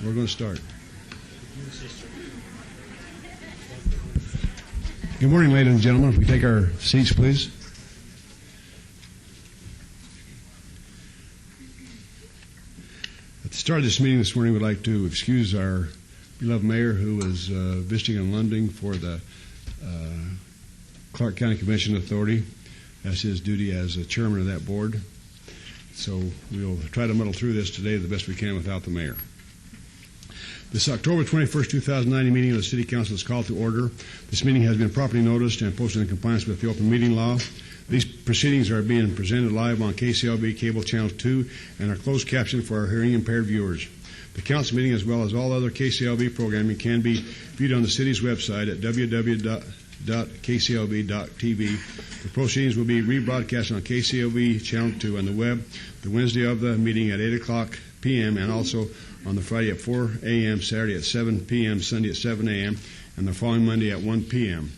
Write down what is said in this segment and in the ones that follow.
We're going to start. Good morning, ladies and gentlemen. If we take our seats, please. At the start of this meeting this morning, we'd like to excuse our beloved mayor who is visiting in London for the Clark County Convention Authority. That's his duty as a chairman of that board. So we'll try to muddle through this today the best we can without the mayor. This October 21st, 2090 meeting of the City Council is called to order. This meeting has been properly noticed and posted in compliance with the open meeting law. These proceedings are being presented live on KCLB Cable Channel 2 and are closed captioned for our hearing impaired viewers. The council meeting, as well as all other KCLB programming, can be viewed on the city's website at www.kclb.tv. The proceedings will be rebroadcast on KCLB Channel 2 on the web the Wednesday of the meeting at 8 o'clock p.m. and also on the Friday at 4 a.m., Saturday at 7 p.m., Sunday at 7 a.m., and the following Monday at 1 p.m.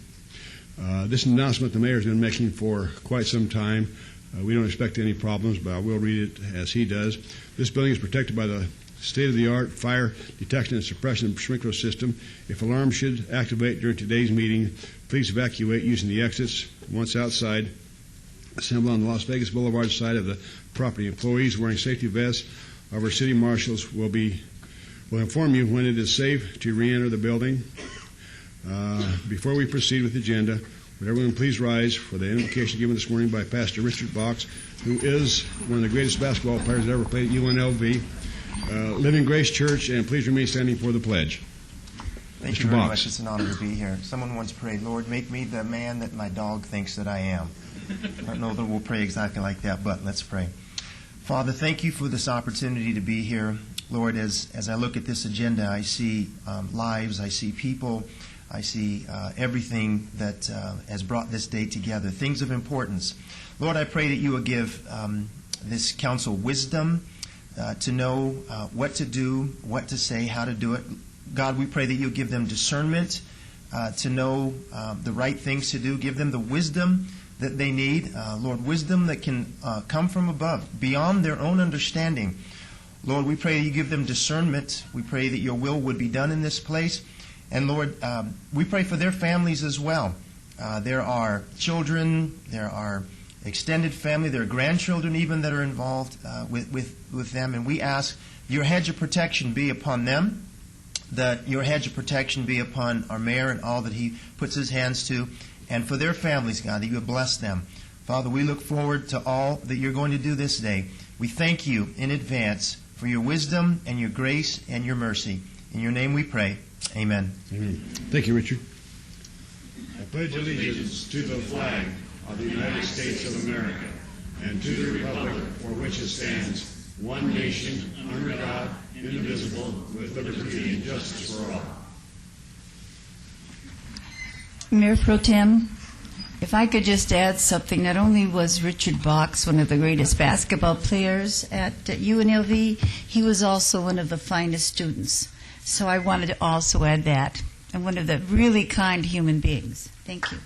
This announcement the mayor has been making for quite some time. We don't expect any problems, but I will read it as he does. This building is protected by the state-of-the-art fire detection and suppression sprinkler system. If alarms should activate during today's meeting, please evacuate using the exits once outside. Assemble on the Las Vegas Boulevard side of the property. Employees wearing safety vests of our city marshals will inform you when it is safe to re-enter the building. Before we proceed with the agenda, would everyone please rise for the invocation given this morning by Pastor Richard Box, who is one of the greatest basketball players that ever played at UNLV. Living Grace Church, and please remain standing for the pledge. Thank you very much. It's an honor to be here. Someone once prayed, Lord, make me the man that my dog thinks that I am. I don't know that we'll pray exactly like that, but let's pray. Father, thank you for this opportunity to be here. Lord, as I look at this agenda, I see lives, I see people, I see everything that has brought this day together, things of importance. Lord, I pray that you will give this council wisdom, to know what to do, what to say, how to do it. God, we pray that you give them discernment to know the right things to do. Give them the wisdom that they need. Lord, wisdom that can come from above, beyond their own understanding. Lord, we pray that you give them discernment. We pray that your will would be done in this place. And Lord, we pray for their families as well. There are children, there are extended family, there are grandchildren even that are involved with them, and we ask your hedge of protection be upon them, that your hedge of protection be upon our mayor and all that he puts his hands to, and for their families, God, that you would bless them. Father, we look forward to all that you're going to do this day. We thank you in advance for your wisdom and your grace and your mercy. In your name we pray. Amen. Amen. Thank you, Richard. I pledge allegiance to the flag of the United States of America, and to the republic for which it stands, one nation, under God, indivisible, with liberty and justice for all. Mayor Pro Tem, if I could just add something, not only was Richard Box one of the greatest basketball players at UNLV, he was also one of the finest students. So I wanted to also add that, and one of the really kind human beings. Thank you.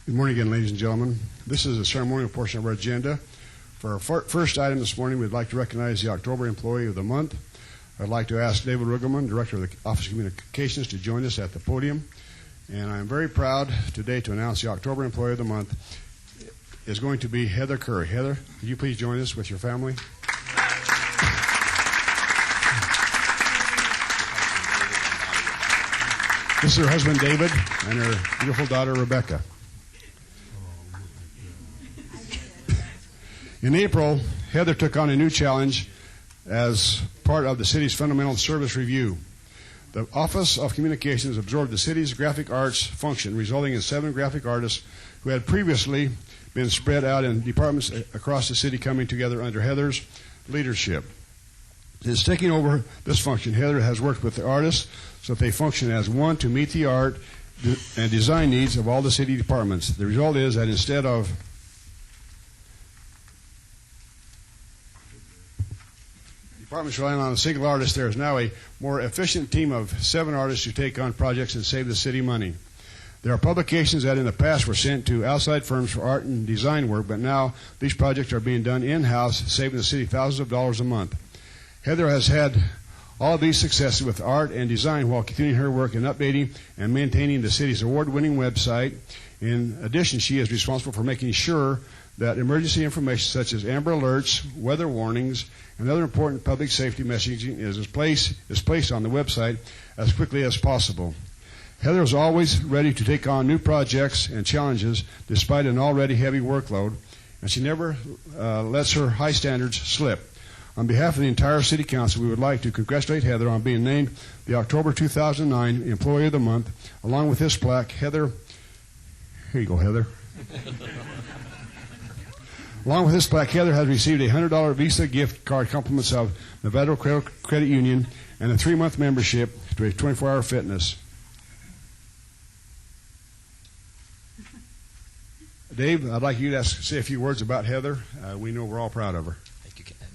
Good morning again, ladies and gentlemen. This is a ceremonial portion of our agenda. For our first item this morning, we'd like to recognize the October Employee of the Month. I'd like to ask David Rugelman, Director of the Office of Communications, to join us at the podium. And I'm very proud today to announce the October Employee of the Month is going to be Heather Curry. Heather, could you please join us with your family? This is her husband, David, and her beautiful daughter, Rebecca. In April, Heather took on a new challenge as part of the city's fundamental service review. The Office of Communications absorbed the city's graphic arts function, resulting in 7 graphic artists who had previously been spread out in departments across the city coming together under Heather's leadership. Since taking over this function, Heather has worked with the artists so that they function as one to meet the art and design needs of all the city departments. The result is that instead of departments relying on a single artist, there is now a more efficient team of 7 artists who take on projects and save the city money. There are publications that in the past were sent to outside firms for art and design work, but now these projects are being done in-house, saving the city thousands of dollars a month. Heather has had all of these successes with art and design while continuing her work in updating and maintaining the city's award-winning website. In addition, she is responsible for making sure that emergency information such as Amber Alerts, weather warnings, and other important public safety messaging is placed on the website as quickly as possible. Heather is always ready to take on new projects and challenges despite an already heavy workload, and she never lets her high standards slip. On behalf of the entire City Council, we would like to congratulate Heather on being named the October 2009 Employee of the Month. Along with this plaque, Heather, here you go, Heather. Along with this plaque, Heather has received a $100 Visa gift card compliments of Nevada Credit Union and a 3-month membership to a 24-hour fitness. Dave, I'd like you to say a few words about Heather. We know we're all proud of her.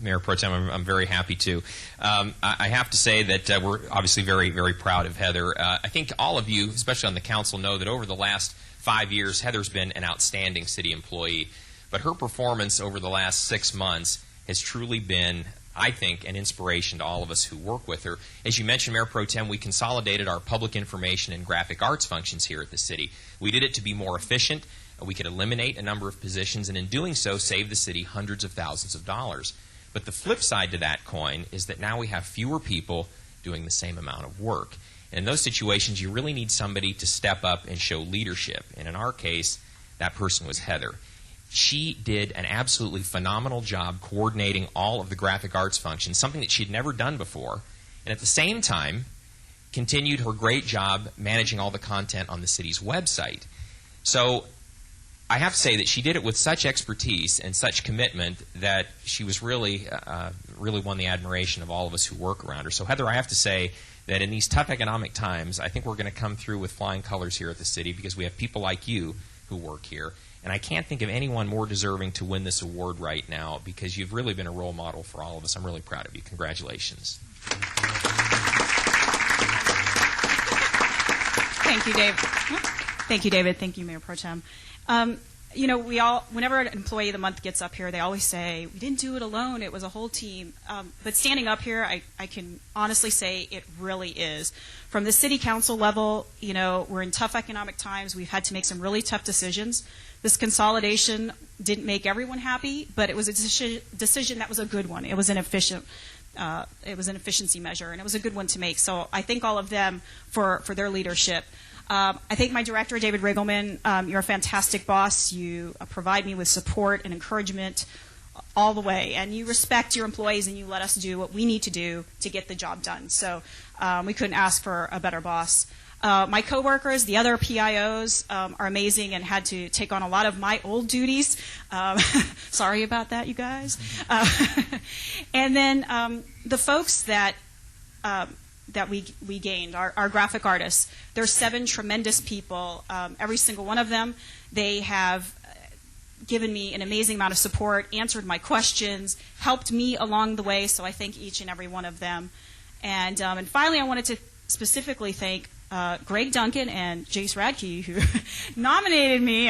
Mayor Pro Tem, I'm very happy to. I have to say that we're obviously very, very proud of Heather. I think all of you, especially on the council, know that over the last 5 years, Heather's been an outstanding city employee. But her performance over the last 6 months has truly been, I think, an inspiration to all of us who work with her. As you mentioned, Mayor Pro Tem, we consolidated our public information and graphic arts functions here at the city. We did it to be more efficient. We could eliminate a number of positions, and in doing so, save the city hundreds of thousands of dollars. But the flip side to that coin is that now we have fewer people doing the same amount of work. And in those situations, you really need somebody to step up and show leadership. And in our case, that person was Heather. She did an absolutely phenomenal job coordinating all of the graphic arts functions, something that she'd never done before. And at the same time, continued her great job managing all the content on the city's website. So I have to say that she did it with such expertise and such commitment that she was really won the admiration of all of us who work around her. So Heather, I have to say that in these tough economic times, I think we're going to come through with flying colors here at the city because we have people like you who work here. And I can't think of anyone more deserving to win this award right now because you've really been a role model for all of us. I'm really proud of you. Congratulations. Thank you, Dave. Thank you, David. Thank you, Mayor Pro Tem. You know, whenever an employee of the month gets up here, they always say, we didn't do it alone, it was a whole team. But standing up here, I can honestly say it really is. From the city council level, you know, we're in tough economic times. We've had to make some really tough decisions. This consolidation didn't make everyone happy, but it was a decision that was a good one. It was an efficiency measure, and it was a good one to make. So I thank all of them for their leadership. I thank my director, David Riggleman. You're a fantastic boss. You provide me with support and encouragement all the way, and you respect your employees, and you let us do what we need to do to get the job done. So we couldn't ask for a better boss. My coworkers, the other PIOs, are amazing and had to take on a lot of my old duties. Sorry about that, you guys. And then the folks that we gained, our graphic artists. There's 7 tremendous people. Every single one of them, they have given me an amazing amount of support, answered my questions, helped me along the way, so I thank each and every one of them. And finally, I wanted to specifically thank Greg Duncan and Jace Radke, who nominated me.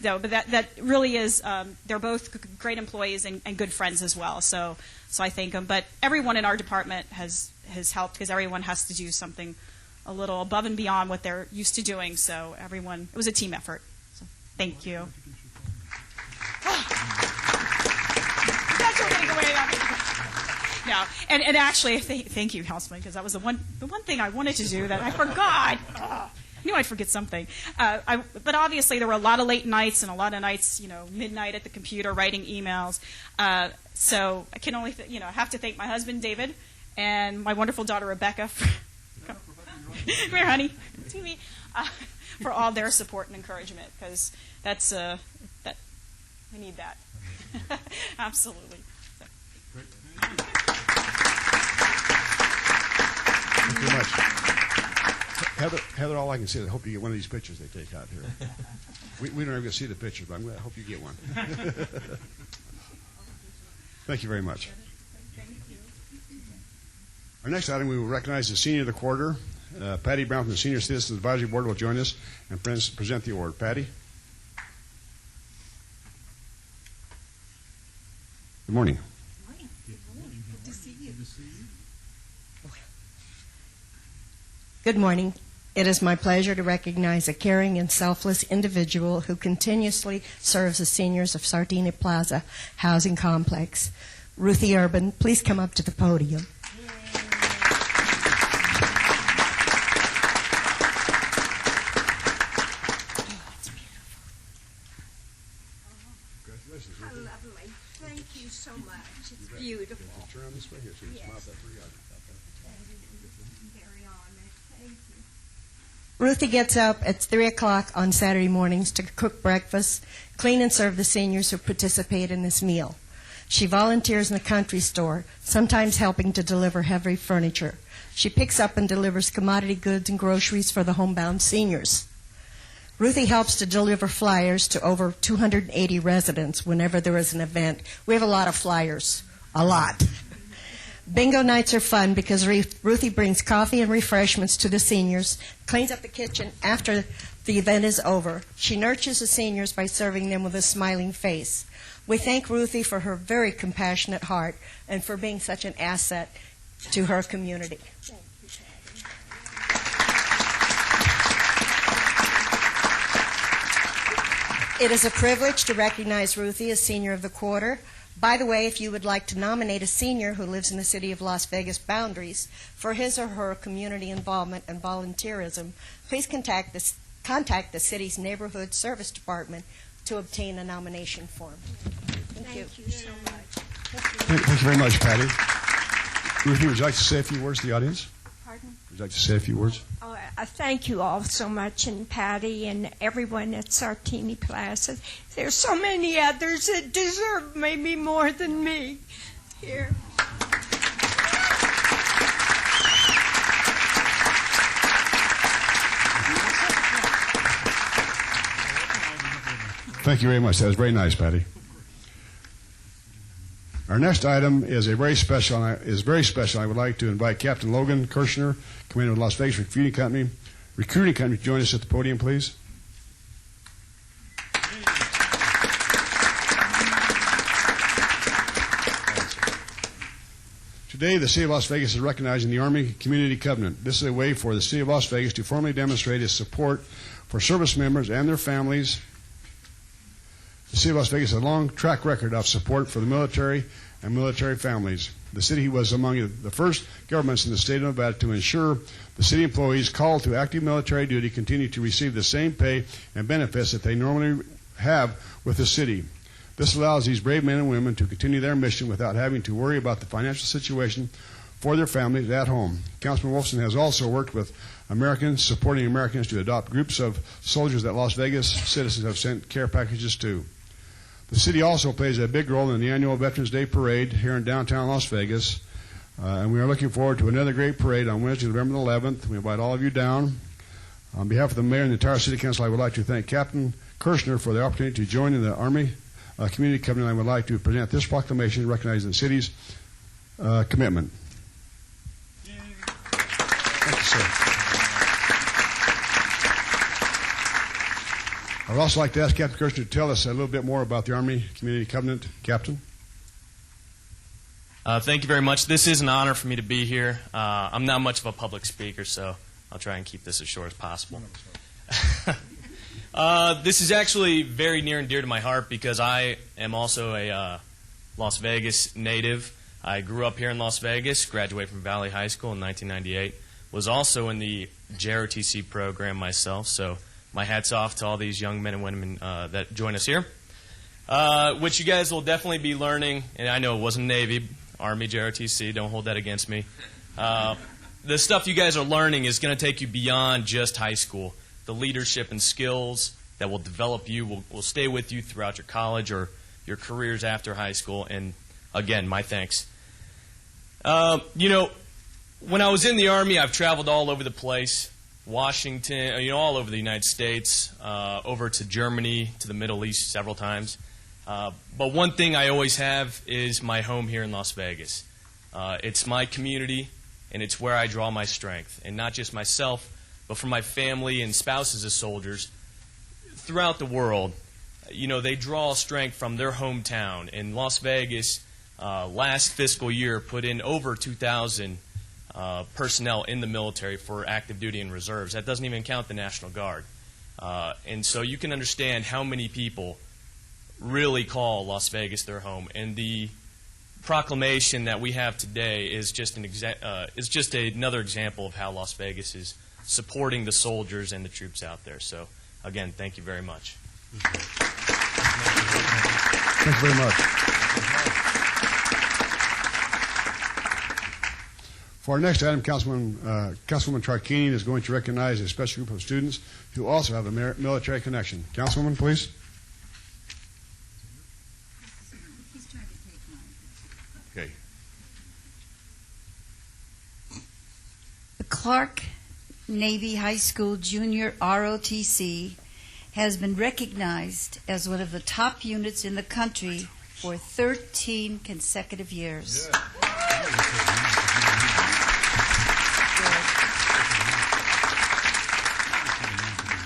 No, but that really is, they're both great employees and good friends as well, so I thank them. But everyone in our department has helped because everyone has to do something a little above and beyond what they're used to doing, so everyone, it was a team effort. So thank you. That's what getting away with. No, and actually, thank you, Councilman, because that was the one thing I wanted to do that I forgot. I knew I'd forget something. But obviously, there were a lot of late nights and a lot of nights, midnight at the computer writing emails. So I can only, have to thank my husband, David, and my wonderful daughter, Rebecca, for Mayor Honey, to me, for all their support and encouragement, because that's that we need that. Absolutely. So. Thank you very much. Heather, all I can say is I hope you get one of these pictures they take out here. We don't ever get to see the picture, but I hope you get one. Thank you very much. Our next item, we will recognize the Senior of the Quarter. Patty Brown from the Senior Citizens Advisory Board will join us and present the award. Patty? Good morning. Good to see you. Good morning. It is my pleasure to recognize a caring and selfless individual who continuously serves the seniors of Sardina Plaza Housing Complex. Ruthie Urban, please come up to the podium. Congratulations, How lovely. Thank you so much. It's beautiful. Turn on this way here so you can smile at that pretty eye. Very honored. Thank you. Ruthie gets up at 3 o'clock on Saturday mornings to cook breakfast, clean and serve the seniors who participate in this meal. She volunteers in the country store, sometimes helping to deliver heavy furniture. She picks up and delivers commodity goods and groceries for the homebound seniors. Ruthie helps to deliver flyers to over 280 residents whenever there is an event. We have a lot of flyers, a lot. Bingo nights are fun because Ruthie brings coffee and refreshments to the seniors, cleans up the kitchen after the event is over. She nurtures the seniors by serving them with a smiling face. We thank Ruthie for her very compassionate heart and for being such an asset to her community. It is a privilege to recognize Ruthie as Senior of the Quarter. By the way, if you would like to nominate a senior who lives in the city of Las Vegas boundaries for his or her community involvement and volunteerism, please contact the city's Neighborhood Service Department to obtain a nomination form. Thank you. Thank you so much. Thank you very much, Patty. Ruthie, would you like to say a few words to the audience? Pardon? Would you like to say a few words? Oh, I thank you all so much, and Patty and everyone at Sartini Plaza. There's so many others that deserve maybe more than me here. Thank you very much. That was very nice, Patty. Our next item is very special. I would like to invite Captain Logan Kirshner, Commander of the Las Vegas Recruiting Company, to join us at the podium, please. Today, the City of Las Vegas is recognizing the Army Community Covenant. This is a way for the City of Las Vegas to formally demonstrate its support for service members and their families. The City of Las Vegas has a long track record of support for the military and military families. The city was among the first governments in the state of Nevada to ensure the city employees called to active military duty continue to receive the same pay and benefits that they normally have with the city. This allows these brave men and women to continue their mission without having to worry about the financial situation for their families at home. Councilman Wolfson has also worked with Americans, supporting Americans to adopt groups of soldiers that Las Vegas citizens have sent care packages to. The city also plays a big role in the annual Veterans Day Parade here in downtown Las Vegas. And we are looking forward to another great parade on Wednesday, November the 11th. We invite all of you down. On behalf of the mayor and the entire city council, I would like to thank Captain Kirshner for the opportunity to join in the Army Community Covenant. I would like to present this proclamation recognizing the city's commitment. Thank you, sir. I would also like to ask Captain Kirshner to tell us a little bit more about the Army Community Covenant. Captain? Thank you very much. This is an honor for me to be here. I'm not much of a public speaker, so I'll try and keep this as short as possible. This is actually very near and dear to my heart because I am also a Las Vegas native. I grew up here in Las Vegas, graduated from Valley High School in 1998, was also in the JROTC program myself, so my hat's off to all these young men and women that join us here, which you guys will definitely be learning. And I know it wasn't Navy, Army, JROTC. Don't hold that against me. the stuff you guys are learning is going to take you beyond just high school. The leadership and skills that will develop you will stay with you throughout your college or your careers after high school. And again, my thanks. When I was in the Army, I've traveled all over the place. Washington, all over the United States, over to Germany, to the Middle East several times. But one thing I always have is my home here in Las Vegas. It's my community, and it's where I draw my strength. And not just myself, but for my family and spouses of soldiers throughout the world. They draw strength from their hometown. In Las Vegas, last fiscal year, put in over 2,000 personnel in the military for active duty and reserves. That doesn't even count the National Guard. And so you can understand how many people really call Las Vegas their home. And the proclamation that we have today is just another example of how Las Vegas is supporting the soldiers and the troops out there. So, again, thank you very much. Thank you very much. For our next item, Councilwoman Tarkanian is going to recognize a special group of students who also have a military connection. Councilwoman, please. Okay. The Clark Navy High School Junior ROTC has been recognized as one of the top units in the country for 13 consecutive years. Yeah.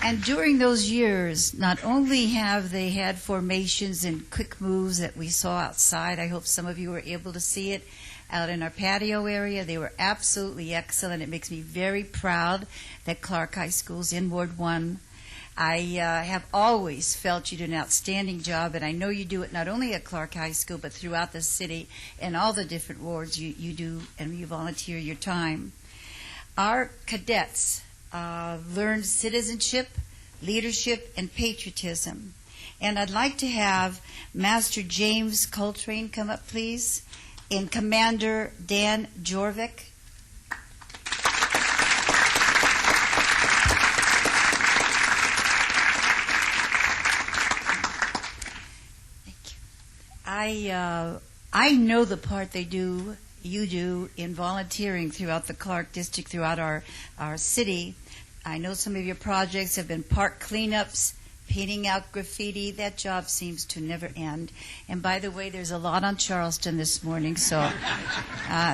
And during those years, not only have they had formations and quick moves that we saw outside, I hope some of you were able to see it out in our patio area. They were absolutely excellent. It makes me very proud that Clark High School's in Ward 1. I have always felt you do an outstanding job, and I know you do it not only at Clark High School, but throughout the city and all the different wards you do, and you volunteer your time. Our cadets learned citizenship, leadership, and patriotism. And I'd like to have Master James Coltrane come up, please, and Commander Dan Jorvik. I know the part you do in volunteering throughout the Clark District, throughout our city. I know some of your projects have been park cleanups, painting out graffiti. That job seems to never end. And by the way, there's a lot on Charleston this morning, so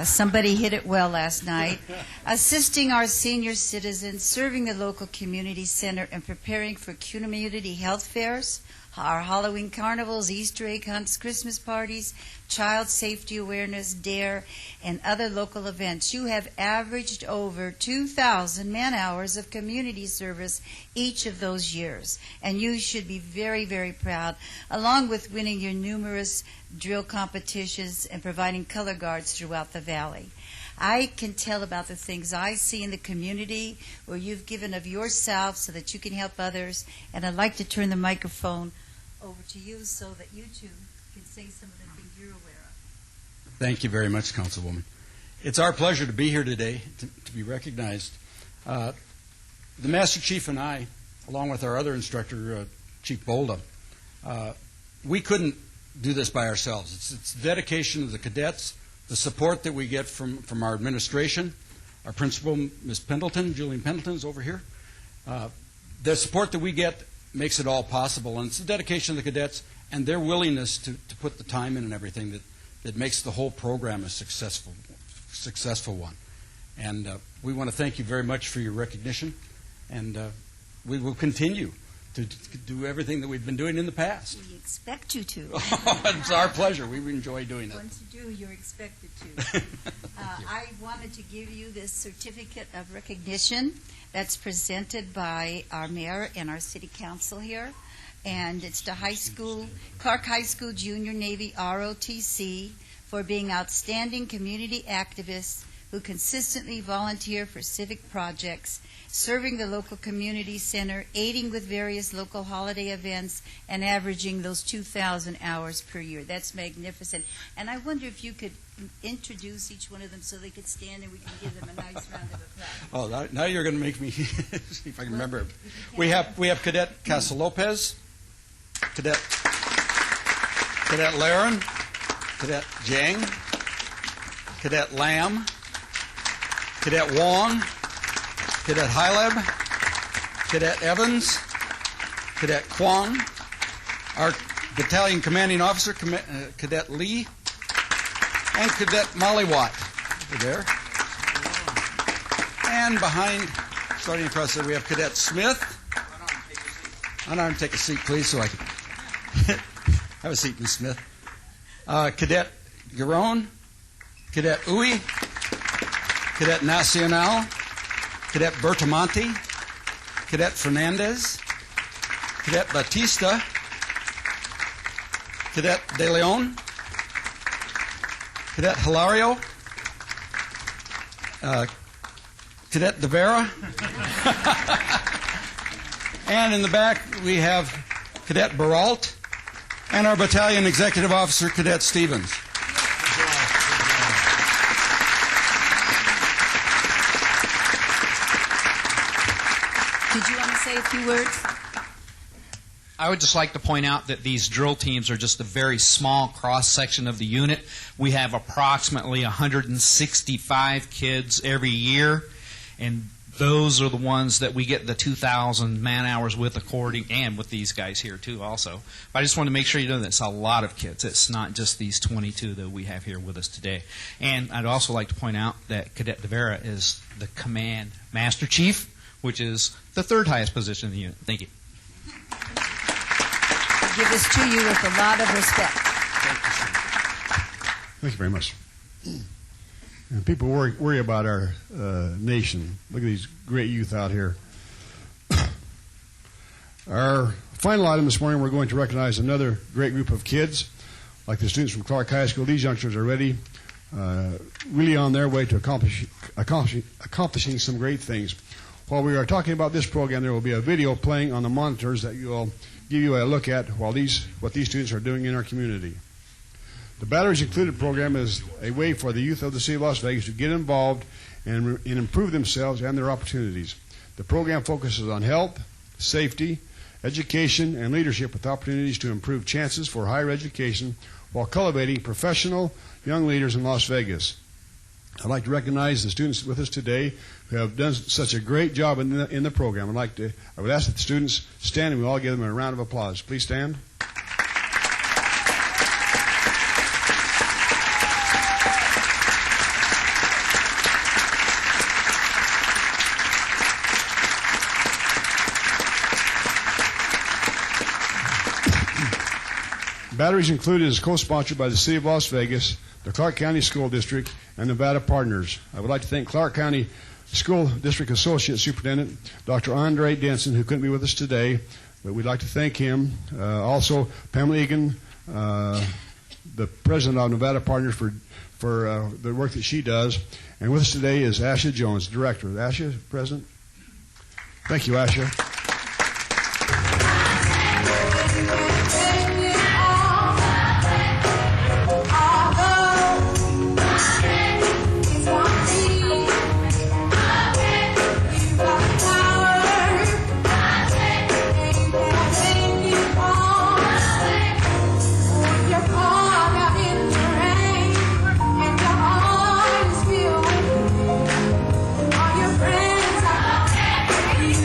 somebody hit it well last night. Assisting our senior citizens, serving the local community center, and preparing for community health fairs, our Halloween carnivals, Easter egg hunts, Christmas parties, child safety awareness, DARE, and other local events. You have averaged over 2,000 man-hours of community service each of those years, and you should be very, very proud, along with winning your numerous drill competitions and providing color guards throughout the valley. I can tell about the things I see in the community where you've given of yourself so that you can help others, and I'd like to turn the microphone over to you so that you too can say some of the things you're aware of. Thank you very much, Councilwoman. It's our pleasure to be here today to be recognized. The Master Chief and I, along with our other instructor, Chief Bolda, we couldn't do this by ourselves. It's the dedication of the cadets, the support that we get from our administration, our principal, Ms. Pendleton, Julian Pendleton is over here. The support that we get makes it all possible, and it's the dedication of the cadets and their willingness to put the time in and everything that makes the whole program a successful one. And we want to thank you very much for your recognition, and we will continue to do everything that we've been doing in the past. We expect you to. It's our pleasure. We enjoy doing it. Once you do, you're expected to. I wanted to give you this certificate of recognition that's presented by our mayor and our city council here. And it's to Clark High School Junior Navy ROTC for being outstanding community activists, who consistently volunteer for civic projects, serving the local community center, aiding with various local holiday events, and averaging those 2,000 hours per year. That's magnificent. And I wonder if you could introduce each one of them so they could stand and we can give them a nice round of applause. Oh, now you're going to make me see if I can remember. We have Cadet Casa Lopez, Cadet Laren, Cadet Jang, Cadet Lamb, Cadet Wong, Cadet Hyleb, Cadet Evans, Cadet Kwong, our battalion commanding officer, Cadet Lee, and Cadet Molly Watt. Over there. And behind, starting across there, we have Cadet Smith. Unarmed, take a seat, please, so I can have a seat, Ms. Smith. Cadet Garone, Cadet Uy, Cadet Nacional, Cadet Bertamonte, Cadet Fernandez, Cadet Batista, Cadet De Leon, Cadet Hilario, Cadet De Vera, and in the back we have Cadet Baralt, and our battalion executive officer, Cadet Stevens. Did you want to say a few words? I would just like to point out that these drill teams are just a very small cross-section of the unit. We have approximately 165 kids every year, and those are the ones that we get the 2,000 man-hours with, according, and with these guys here too also. But I just want to make sure you know that it's a lot of kids. It's not just these 22 that we have here with us today. And I'd also like to point out that Cadet De Vera is the Command Master Chief, which is the third highest position in the unit. Thank you. I give this to you with a lot of respect. Thank you very much. And people worry about our nation. Look at these great youth out here. Our final item this morning, we're going to recognize another great group of kids, like the students from Clark High School. These youngsters are ready, really on their way to accomplishing some great things. While we are talking about this program, there will be a video playing on the monitors that will give you a look at what these students are doing in our community. The Batteries Included program is a way for the youth of the city of Las Vegas to get involved and improve themselves and their opportunities. The program focuses on health, safety, education, and leadership with opportunities to improve chances for higher education while cultivating professional young leaders in Las Vegas. I'd like to recognize the students with us today who have done such a great job in the program. I would ask that the students stand and we all give them a round of applause. Please stand. Batteries Included is co-sponsored by the City of Las Vegas, the Clark County School District, and Nevada Partners. I would like to thank Clark County School District Associate Superintendent Dr. Andre Denson, who couldn't be with us today, but we'd like to thank him. Also, Pamela Egan, the president of Nevada Partners, for the work that she does. And with us today is Asha Jones, director. Asha, president. Thank you, Asha.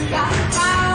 Got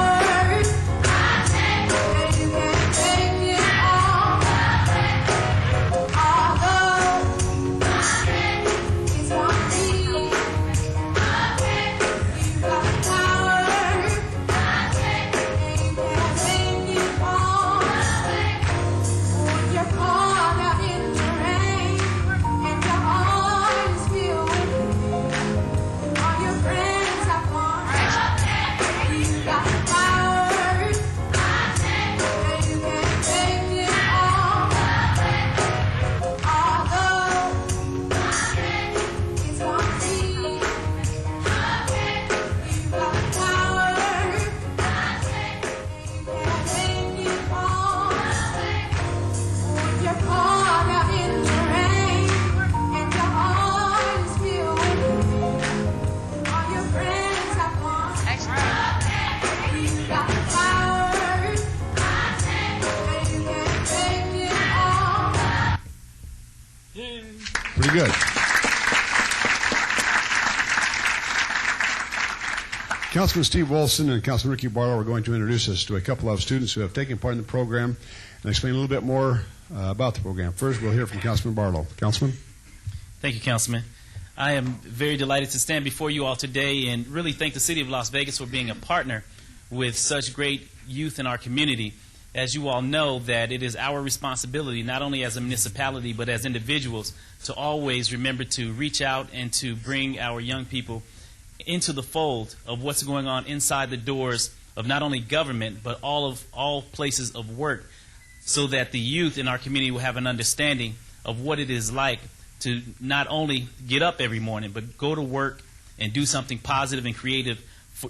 Pretty good. Councilman Steve Wilson and Councilman Ricky Barlow are going to introduce us to a couple of students who have taken part in the program and explain a little bit more about the program. First, we'll hear from Councilman Barlow. Councilman? Thank you, Councilman. I am very delighted to stand before you all today and really thank the City of Las Vegas for being a partner with such great youth in our community. As you all know, that it is our responsibility, not only as a municipality, but as individuals, to always remember to reach out and to bring our young people into the fold of what's going on inside the doors of not only government, but all places of work, so that the youth in our community will have an understanding of what it is like to not only get up every morning, but go to work and do something positive and creative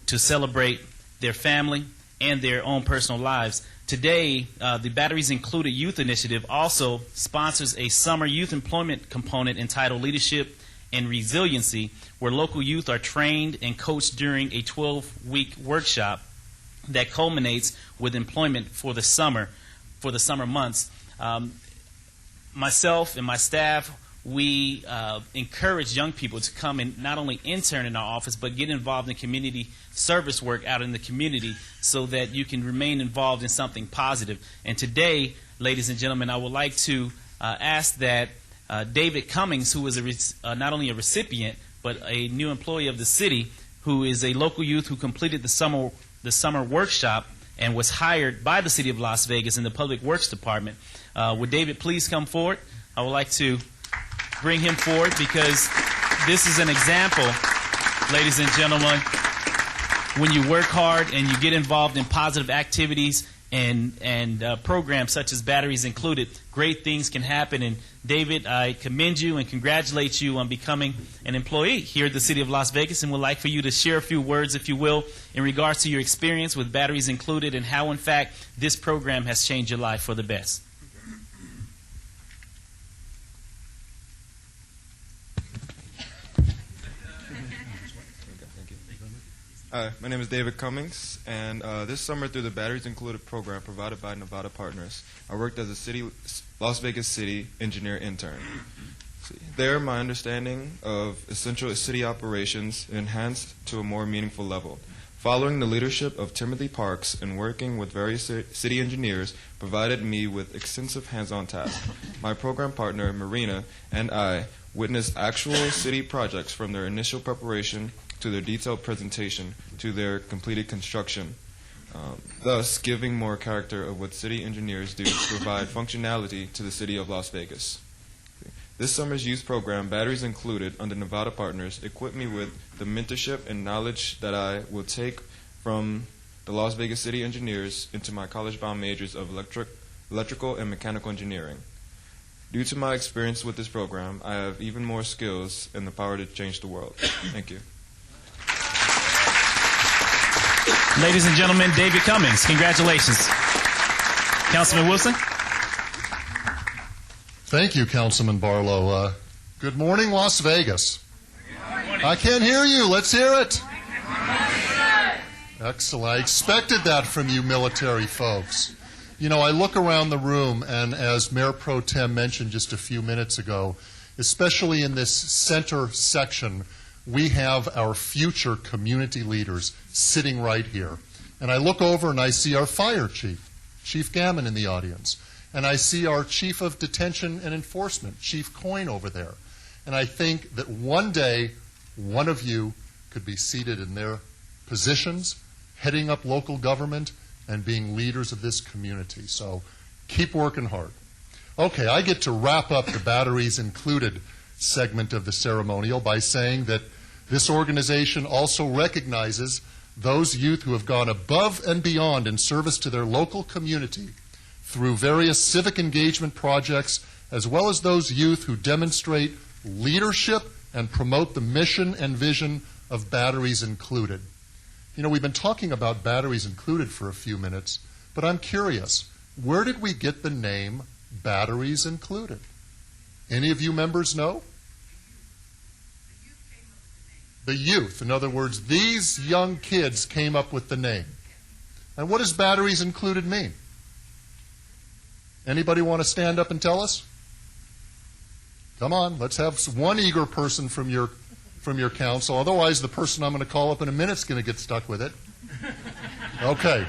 to celebrate their family and their own personal lives. Today, the Batteries Included Youth Initiative also sponsors a summer youth employment component entitled Leadership and Resiliency, where local youth are trained and coached during a 12-week workshop that culminates with employment for the summer months. Myself and my staff, we encourage young people to come and not only intern in our office, but get involved in community service work out in the community so that you can remain involved in something positive. And today, ladies and gentlemen, I would like to ask that David Cummings, who is not only a recipient, but a new employee of the city, who is a local youth who completed the summer workshop and was hired by the City of Las Vegas in the Public Works Department. Would David please come forward? I would like to bring him forward because this is an example, ladies and gentlemen, when you work hard and you get involved in positive activities and programs such as Batteries Included, great things can happen. And David, I commend you and congratulate you on becoming an employee here at the City of Las Vegas, and would like for you to share a few words, if you will, in regards to your experience with Batteries Included and how, in fact, this program has changed your life for the best. Hi, my name is David Cummings, and this summer through the Batteries Included program provided by Nevada Partners, I worked as a Las Vegas City engineer intern. There, my understanding of essential city operations enhanced to a more meaningful level. Following the leadership of Timothy Parks and working with various city engineers provided me with extensive hands-on tasks. My program partner, Marina, and I witnessed actual city projects from their initial preparation to their detailed presentation, to their completed construction, thus giving more character of what city engineers do to provide functionality to the City of Las Vegas. This summer's youth program, Batteries Included, under Nevada Partners, equipped me with the mentorship and knowledge that I will take from the Las Vegas City engineers into my college-bound majors of electrical and mechanical engineering. Due to my experience with this program, I have even more skills and the power to change the world. Thank you. Ladies and gentlemen, David Cummings. Congratulations. Councilman Wilson. Thank you, Councilman Barlow. Good morning, Las Vegas. I can't hear you. Let's hear it. Excellent. I expected that from you military folks. You know, I look around the room, and as Mayor Pro Tem mentioned just a few minutes ago, especially in this center section, we have our future community leaders sitting right here. And I look over and I see our fire chief, Chief Gammon, in the audience. And I see our chief of detention and enforcement, Chief Coyne, over there. And I think that one day, one of you could be seated in their positions, heading up local government and being leaders of this community. So keep working hard. Okay, I get to wrap up the Batteries Included segment of the ceremonial by saying that this organization also recognizes those youth who have gone above and beyond in service to their local community through various civic engagement projects, as well as those youth who demonstrate leadership and promote the mission and vision of Batteries Included. You know, we've been talking about Batteries Included for a few minutes, but I'm curious, where did we get the name Batteries Included? Any of you members know? The youth. In other words, these young kids came up with the name. And what does Batteries Included mean? Anybody want to stand up and tell us? Come on, let's have one eager person from your council. Otherwise, the person I'm going to call up in a minute is going to get stuck with it. Okay.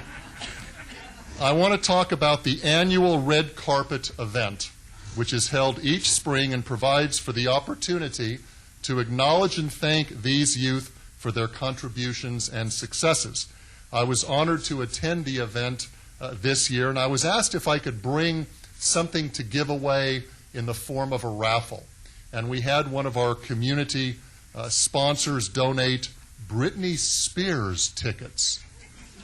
I want to talk about the annual red carpet event, which is held each spring and provides for the opportunity to acknowledge and thank these youth for their contributions and successes. I was honored to attend the event this year, and I was asked if I could bring something to give away in the form of a raffle. And we had one of our community sponsors donate Britney Spears tickets.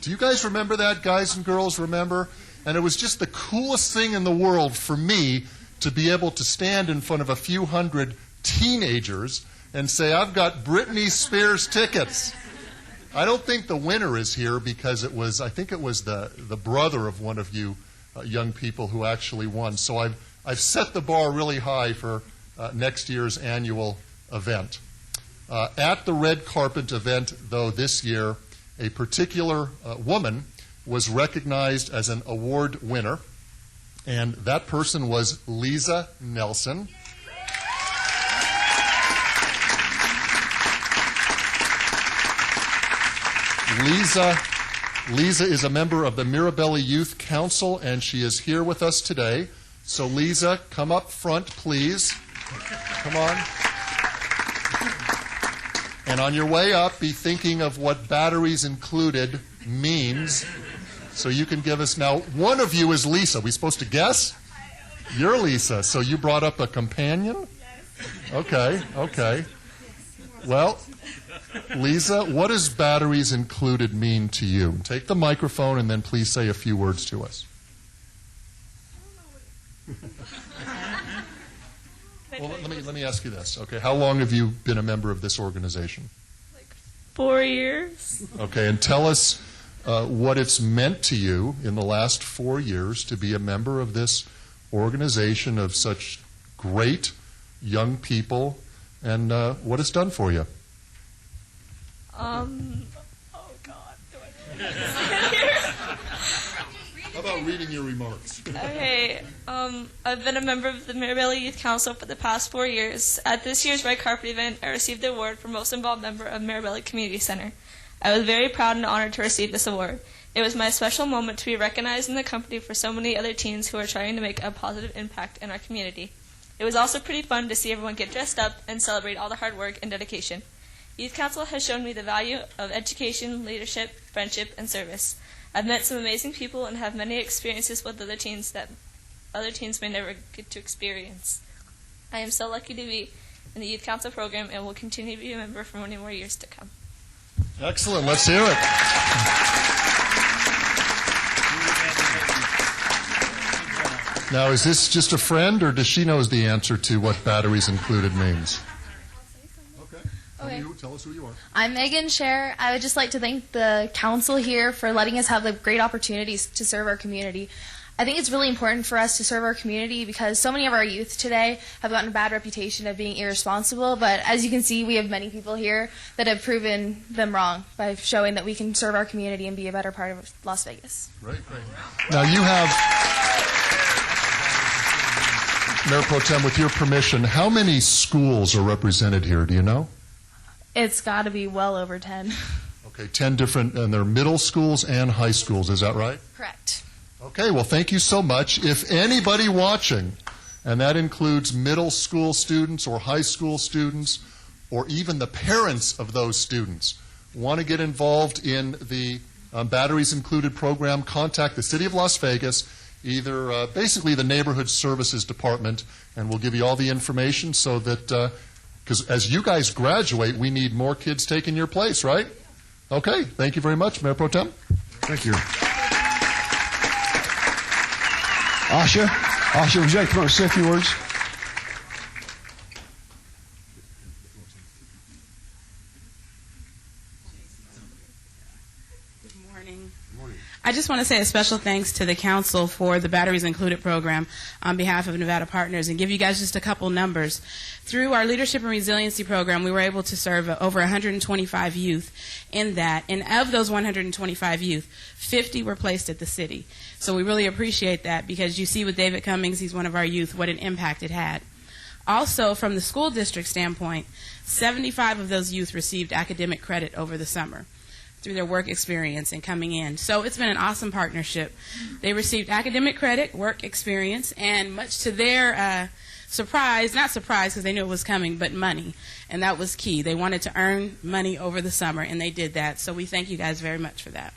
Do you guys remember that, guys and girls, remember? And it was just the coolest thing in the world for me to be able to stand in front of a few hundred teenagers and say, I've got Britney Spears tickets. I don't think the winner is here because I think it was the brother of one of you young people who actually won. So I've set the bar really high for next year's annual event. At the red carpet event, though, this year, a particular woman was recognized as an award winner, and that person was Lisa Nelson. Lisa is a member of the Mirabelli Youth Council, and she is here with us today. So, Lisa, come up front, please. Come on. And on your way up, be thinking of what batteries included means. So you can give us now. One of you is Lisa. Are we supposed to guess? You're Lisa. So you brought up a companion? Okay. Well, Lisa, what does batteries included mean to you? Take the microphone and then please say a few words to us. Well, let me ask you this. Okay, how long have you been a member of this organization? 4 years. Okay, and tell us what it's meant to you in the last 4 years to be a member of this organization of such great young people, and what it's done for you. Oh God. How about reading your remarks? Okay. I've been a member of the Mirabelli Youth Council for the past 4 years. At this year's Red Carpet event, I received the award for Most Involved Member of Mirabelli Community Center. I was very proud and honored to receive this award. It was my special moment to be recognized in the company for so many other teens who are trying to make a positive impact in our community. It was also pretty fun to see everyone get dressed up and celebrate all the hard work and dedication. Youth Council has shown me the value of education, leadership, friendship, and service. I've met some amazing people and have many experiences with other teens that other teens may never get to experience. I am so lucky to be in the Youth Council program and will continue to be a member for many more years to come. Excellent. Let's hear it. Now, is this just a friend, or does she know the answer to what batteries included means? Okay. Tell us who you are. I'm Megan Scher. I would just like to thank the council here for letting us have the great opportunities to serve our community. I think it's really important for us to serve our community because so many of our youth today have gotten a bad reputation of being irresponsible, but as you can see, we have many people here that have proven them wrong by showing that we can serve our community and be a better part of Las Vegas. Great. Now you have, Mayor Pro Tem, with your permission, how many schools are represented here? Do you know? It's got to be well over 10. Okay, 10 different, and they're middle schools and high schools, is that right? Correct. Okay, well, thank you so much. If anybody watching, and that includes middle school students or high school students, or even the parents of those students, want to get involved in the Batteries Included program, contact the City of Las Vegas, either basically the Neighborhood Services Department, and we'll give you all the information so that because as you guys graduate, we need more kids taking your place, right? Okay, thank you very much, Mayor Pro Tem. Thank you. Asha, would you like to come up and say a few words? Good morning. I just want to say a special thanks to the council for the Batteries Included program on behalf of Nevada Partners and give you guys just a couple numbers. Through our Leadership and Resiliency program, we were able to serve over 125 youth in that. And of those 125 youth, 50 were placed at the city. So we really appreciate that because you see with David Cummings, he's one of our youth, what an impact it had. Also, from the school district standpoint, 75 of those youth received academic credit over the summer through their work experience and coming in. So it's been an awesome partnership. They received academic credit, work experience, and much to their surprise, not surprise because they knew it was coming, but money. And that was key. They wanted to earn money over the summer, and they did that. So we thank you guys very much for that.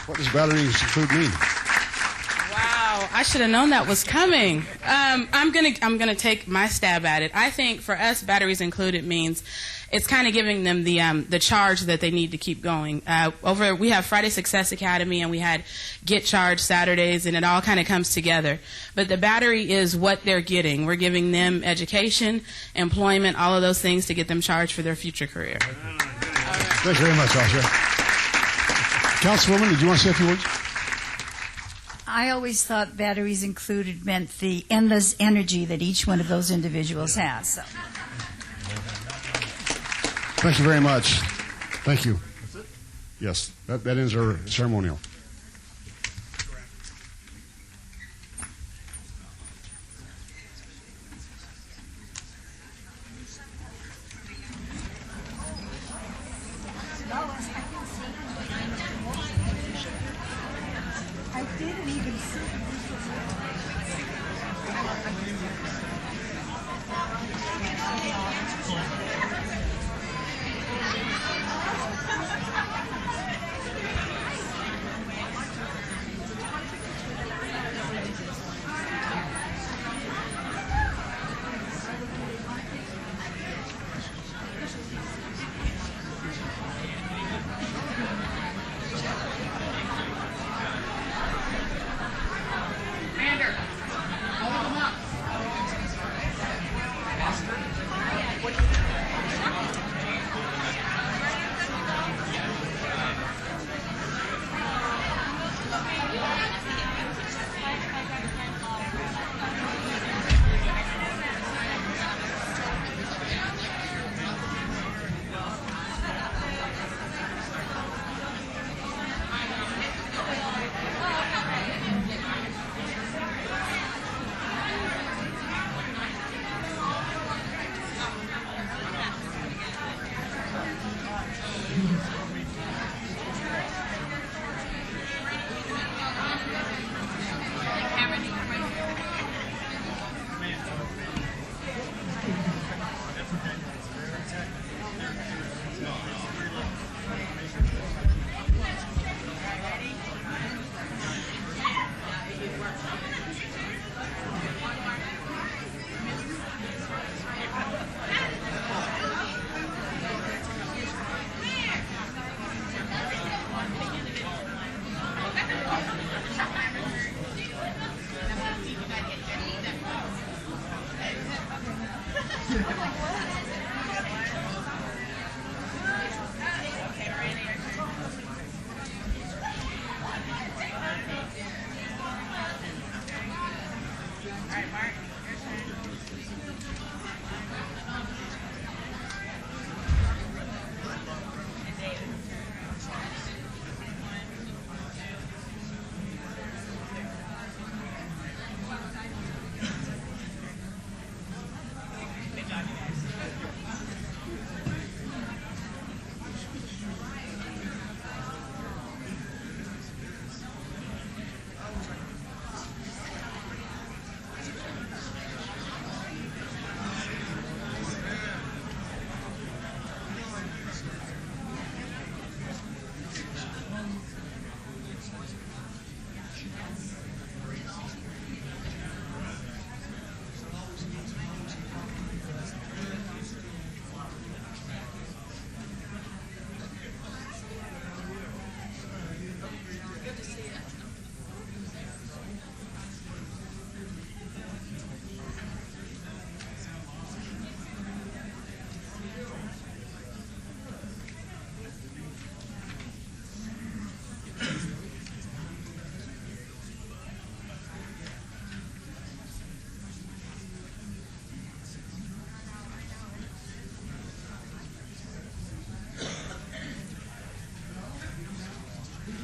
What does Batteries Include mean? Wow, I should have known that was coming. I'm gonna take my stab at it. I think for us, Batteries Included means it's kind of giving them the charge that they need to keep going. We have Friday Success Academy, and we had Get Charged Saturdays, and it all kind of comes together. But the battery is what they're getting. We're giving them education, employment, all of those things to get them charged for their future career. Thanks very much, Asha. Councilwoman, did you want to say a few words? I always thought Batteries Included meant the endless energy that each one of those individuals has. So. Thank you very much. Thank you. That's it? Yes, that ends our ceremonial.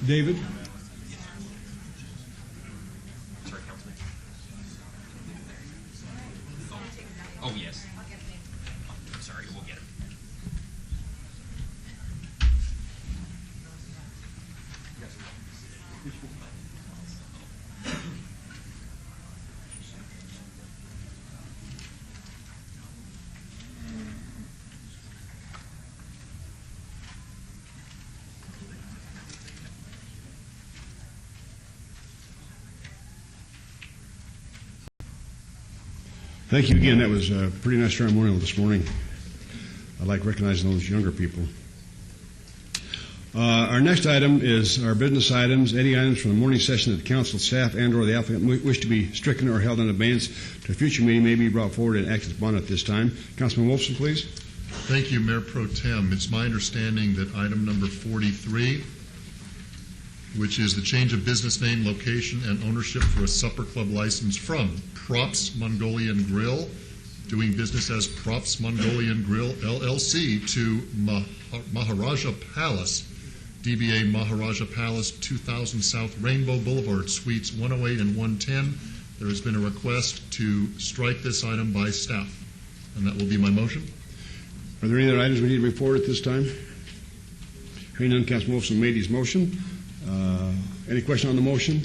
David? Oh, yes. Sorry, we'll get him. Thank you again. That was a pretty nice ceremonial this morning. I like recognizing those younger people. Our next item is our business items. Any items from the morning session that the council staff and or the applicant wish to be stricken or held in abeyance to a future meeting may be brought forward and acted upon at this time. Councilman Wolfson, please. Thank you, Mayor Pro Tem. It's my understanding that item number 43, which is the change of business name, location, and ownership for a supper club license from Props Mongolian Grill, doing business as Props Mongolian Grill, LLC, to Maharaja Palace, DBA Maharaja Palace, 2000 South Rainbow Boulevard, Suites 108 and 110. There has been a request to strike this item by staff, and that will be my motion. Are there any other items we need to bring forward at this time? Hearing none, Councilman Wolfson made his motion. Any question on the motion?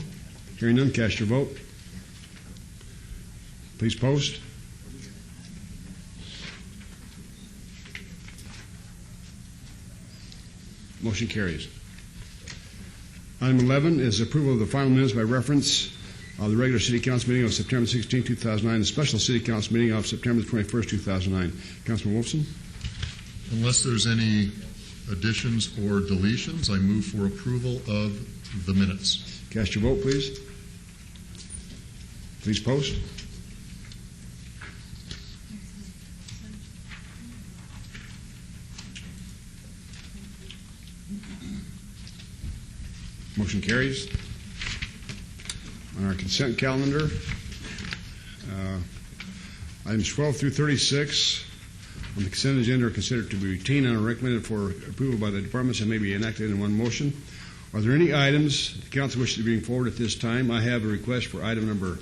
Hearing none, cast your vote. Please post. Motion carries. Item 11 is approval of the final minutes by reference of the regular City Council meeting of September 16, 2009, and the special City Council meeting of September 21, 2009. Councilman Wolfson? Unless there's any additions or deletions, I move for approval of the minutes. Cast your vote, please. Please post. Motion carries. On our consent calendar, items 12 through 36 on the consent agenda are considered to be routine and are recommended for approval by the departments and may be enacted in one motion. Are there any items the council wishes to bring forward at this time? I have a request for item number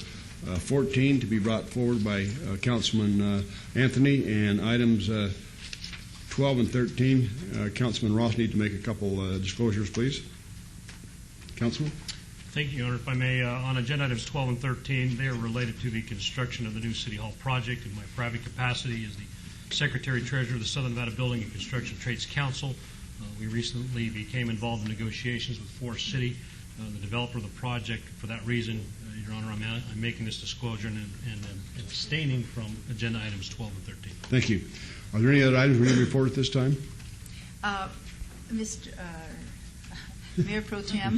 14 to be brought forward by Councilman Anthony, and items 12 and 13, Councilman Ross need to make a couple disclosures, please. Councilman? Thank you, Your Honor. If I may, on agenda items 12 and 13, they are related to the construction of the new City Hall project. In my private capacity as the Secretary-Treasurer of the Southern Nevada Building and Construction Trades Council, we recently became involved in negotiations with Forest City, the developer of the project. For that reason, Your Honor, I'm making this disclosure and abstaining from agenda items 12 and 13. Thank you. Are there any other items we need to report at this time? Mr. Mayor Pro Tem,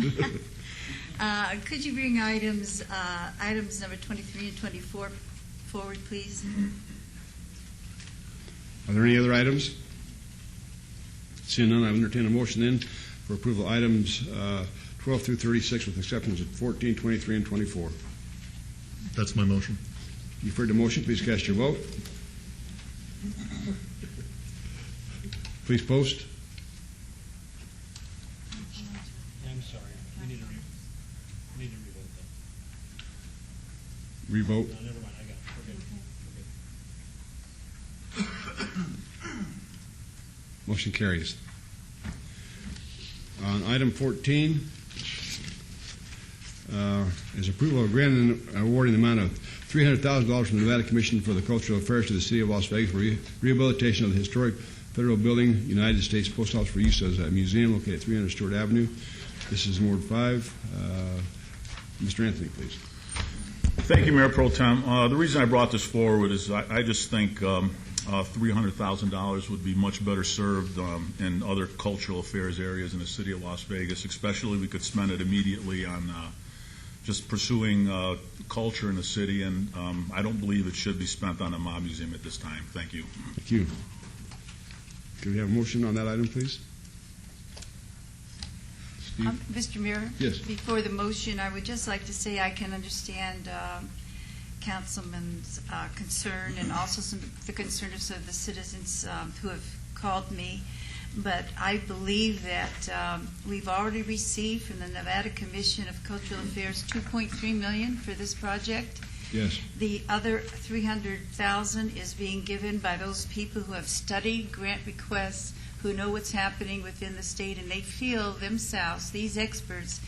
could you bring items number 23 and 24 forward, please? Are there any other items? Seeing none, I entertain a motion then for approval of items 12 through 36 with exceptions of 14, 23, and 24. That's my motion. You've heard the motion. Please cast your vote. Please post. I'm sorry. We need to revote that. Revote. No, never mind. I got it. Okay. Motion carries. On item 14 is approval of grant and awarding the amount of $300,000 from the Nevada Commission for the Cultural Affairs to the City of Las Vegas for rehabilitation of the historic Federal Building, United States Post Office for use as a museum located at 300 Stewart Avenue. This is in Ward 5. Mr. Anthony, please. Thank you, Mayor Pro Tem. The reason I brought this forward is I just think $300,000 would be much better served in other cultural affairs areas in the city of Las Vegas. Especially, we could spend it immediately on just pursuing culture in the city, and I don't believe it should be spent on a mob museum at this time. Thank you. Thank you. Could we have a motion on that item, please? Mr. Mayor? Yes. Before the motion, I would just like to say I can understand Councilman's concern and also the concerns of the citizens who have called me. But I believe that we've already received from the Nevada Commission of Cultural Affairs $2.3 million for this project. Yes. The other $300,000 is being given by those people who have studied grant requests, who know what's happening within the state, and they feel themselves, these experts,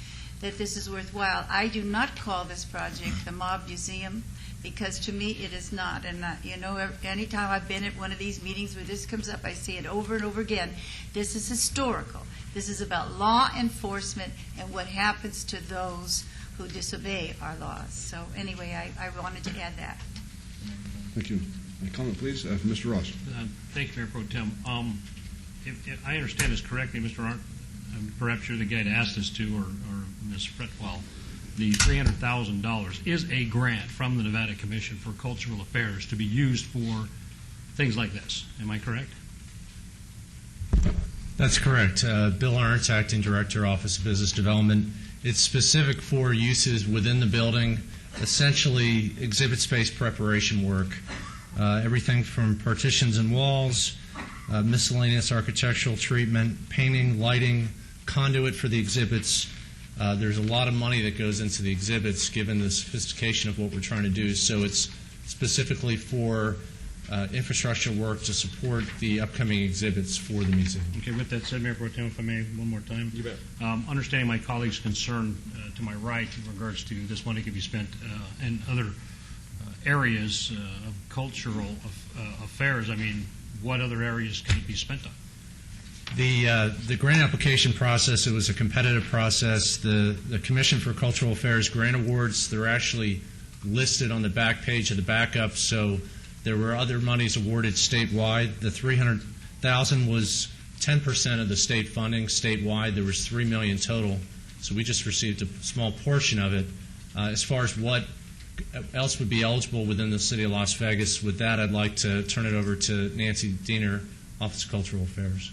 that this is worthwhile. I do not call this project the Mob Museum, because to me it is not. And anytime I've been at one of these meetings where this comes up, I say it over and over again. This is historical. This is about law enforcement and what happens to those who disobey our laws. So anyway, I wanted to add that. Thank you. A comment, please, Mr. Ross. Thank you, Mayor Pro Tem. If I understand this correctly, Mr. Arndt, perhaps you're the guy to ask this to, or Ms. Fretwell, the $300,000 is a grant from the Nevada Commission for Cultural Affairs to be used for things like this. Am I correct? That's correct. Bill Arndt, Acting Director, Office of Business Development. It's specific for uses within the building, essentially exhibit space preparation work, everything from partitions and walls, miscellaneous architectural treatment, painting, lighting, conduit for the exhibits. There's a lot of money that goes into the exhibits given the sophistication of what we're trying to do. So it's specifically for infrastructure work to support the upcoming exhibits for the museum. Okay, with that said, Mayor Pro Tem, if I may, one more time. You bet. Understanding my colleague's concern to my right in regards to this money could be spent in other areas of cultural affairs, I mean, what other areas could it be spent on? The grant application process, it was a competitive process. The Commission for Cultural Affairs grant awards, they're actually listed on the back page of the backup, so there were other monies awarded statewide. The $300,000 was 10% of the state funding statewide. There was $3 million total, so we just received a small portion of it. As far as what else would be eligible within the city of Las Vegas, with that I'd like to turn it over to Nancy Diener, Office of Cultural Affairs.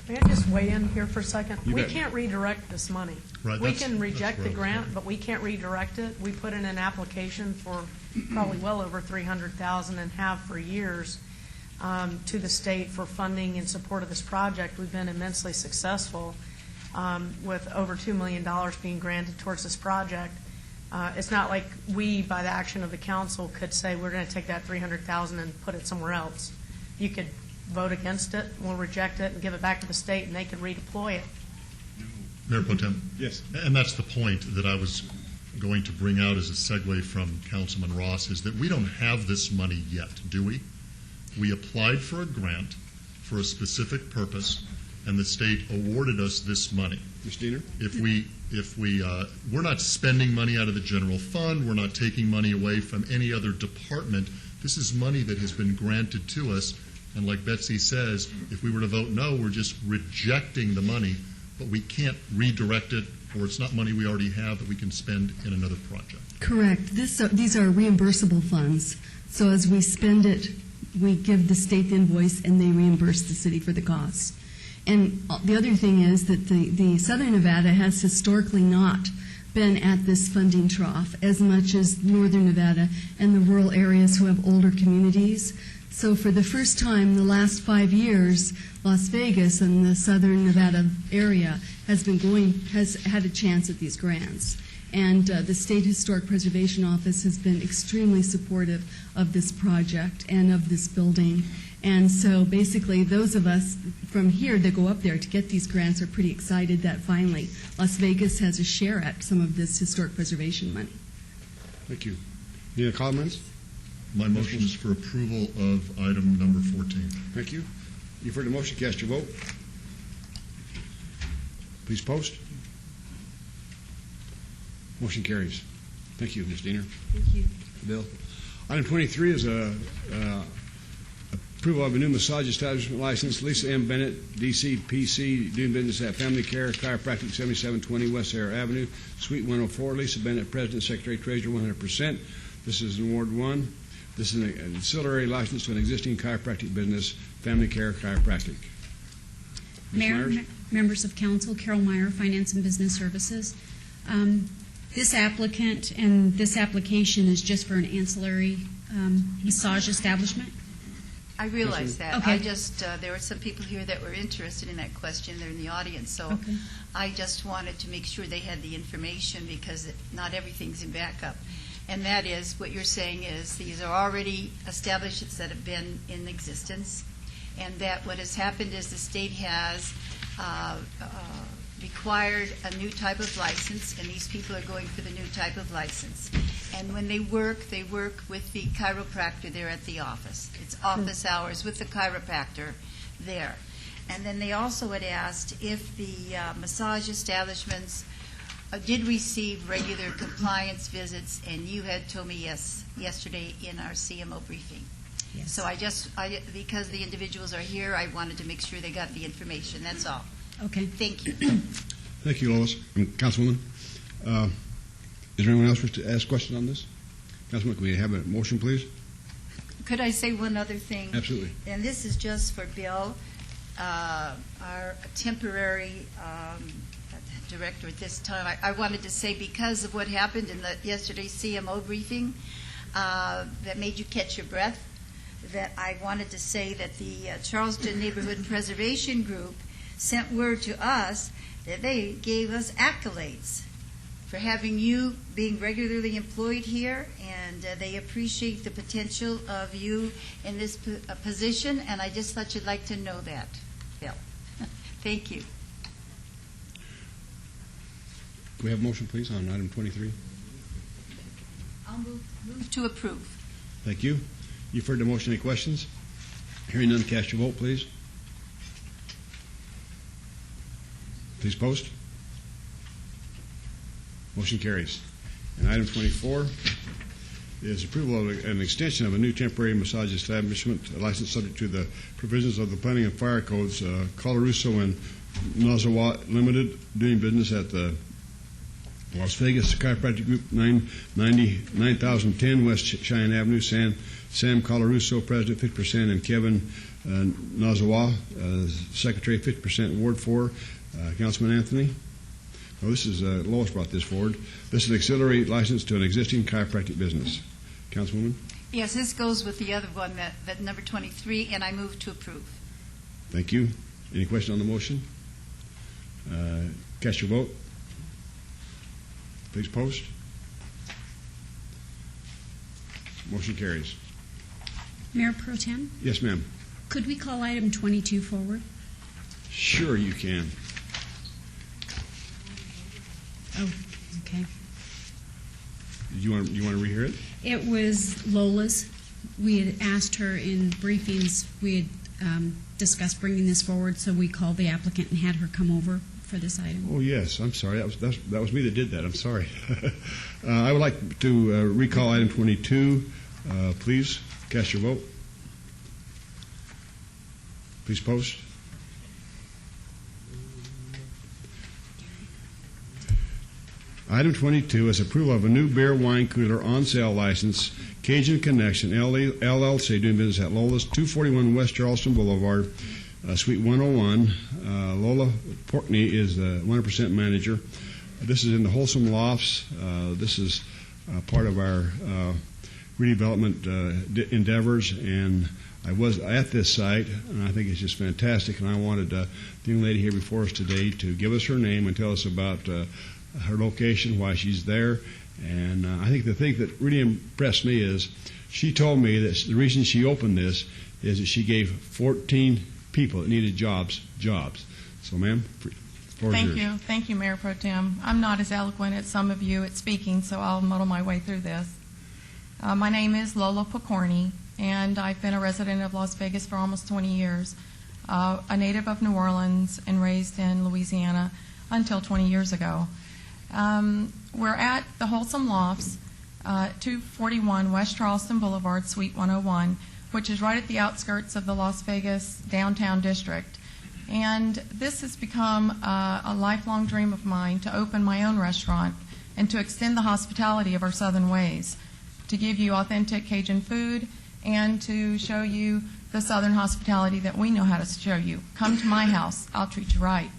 May I just weigh in here for a second? You We bet. can't redirect this money. Right, We that's- can reject that's the right. grant, but we can't redirect it. We put in an application for probably well over $300,000 and have for years to the state for funding in support of this project. We've been immensely successful with over $2 million being granted towards this project. It's not like we, by the action of the council, could say we're going to take that $300,000 and put it somewhere else. You could vote against it, we'll reject it and give it back to the state, and they can redeploy it. Mayor Pro Tem. Yes. And that's the point that I was going to bring out as a segue from Councilman Ross, is that we don't have this money yet, do we? We applied for a grant for a specific purpose, and the state awarded us this money. Ms. Diener? We're not spending money out of the general fund, we're not taking money away from any other department. This is money that has been granted to us, and like Betsy says, if we were to vote no, we're just rejecting the money, but we can't redirect it, or it's not money we already have that we can spend in another project. Correct. These are reimbursable funds. So as we spend it, we give the state the invoice and they reimburse the city for the costs. And the other thing is that the Southern Nevada has historically not been at this funding trough as much as Northern Nevada and the rural areas who have older communities. So for the first time in the last 5 years, Las Vegas and the Southern Nevada area has had a chance at these grants. And the State Historic Preservation Office has been extremely supportive of this project and of this building. And so basically those of us from here that go up there to get these grants are pretty excited that finally Las Vegas has a share at some of this historic preservation money. Thank you. Any other comments? My motion is for approval of item number 14. Thank you. You've heard the motion. Cast your vote. Please post. Motion carries. Thank you, Ms. Diener. Thank you. Bill. Item 23 is approval of a new massage establishment license. Lisa M. Bennett, DC PC, doing business at Family Care Chiropractic, 7720 West Sarah Avenue, Suite 104. Lisa Bennett, President, Secretary, Treasurer, 100%. This is in Ward 1. This is an ancillary license to an existing chiropractic business, Family Care Chiropractic. Ms. Mayor, Myers? members of council, Carol Meyer, Finance and Business Services. This applicant and this application is just for an ancillary massage establishment. I realize that. Okay. I just, there were some people here that were interested in that question. They're in the audience. So Okay. I just wanted to make sure they had the information because not everything's in backup. and that is, what you're saying is, these are already establishments that have been in existence, and that what has happened is the state has required a new type of license, and these people are going for the new type of license. And when they work with the chiropractor there at the office. It's office hours with the chiropractor there. And then they also had asked if the massage establishments did receive regular compliance visits, and you had told me yes yesterday in our CMO briefing. Yes. So because the individuals are here, I wanted to make sure they got the information. That's all. Okay. Thank you. Thank you, Lois. Councilwoman, is there anyone else wish to ask questions on this? Councilman, can we have a motion, please? Could I say one other thing? Absolutely. And this is just for Bill, our temporary director at this time. I wanted to say, because of what happened in yesterday's CMO briefing that made you catch your breath, that I wanted to say that the Charleston Neighborhood Preservation Group sent word to us that they gave us accolades for having you being regularly employed here, and they appreciate the potential of you in this position, and I just thought you'd like to know that, Bill. Thank you. Can we have a motion, please, on item 23? I'll move to approve. Thank you. You've heard the motion. Any questions? Hearing none, cast your vote, please. Please post. Motion carries. And item 24 is approval of an extension of a new temporary massage establishment license subject to the provisions of the Planning and Fire Codes. Colarusso and Nazawa Limited, doing business at the Las Vegas Chiropractic Group, 9010 West Cheyenne Avenue. Sam Colarusso, President, 50%, and Kevin Nazawa, Secretary, 50%, Ward 4. Councilman Anthony? Well, this is, Lois brought this forward. This is an auxiliary license to an existing chiropractic business. Councilwoman? Yes, this goes with the other one, that number 23, and I move to approve. Thank you. Any question on the motion? Cast your vote. Please post. Motion carries. Mayor Pro Tem, Yes, ma'am. could we call item 22 forward? Sure you can. Oh, okay. You want to rehear it? It was Lola's. We had asked her in briefings, we had discussed bringing this forward, so we called the applicant and had her come over for this item. Oh, yes. I'm sorry. That was me that did that. I'm sorry. I would like to recall item 22. Please cast your vote. Please post. Item 22 is approval of a new beer wine cooler on sale license, Cajun Connection LLC, doing business at Lola's, 241 West Charleston Boulevard, Suite 101. Lola Portney is the 100% manager. This is in the Wholesome Lofts. This is part of our redevelopment endeavors, and I was at this site, and I think it's just fantastic, and I wanted the young lady here before us today to give us her name and tell us about her location, why she's there. And I think the thing that really impressed me is she told me that the reason she opened this is that she gave 14 people that needed jobs. So, ma'am, floor is yours. Thank you, Mayor Pro Tem. I'm not as eloquent as some of you at speaking, so I'll muddle my way through this. My name is Lola Pokorny, and I've been a resident of Las Vegas for almost 20 years, a native of New Orleans and raised in Louisiana until 20 years ago. We're at the Wholesome Lofts, 241 West Charleston Boulevard, Suite 101, which is right at the outskirts of the Las Vegas downtown district. And this has become a lifelong dream of mine to open my own restaurant and to extend the hospitality of our Southern ways, to give you authentic Cajun food and to show you the Southern hospitality that we know how to show you. Come to my house, I'll treat you right.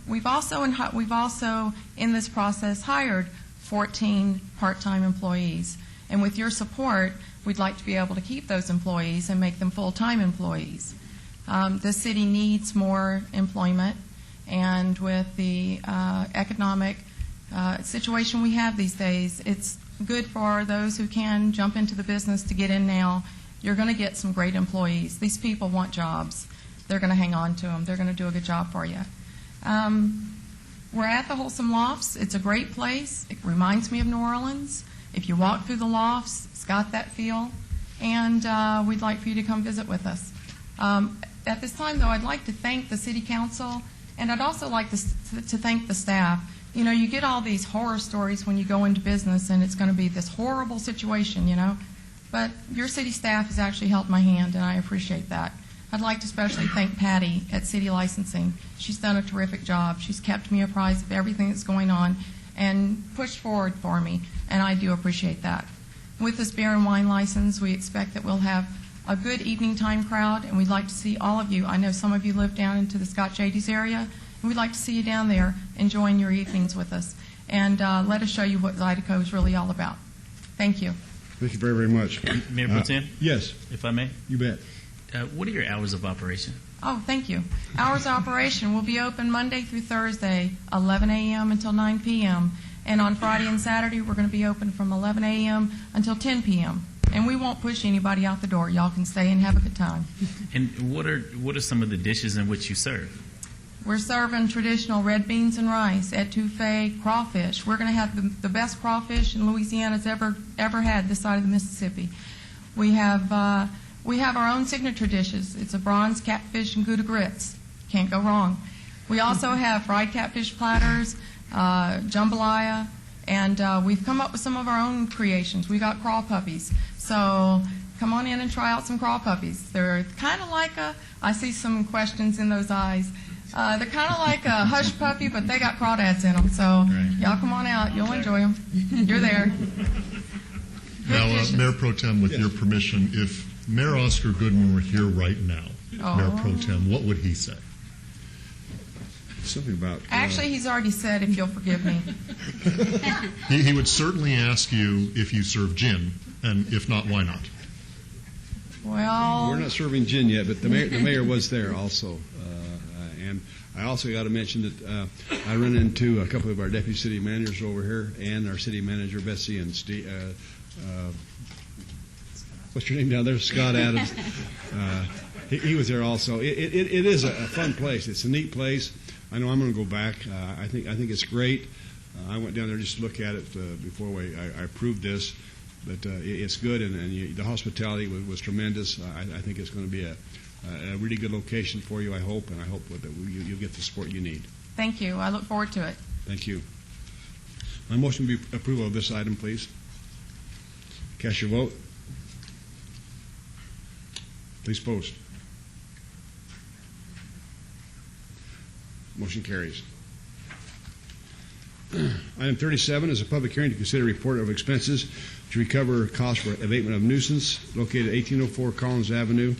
We've also in this process hired 14 part-time employees, and with your support, we'd like to be able to keep those employees and make them full-time employees. The city needs more employment, and with the economic situation we have these days, it's good for those who can jump into the business to get in now. You're going to get some great employees. These people want jobs. They're going to hang on to them. They're going to do a good job for you. We're at the Wholesome Lofts. It's a great place. It reminds me of New Orleans. If you walk through the lofts, it's got that feel. And we'd like for you to come visit with us. At this time, though, I'd like to thank the City Council, and I'd also like to thank the staff. You know, you get all these horror stories when you go into business, and it's going to be this horrible situation, you know. But your city staff has actually held my hand, and I appreciate that. I'd like to especially thank Patty at City Licensing. She's done a terrific job. She's kept me apprised of everything that's going on and pushed forward for me, and I do appreciate that. With this beer and wine license, we expect that we'll have a good evening time crowd, and we'd like to see all of you. I know some of you live down into the Scott Jades area, and we'd like to see you down there enjoying your evenings with us. And let us show you what Zydeco is really all about. Thank you. Thank you very, very much. Mayor Pro Tem? Yes. If I may? You bet. What are your hours of operation? Oh, thank you. Hours of operation will be open Monday through Thursday, 11 a.m. until 9 p.m. And on Friday and Saturday, we're going to be open from 11 a.m. until 10 p.m. And we won't push anybody out the door. Y'all can stay and have a good time. And what are some of the dishes in which you serve? We're serving traditional red beans and rice, etouffee, crawfish. We're going to have the best crawfish in Louisiana's ever had this side of the Mississippi. We have our own signature dishes. It's a bronze catfish and Gouda grits. Can't go wrong. We also have fried catfish platters, jambalaya, and we've come up with some of our own creations. We got crawl puppies. So come on in and try out some crawl puppies. They're kind of like I see some questions in those eyes. They're kind of like a hush puppy, but they got crawdads in them. So y'all come on out. You'll enjoy them. You're there. Now, Mayor Pro Tem, with your permission, if Mayor Oscar Goodwin were here right now, Mayor Pro Tem, what would he say? Something about... Actually, he's already said, if you'll forgive me. He would certainly ask you if you serve gin, and if not, why not? Well... We're not serving gin yet, but the mayor was there also. And I also got to mention that I run into a couple of our deputy city managers over here and our city manager, Betsy, and Steve, what's your name down there? Scott Adams. He was there also. It is a fun place. It's a neat place. I know I'm going to go back. I think it's great. I went down there just to look at it before I approved this. But it's good, and the hospitality was tremendous. I think it's going to be a really good location for you, I hope, and I hope that you'll get the support you need. Thank you. I look forward to it. Thank you. My motion would be approval of this item, please. Cast your vote. Please post. Motion carries. Item 37 is a public hearing to consider a report of expenses to recover costs for abatement of nuisance located at 1804 Collins Avenue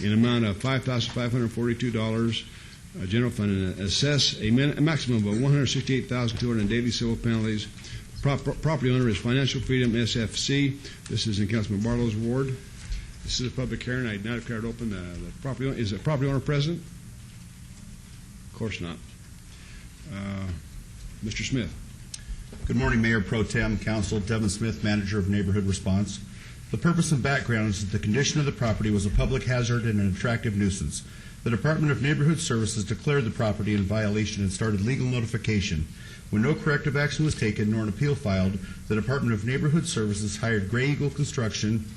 in amount of $5,542 general fund, and assess a maximum of $168,200 in daily civil penalties. Property owner is Financial Freedom SFC. This is in Councilman Barlow's ward. This is a public hearing. I now declare it open. The property owner, is the property owner present? Of course not. Mr. Smith. Good morning, Mayor Pro Tem, Council. Devin Smith, Manager of Neighborhood Response. The purpose and background is that the condition of the property was a public hazard and an attractive nuisance. The Department of Neighborhood Services declared the property in violation and started legal notification. When no corrective action was taken nor an appeal filed, the Department of Neighborhood Services hired Gray Eagle Construction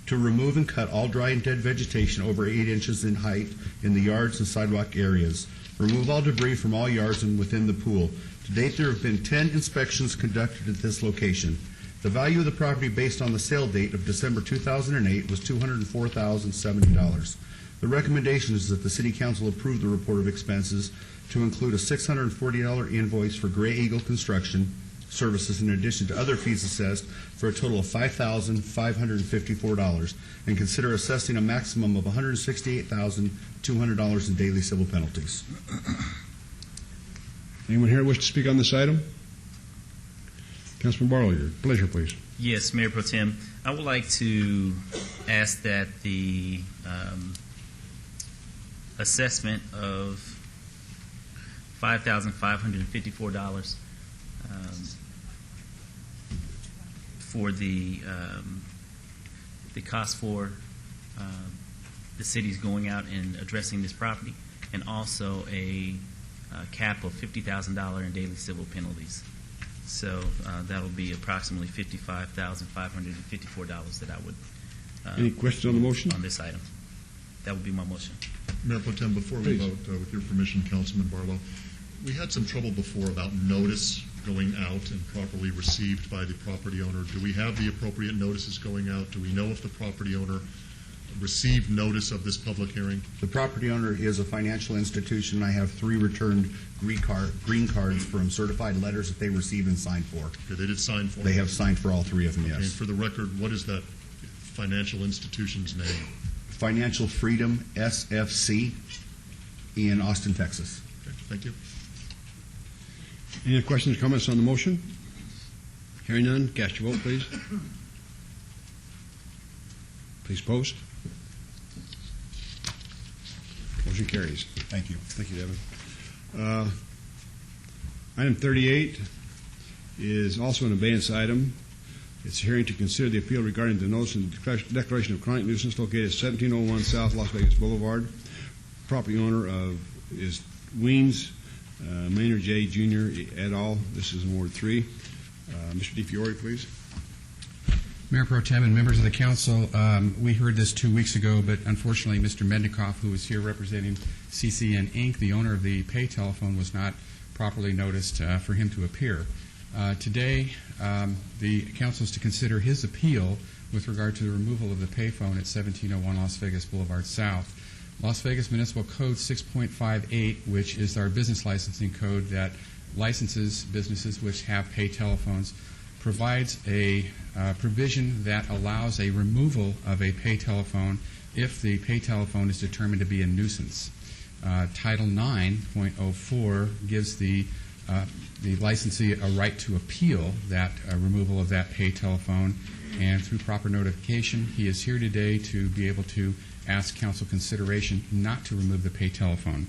to remove and cut all dry and dead vegetation over 8 inches in height in the yards and sidewalk areas. Remove all debris from all yards and within the pool. To date, there have been 10 inspections conducted at this location. The value of the property based on the sale date of December 2008 was $204,070. The recommendation is that the City Council approve the report of expenses to include a $640 invoice for Gray Eagle Construction Services in addition to other fees assessed for a total of $5,554, and consider assessing a maximum of $168,200 in daily civil penalties. Anyone here wish to speak on this item? Councilman Barlow, your pleasure, please. Yes, Mayor Pro Tem. I would like to ask that the assessment of $5,554 for the cost for the city's going out and addressing this property, and also a cap of $50,000 in daily civil penalties. So that'll be approximately $55,554 that I would. Any questions on the motion? On this item. That would be my motion. Mayor Pro Tem, before we vote, with your permission, Councilman Barlow, we had some trouble before about notice going out and properly received by the property owner. Do we have the appropriate notices going out? Do we know if the property owner received notice of this public hearing? The property owner is a financial institution. I have 3 returned green cards from certified letters that they received and signed for. Okay, they did sign for They them? have signed for all 3 of them, Okay, and yes. for the record, what is that financial institution's name? Financial Freedom SFC in Austin, Texas. Okay, thank you. Any other questions or comments on the motion? Hearing none, cast your vote, please. Please post. Motion carries. Thank you. Thank you, Devin. Item 38 is also an abeyance item. It's a hearing to consider the appeal regarding the notice and declaration of chronic nuisance located at 1701 South Las Vegas Boulevard. Property owner is Weens Maynard J. Jr. et al. This is in Ward 3. Mr. DiFiore, please. Mayor Pro Tem and members of the council, we heard this 2 weeks ago, but unfortunately Mr. Mednikoff, who is here representing CCN Inc., the owner of the pay telephone, was not properly noticed for him to appear. Today, the council is to consider his appeal with regard to the removal of the payphone at 1701 Las Vegas Boulevard South. Las Vegas Municipal Code 6.58, which is our business licensing code that licenses businesses which have pay telephones, provides a provision that allows a removal of a pay telephone if the pay telephone is determined to be a nuisance. Title 9.04 gives the licensee a right to appeal that removal of that pay telephone, and through proper notification, he is here today to be able to ask council consideration not to remove the pay telephone.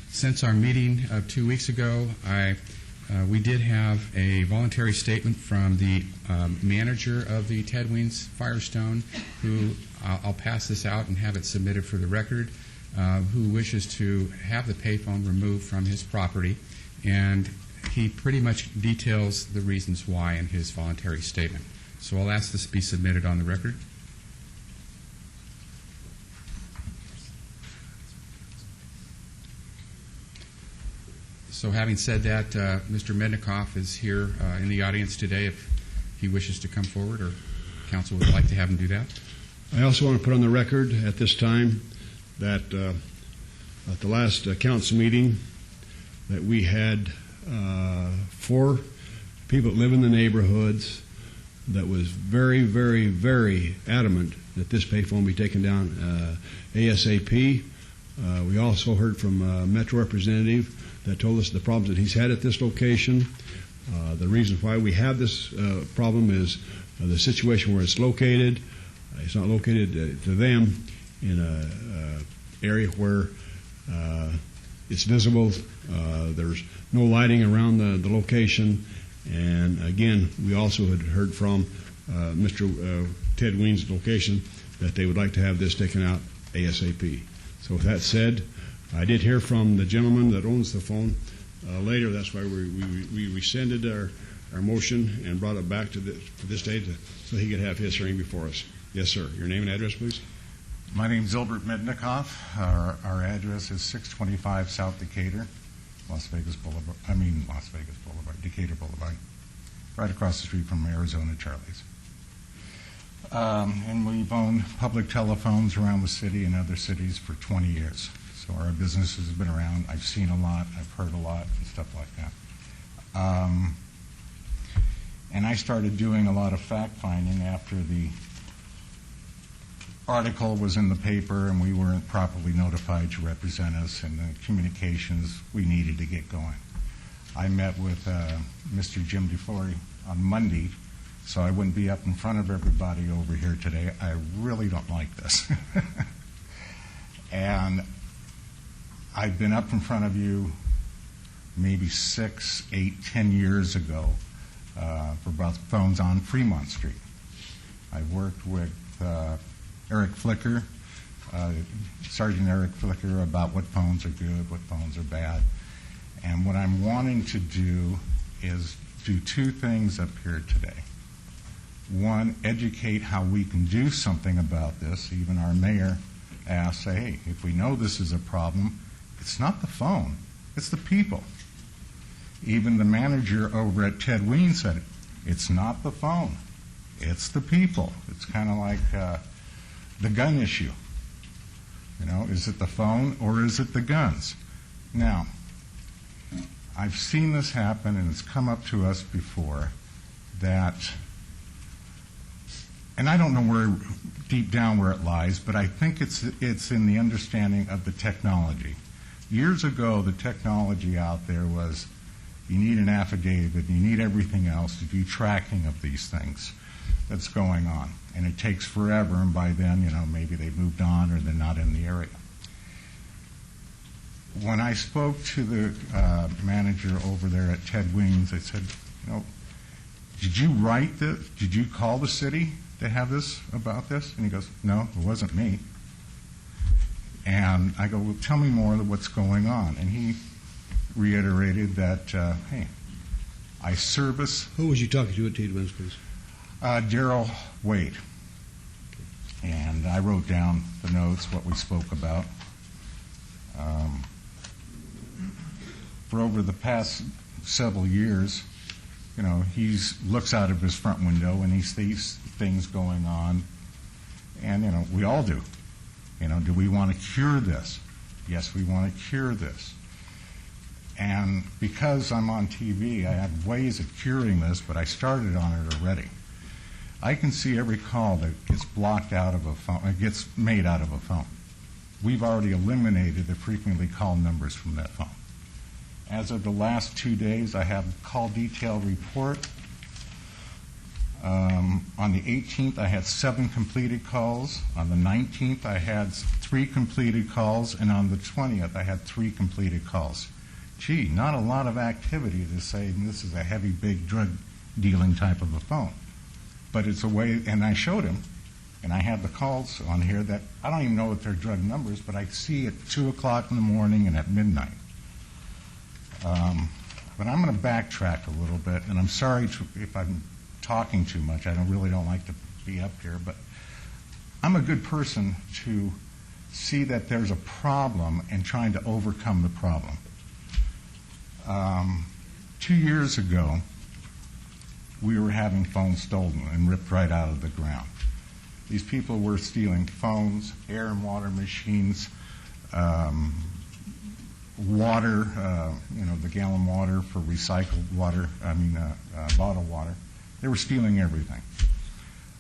Since our meeting of 2 weeks ago, we did have a voluntary statement from the manager of the Ted Weens Firestone, who I'll pass this out and have it submitted for the record, who wishes to have the payphone removed from his property, and he pretty much details the reasons why in his voluntary statement. So I'll ask this to be submitted on the record. So having said that, Mr. Mednikoff is here in the audience today if he wishes to come forward, or council would like to have him do that. I also want to put on the record at this time that at the last council meeting that we had 4 people that live in the neighborhoods that was very, very, very adamant that this payphone be taken down ASAP. We also heard from a Metro representative that told us the problems that he's had at this location. The reason why we have this problem is the situation where it's located. It's not located to them in an area where it's visible. There's no lighting around the location. And again, we also had heard from Mr. Ted Weens' location that they would like to have this taken out ASAP. So with that said, I did hear from the gentleman that owns the phone later. That's why we rescinded our motion and brought it back to this day so he could have his hearing before us. Yes, sir. Your name and address, please. My name is Zilbert Mednikoff. Our address is 625 South Decatur, Decatur Boulevard, right across the street from Arizona Charlie's. And we've owned public telephones around the city and other cities for 20 years. So our business has been around. I've seen a lot. I've heard a lot and stuff like that. And I started doing a lot of fact-finding after the article was in the paper and we weren't properly notified to represent us, and the communications we needed to get going. I met with Mr. Jim DeFlori on Monday, so I wouldn't be up in front of everybody over here today. I really don't like this. And I've been up in front of you maybe 6, 8, 10 years ago for both phones on Fremont Street. I've worked with Eric Flicker, Sergeant Eric Flicker, about what phones are good, what phones are bad. And what I'm wanting to do is do two things up here today. One, educate how we can do something about this. Even our mayor asked, say, hey, if we know this is a problem, it's not the phone, it's the people. Even the manager over at Ted Ween said, it's not the phone, it's the people. It's kind of like the gun issue. You know, is it the phone or is it the guns? Now, I've seen this happen, and it's come up to us before, that, and I don't know where, deep down where it lies, but I think it's in the understanding of the technology. Years ago, the technology out there was, you need an affidavit, you need everything else to do tracking of these things that's going on. And it takes forever, and by then, you know, maybe they've moved on or they're not in the area. When I spoke to the manager over there at Ted Ween's, I said, you know, did you write this? Did you call the city to have this, about this? And he goes, no, it wasn't me. And I go, well, tell me more of what's going on. And he reiterated that, hey, I service... Who was you talking to at Ted Ween's, please? Daryl Wade. And I wrote down the notes, what we spoke about. For over the past several years, you know, he looks out of his front window and he sees things going on. And, you know, we all do. You know, do we want to cure this? Yes, we want to cure this. And because I'm on TV, I have ways of curing this, but I started on it already. I can see every call that gets blocked out of a phone, gets made out of a phone. We've already eliminated the frequently called numbers from that phone. As of the last 2 days, I have a call detail report. On the 18th, I had 7 completed calls. On the 19th, I had 3 completed calls. And on the 20th, I had 3 completed calls. Gee, not a lot of activity to say this is a heavy, big drug dealing type of a phone. But it's a way, and I showed him, and I have the calls on here that I don't even know if they're drug numbers, but I see at 2 o'clock in the morning and at midnight. But I'm going to backtrack a little bit, and I'm sorry if I'm talking too much. I really don't like to be up here, but I'm a good person to see that there's a problem and trying to overcome the problem. 2 years ago, we were having phones stolen and ripped right out of the ground. These people were stealing phones, air and water machines, water, the gallon water for recycled water, bottled water. They were stealing everything.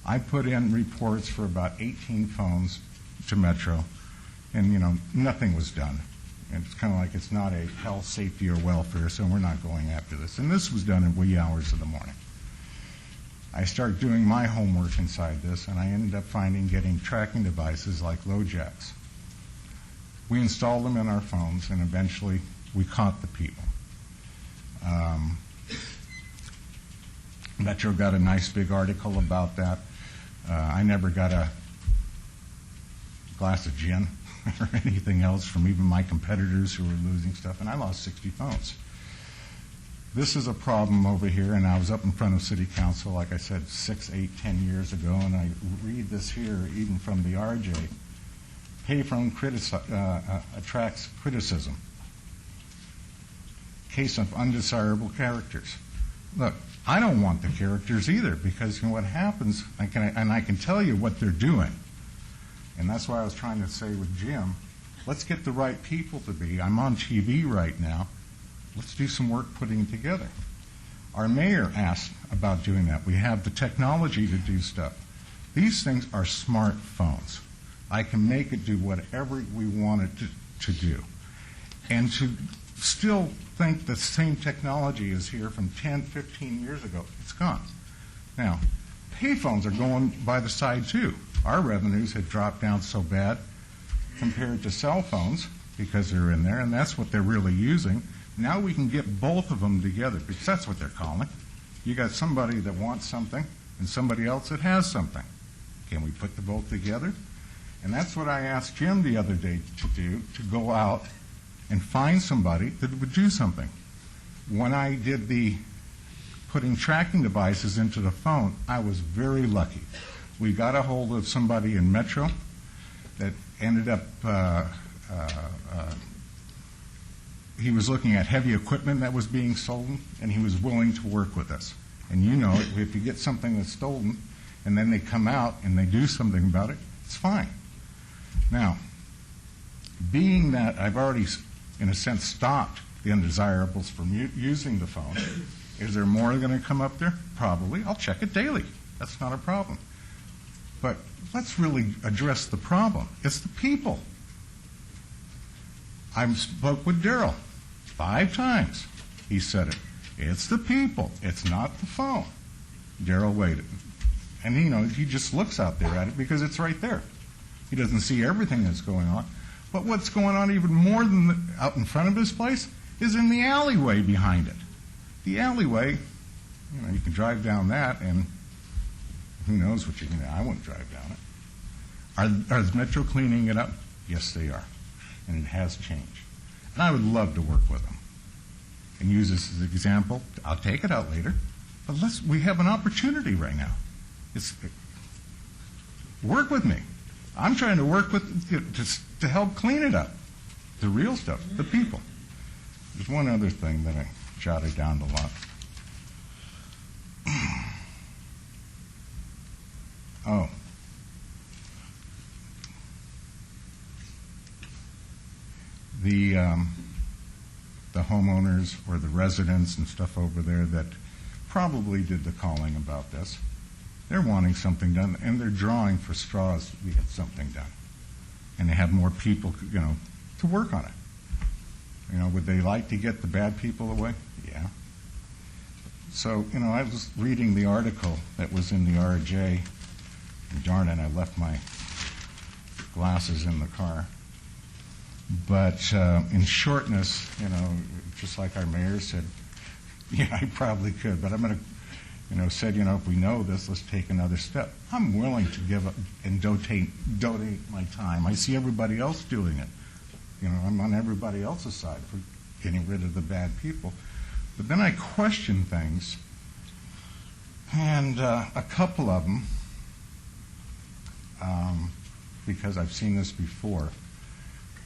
I put in reports for about 18 phones to Metro, and, nothing was done. And it's kind of like it's not a health, safety, or welfare, so we're not going after this. And this was done in wee hours of the morning. I started doing my homework inside this, and I ended up getting tracking devices like LoJacks. We installed them in our phones, and eventually we caught the people. Metro got a nice big article about that. I never got a glass of gin or anything else from even my competitors who were losing stuff, and I lost 60 phones. This is a problem over here, and I was up in front of City Council, like I said, 6, 8, 10 years ago, and I read this here even from the RJ. Payphone attracts criticism. Case of undesirable characters. Look, I don't want the characters either, because what happens, I can tell you what they're doing. And that's why I was trying to say with Jim, let's get the right people to be. I'm on TV right now. Let's do some work putting it together. Our mayor asked about doing that. We have the technology to do stuff. These things are smartphones. I can make it do whatever we want it to do. And to still think the same technology is here from 10, 15 years ago, it's gone. Now, payphones are going by the side too. Our revenues had dropped down so bad compared to cell phones because they're in there, and that's what they're really using. Now we can get both of them together, because that's what they're calling. You got somebody that wants something and somebody else that has something. Can we put the both together? And that's what I asked Jim the other day to do, to go out and find somebody that would do something. When I did the putting tracking devices into the phone, I was very lucky. We got a hold of somebody in Metro that ended up, he was looking at heavy equipment that was being stolen, and he was willing to work with us. And you know, if you get something that's stolen, and then they come out and they do something about it, it's fine. Now, being that I've already, in a sense, stopped the undesirables from using the phone, is there more going to come up there? Probably. I'll check it daily. That's not a problem. But let's really address the problem. It's the people. I spoke with Daryl 5 times. He said it. It's the people. It's not the phone. Daryl waited. And, you know, he just looks out there at it because it's right there. He doesn't see everything that's going on. But what's going on even more than out in front of his place is in the alleyway behind it. The alleyway, you know, you can drive down that, and who knows what you can do. I wouldn't drive down it. Is Metro cleaning it up? Yes, they are. And it has changed. And I would love to work with them and use this as an example. I'll take it out later. But we have an opportunity right now. Work with me. I'm trying to work with to help clean it up. The real stuff, the people. There's one other thing that I jotted down a lot. Oh. The homeowners or the residents and stuff over there that probably did the calling about this, they're wanting something done, and they're drawing for straws to get something done. And they have more people, you know, to work on it. You know, would they like to get the bad people away? Yeah. So, you know, I was reading the article that was in the RJ, and darn it, I left my glasses in the car. But in shortness, you know, just like our mayor said, yeah, I probably could, but I'm going to, you know, said, you know, if we know this, let's take another step. I'm willing to give up and donate my time. I see everybody else doing it. You know, I'm on everybody else's side for getting rid of the bad people. But then I question things, and a couple of them, because I've seen this before.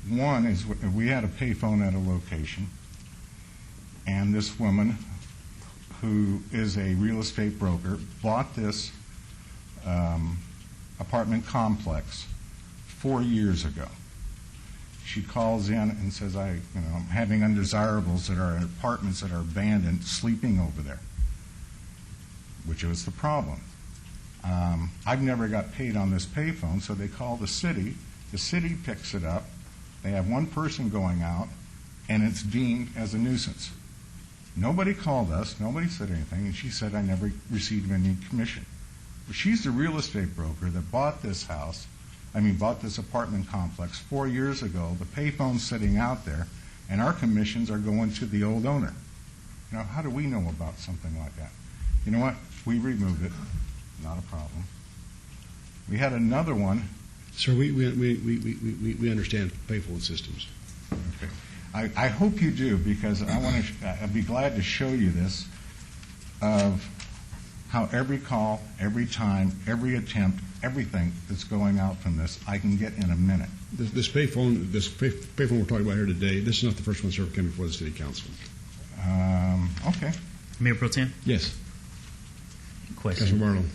One is we had a payphone at a location, and this woman, who is a real estate broker, bought this apartment complex 4 years ago. She calls in and says, I'm having undesirables that are in apartments that are abandoned, sleeping over there, which was the problem. I've never got paid on this payphone, so they call the city. The city picks it up. They have one person going out, and it's deemed as a nuisance. Nobody called us. Nobody said anything, and she said, I never received any commission. But she's the real estate broker that bought this bought this apartment complex 4 years ago. The payphone's sitting out there, and our commissions are going to the old owner. You know, how do we know about something like that? You know what? We removed it. Not a problem. We had another one. Sir, we understand payphone systems. Okay. I hope you do, because I'd be glad to show you this of how every call, every time, every attempt, everything that's going out from this, I can get in a minute. This payphone we're talking about here today, this is not the first one that's ever come before the City Council. Okay. Mayor Pro Tem? Yes. Question. Councilor Barlow.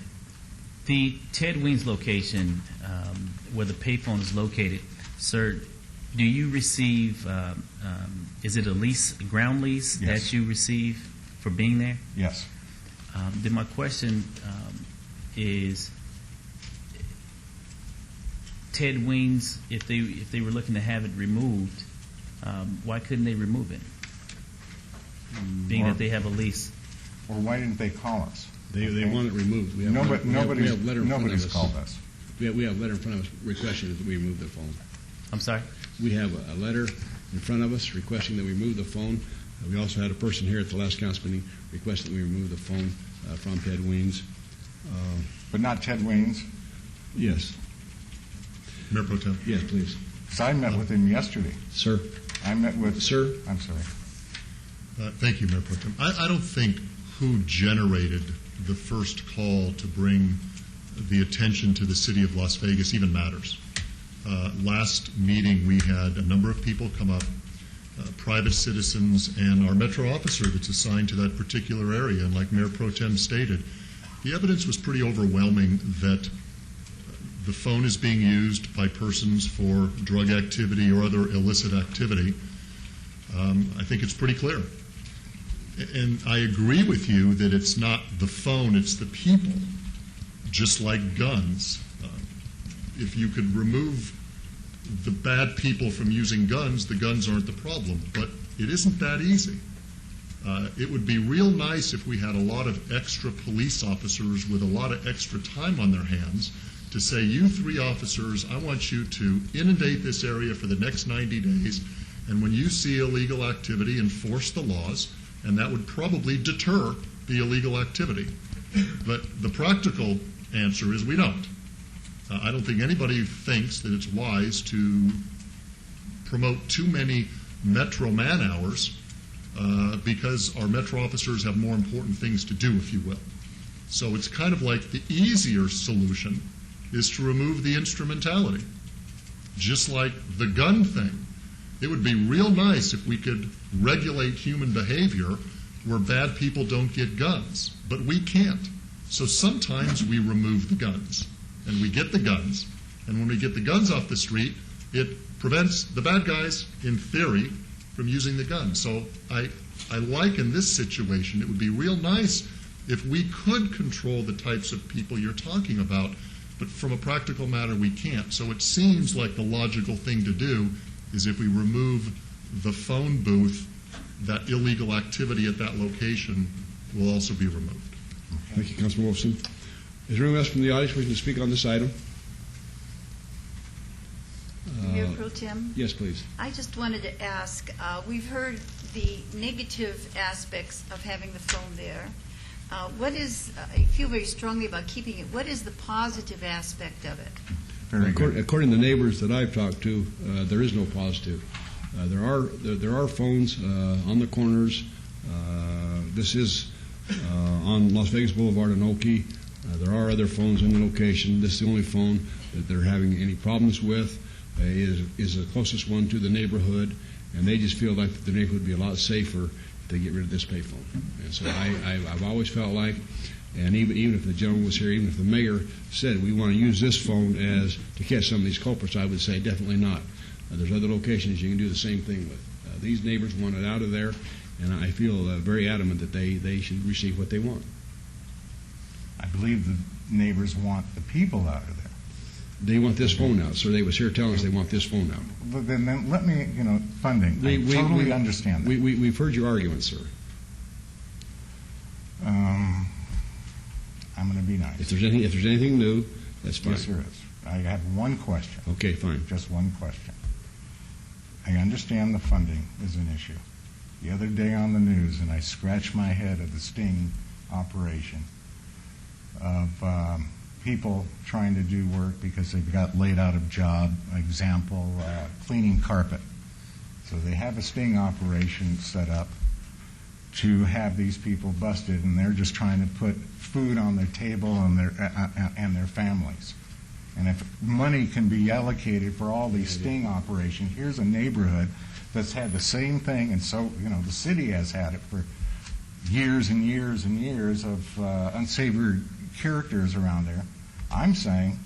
The Ted Weens location, where the payphone is located, sir, do you receive, is it a lease, ground lease Yes. that you receive for being there? Yes. Then my question is, Ted Weens, if they were looking to have it removed, why couldn't they remove it? Being that they have a lease. Or why didn't they call us? They want it removed. We have a letter in front of us. Called us. We have a letter in front of us requesting that we remove the phone. I'm sorry? We have a letter in front of us requesting that we remove the phone. We also had a person here at the last council meeting requesting that we remove the phone from Ted Weens. But not Ted Weens? Yes. Mayor Pro Tem. Yes, please. So I met with him yesterday. Sir. I met with... Sir. I'm sorry. Thank you, Mayor Pro Tem. I don't think who generated the first call to bring the attention to the city of Las Vegas even matters. Last meeting, we had a number of people come up, private citizens and our Metro officer that's assigned to that particular area. And like Mayor Pro Tem stated, the evidence was pretty overwhelming that the phone is being used by persons for drug activity or other illicit activity. I think it's pretty clear. And I agree with you that it's not the phone, it's the people, just like guns. If you could remove the bad people from using guns, the guns aren't the problem. But it isn't that easy. It would be real nice if we had a lot of extra police officers with a lot of extra time on their hands to say, you 3 officers, I want you to inundate this area for the next 90 days, and when you see illegal activity, enforce the laws, and that would probably deter the illegal activity. But the practical answer is we don't. I don't think anybody thinks that it's wise to promote too many Metro man-hours because our Metro officers have more important things to do, if you will. So it's kind of like the easier solution is to remove the instrumentality. Just like the gun thing. It would be real nice if we could regulate human behavior where bad people don't get guns, but we can't. So sometimes we remove the guns, and we get the guns, and when we get the guns off the street, it prevents the bad guys, in theory, from using the gun. So I like in this situation, it would be real nice if we could control the types of people you're talking about, but from a practical matter, we can't. So it seems like the logical thing to do is if we remove the phone booth, that illegal activity at that location will also be removed. Thank you, Councilman Wolfson. Is there anyone else from the audience wishing to speak on this item? Mayor Pro Tem? Yes, please. I just wanted to ask, we've heard the negative aspects of having the phone there. What is, I feel very strongly about keeping it. What is the positive aspect of it? According to the neighbors that I've talked to, there is no positive. There are phones on the corners. This is on Las Vegas Boulevard and Oakey. There are other phones in the location. This is the only phone that they're having any problems with. Is the closest one to the neighborhood, and they just feel like the neighborhood would be a lot safer if they get rid of this payphone. And so I've always felt like, and even if the gentleman was here, even if the mayor said we want to use this phone as to catch some of these culprits, I would say definitely not. There's other locations you can do the same thing with. These neighbors want it out of there, and I feel very adamant that they should receive what they want. I believe the neighbors want the people out of there. They want this phone out, so they was here telling us they want this phone out. But then let me, funding. I totally understand that. We've heard your argument, sir. I'm going to be nice. If there's anything new, that's fine. Yes, there is. I have one question. Okay, fine. Just one question. I understand the funding is an issue. The other day on the news, and I scratched my head at the sting operation of people trying to do work because they got laid out of job. Example, cleaning carpet. So they have a sting operation set up to have these people busted, and they're just trying to put food on their table and their families. And if money can be allocated for all these sting operations, here's a neighborhood that's had the same thing, and so the city has had it for years and years and years of unsavory characters around there. I'm saying,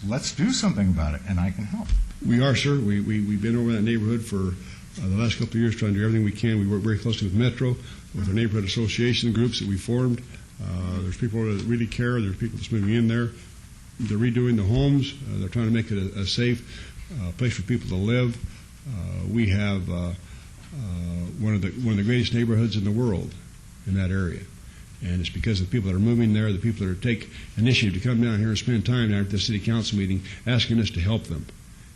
let's do something about it, and I can help. We are, sir. We've been over that neighborhood for the last couple of years trying to do everything we can. We work very closely with Metro, with our neighborhood association groups that we formed. There's people that really care. There's people that's moving in there. They're redoing the homes. They're trying to make it a safe place for people to live. We have one of the greatest neighborhoods in the world in that area. And it's because of the people that are moving there, the people that take initiative to come down here and spend time down at the city council meeting asking us to help them.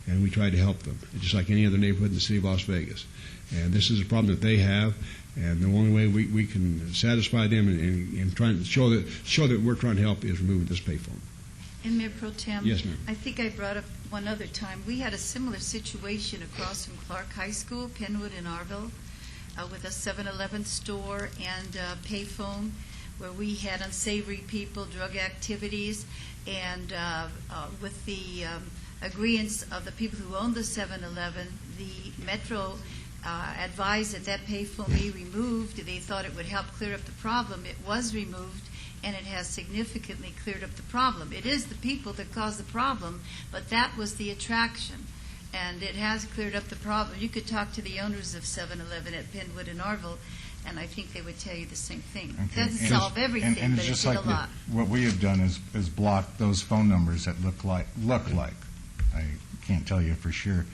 And we try to help them, just like any other neighborhood in the city of Las Vegas. And this is a problem that they have, and the only way we can satisfy them and try and show that we're trying to help is removing this payphone. And Mayor Pro Tem, Yes, ma'am. I think I brought up one other time. We had a similar situation across from Clark High School, Penwood and Arville, with a 7-Eleven store and payphone, where we had unsavory people, drug activities, and with the agreeance of the people who owned the 7-Eleven, the Metro advised that that payphone be removed. They thought it would help clear up the problem. It was removed, and it has significantly cleared up the problem. It is the people that cause the problem, but that was the attraction, and it has cleared up the problem. You could talk to the owners of 7-Eleven at Penwood and Arville, and I think they would tell you the same thing. It doesn't solve everything, and but it's it just did like a lot. what we have done is block those phone numbers that look like. I can't tell you for sure.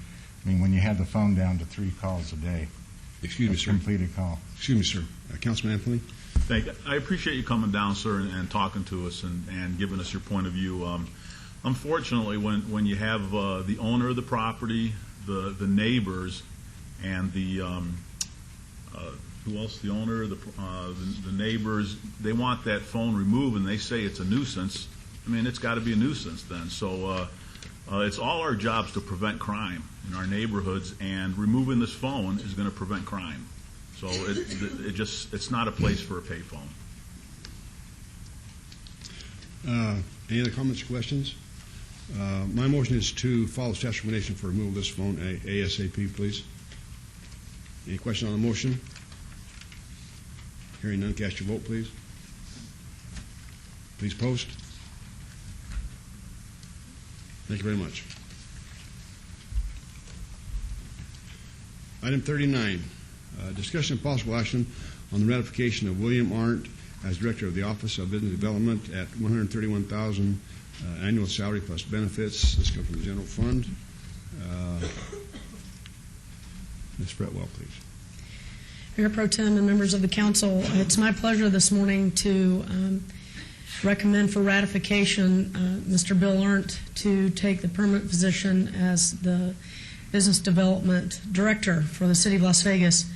I mean, when you have the phone down to 3 calls a day, Excuse me, a sir. completed call. Excuse me, sir. Councilman Anthony? Thank you. I appreciate you coming down, sir, and talking to us and giving us your point of view. Unfortunately, when you have the owner of the property, the neighbors, and the who else? The owner, the neighbors, they want that phone removed, and they say it's a nuisance. I mean, it's got to be a nuisance then. So it's all our jobs to prevent crime in our neighborhoods, and removing this phone is going to prevent crime. So it's not a place for a payphone. Any other comments or questions? My motion is to follow staff's recommendation for removal of this phone ASAP, please. Any question on the motion? Hearing none, cast your vote, please. Please post. Thank you very much. Item 39, discussion and possible action on the ratification of William Arndt as Director of the Office of Business Development at $131,000 annual salary plus benefits. This comes from the general fund. Ms. Fretwell, please. Mayor Pro Tem and members of the council, it's my pleasure this morning to recommend for ratification Mr. Bill Arndt to take the permanent position as the Business Development Director for the City of Las Vegas.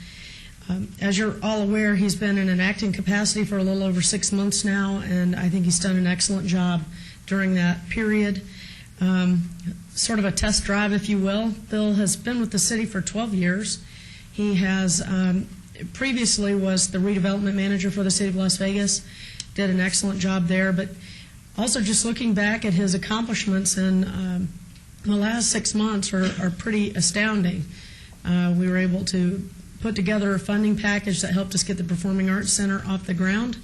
As you're all aware, he's been in an acting capacity for a little over 6 months now, and I think he's done an excellent job during that period. Sort of a test drive, if you will. Bill has been with the city for 12 years. He has previously was the redevelopment manager for the City of Las Vegas, did an excellent job there, but also just looking back at his accomplishments in the last 6 months are pretty astounding. We were able to put together a funding package that helped us get the Performing Arts Center off the ground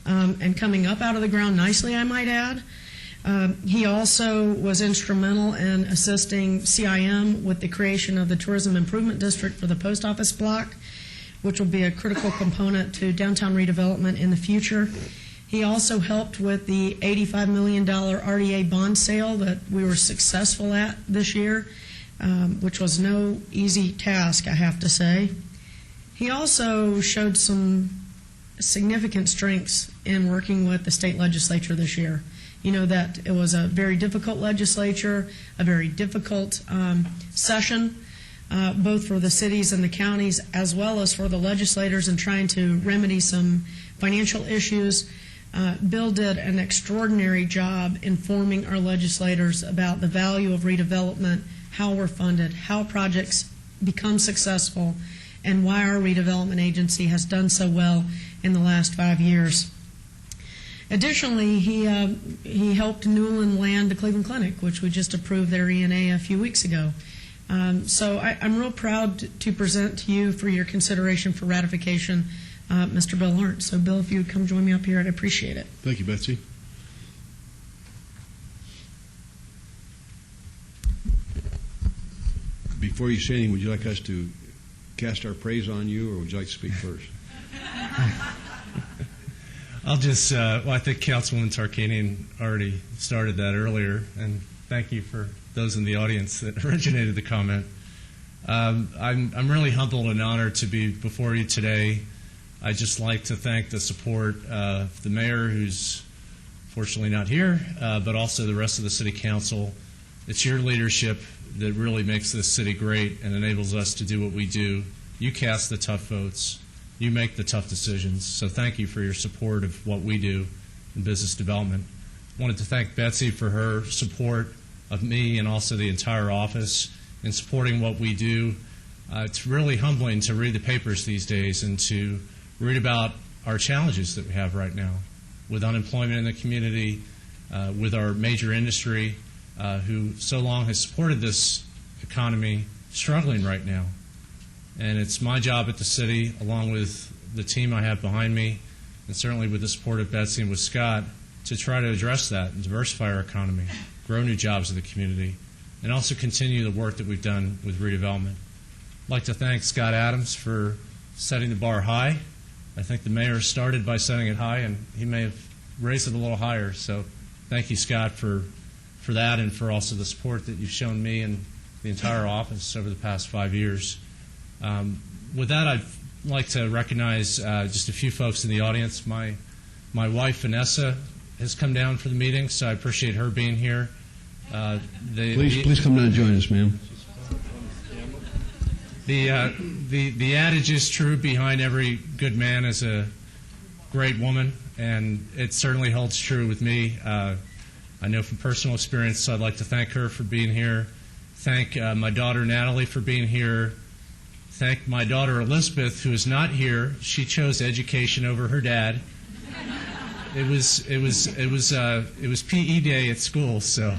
and coming up out of the ground nicely, I might add. He also was instrumental in assisting CIM with the creation of the Tourism Improvement District for the post office block, which will be a critical component to downtown redevelopment in the future. He also helped with the $85 million RDA bond sale that we were successful at this year, which was no easy task, I have to say. He also showed some significant strengths in working with the state legislature this year. You know that it was a very difficult legislature, a very difficult session, both for the cities and the counties, as well as for the legislators in trying to remedy some financial issues. Bill did an extraordinary job informing our legislators about the value of redevelopment, how we're funded, how projects become successful, and why our redevelopment agency has done so well in the last 5 years. Additionally, he helped Newland land the Cleveland Clinic, which we just approved their ENA a few weeks ago. So I'm real proud to present to you for your consideration for ratification Mr. Bill Arndt. So, Bill, if you would come join me up here, I'd appreciate it. Thank you, Betsy. Before you say anything, would you like us to cast our praise on you, or would you like to speak first? I'll just, well, I think Councilwoman Tarkanian already started that earlier, and thank you for those in the audience that originated the comment. I'm really humbled and honored to be before you today. I'd just like to thank the support of the mayor, who's fortunately not here, but also the rest of the city council. It's your leadership that really makes this city great and enables us to do what we do. You cast the tough votes. You make the tough decisions. So thank you for your support of what we do in business development. wanted to thank Betsy for her support of me and also the entire office in supporting what we do. It's really humbling to read the papers these days and to read about our challenges that we have right now with unemployment in the community, with our major industry who so long has supported this economy struggling right now. And it's my job at the city, along with the team I have behind me, and certainly with the support of Betsy and with Scott, to try to address that and diversify our economy, grow new jobs in the community, and also continue the work that we've done with redevelopment. I'd like to thank Scott Adams for setting the bar high. I think the mayor started by setting it high, and he may have raised it a little higher. So thank you, Scott, for that and for also the support that you've shown me and the entire office over the past 5 years. With that, I'd like to recognize just a few folks in the audience. My wife, Vanessa, has come down for the meeting, so I appreciate her being here. Please come down and join us, ma'am. The adage is true: behind every good man is a great woman, and it certainly holds true with me. I know from personal experience, so I'd like to thank her for being here. Thank my daughter Natalie for being here. Thank my daughter Elizabeth, who is not here. She chose education over her dad. It was PE day at school, so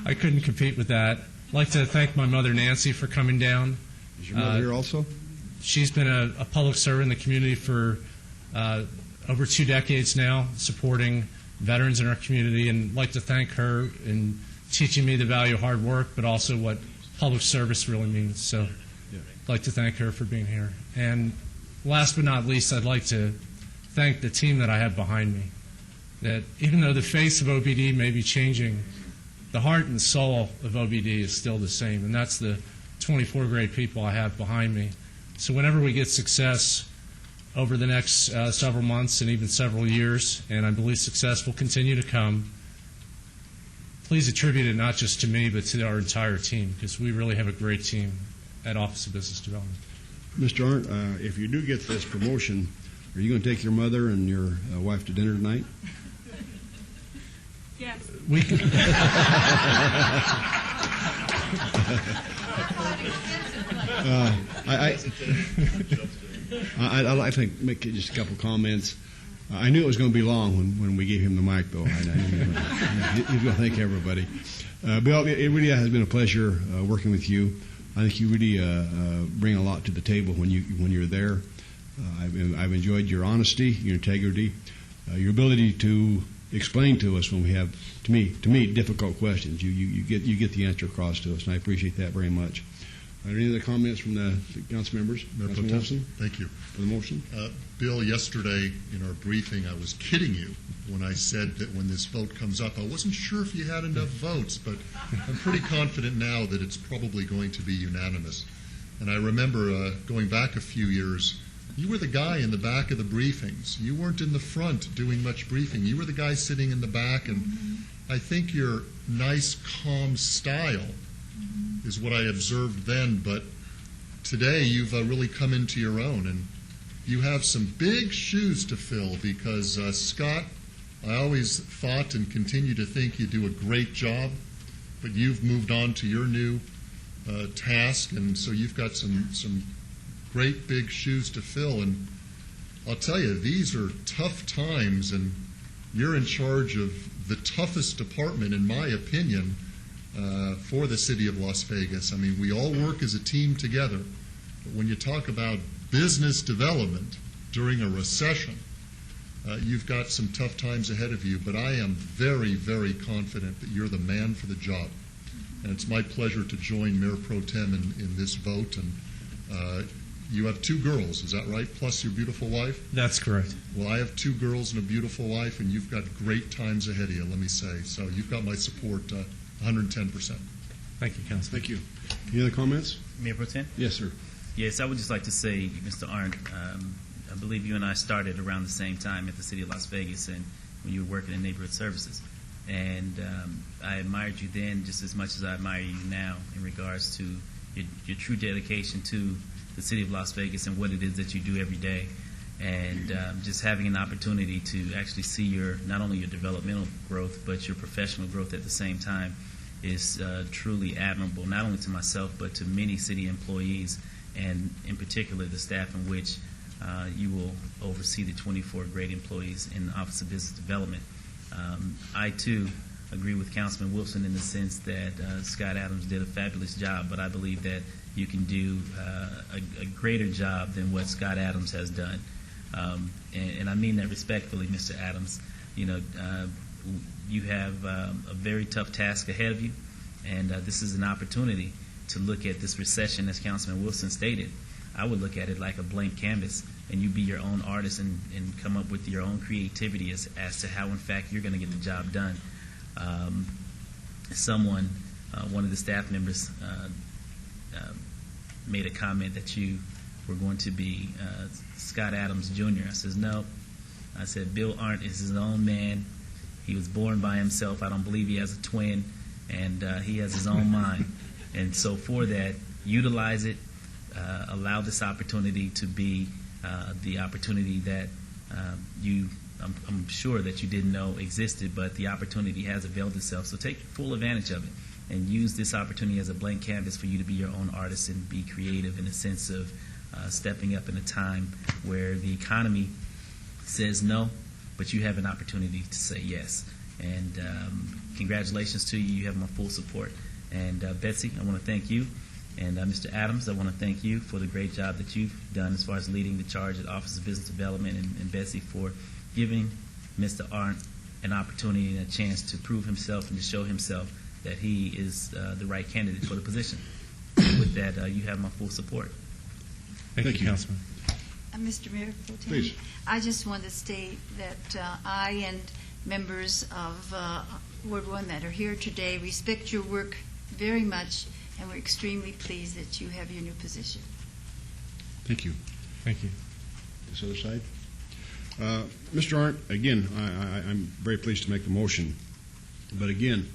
I couldn't compete with that. I'd like to thank my mother Nancy for coming down. Is your mother here also? She's been a public servant in the community for over 2 decades now, supporting veterans in our community, and I'd like to thank her in teaching me the value of hard work, but also what public service really means. So I'd like to thank her for being here. And last but not least, I'd like to thank the team that I have behind me. That even though the face of OBD may be changing, the heart and soul of OBD is still the same, and that's the 24 great people I have behind me. So whenever we get success over the next several months and even several years, and I believe success will continue to come, please attribute it not just to me, but to our entire team, because we really have a great team at Office of Business Development. Mr. Arndt, if you do get this promotion, are you going to take your mother and your wife to dinner tonight? Yes. We can. I'd like to make just a couple comments. I knew it was going to be long when we gave him the mic, though. He's going to thank everybody. Bill, it really has been a pleasure working with you. I think you really bring a lot to the table when you're there. I've enjoyed your honesty, your integrity, your ability to explain to us when we have, to me, difficult questions. You get the answer across to us, and I appreciate that very much. Are there any other comments from the council members? Councilman Wilson? Thank you. For the motion? Bill, yesterday in our briefing, I was kidding you when I said that when this vote comes up, I wasn't sure if you had enough votes, but I'm pretty confident now that it's probably going to be unanimous. And I remember going back a few years, you were the guy in the back of the briefings. You weren't in the front doing much briefing. You were the guy sitting in the back, and I think your nice, calm style is what I observed then, but today you've really come into your own, and you have some big shoes to fill because, Scott, I always thought and continue to think you do a great job, but you've moved on to your new task, and so you've got some great big shoes to fill, and I'll tell you, these are tough times, and you're in charge of the toughest department, in my opinion, for the city of Las Vegas. I mean, we all work as a team together, but when you talk about business development during a recession, you've got some tough times ahead of you, but I am very, very confident that you're the man for the job. And it's my pleasure to join Mayor Pro Tem in this vote. And you have 2 girls, is that right? Plus your beautiful wife? That's correct. Well, I have 2 girls and a beautiful wife, and you've got great times ahead of you, let me say. So you've got my support 110%. Thank you, Council. Thank you. Any other comments? Mayor Pro Tem? Yes, sir. Yes, I would just like to say, Mr. Arndt, I believe you and I started around the same time at the City of Las Vegas, and when you were working in neighborhood services. And I admired you then just as much as I admire you now in regards to your true dedication to the City of Las Vegas and what it is that you do every day. and just having an opportunity to actually see not only your developmental growth but your professional growth at the same time is truly admirable, not only to myself but to many city employees, and in particular the staff in which you will oversee the 24 great employees in the Office of Business Development. I too agree with Councilman Wilson in the sense that Scott Adams did a fabulous job, but I believe that you can do a greater job than what Scott Adams has done. And I mean that respectfully, Mr. Adams. You know, you have a very tough task ahead of you, and this is an opportunity to look at this recession, as Councilman Wilson stated. I would look at it like a blank canvas, and you be your own artist and come up with your own creativity as to how, in fact, you're going to get the job done. One of the staff members made a comment that you were going to be Scott Adams Jr. I says, no. I said, Bill Arndt is his own man. He was born by himself. I don't believe he has a twin, and he has his own mind. And so for that, utilize it. Allow this opportunity to be the opportunity that I'm sure that you didn't know existed, but the opportunity has availed itself. So take full advantage of it and use this opportunity as a blank canvas for you to be your own artist and be creative in the sense of stepping up in a time where the economy says no, but you have an opportunity to say yes. And congratulations to you. You have my full support. And Betsy, I want to thank you. And Mr. Adams, I want to thank you for the great job that you've done as far as leading the charge at the Office of Business Development, and Betsy for giving Mr. Arndt an opportunity and a chance to prove himself and to show himself that he is the right candidate for the position. With that, you have my full support. Thank you, Councilman. Mr. Mayor Pro Tem, Please. I just want to state that I and members of Ward 1 that are here today respect your work very much, and we're extremely pleased that you have your new position. Thank you. Thank you. This other side. Mr. Arndt, again, I'm very pleased to make the motion. But again,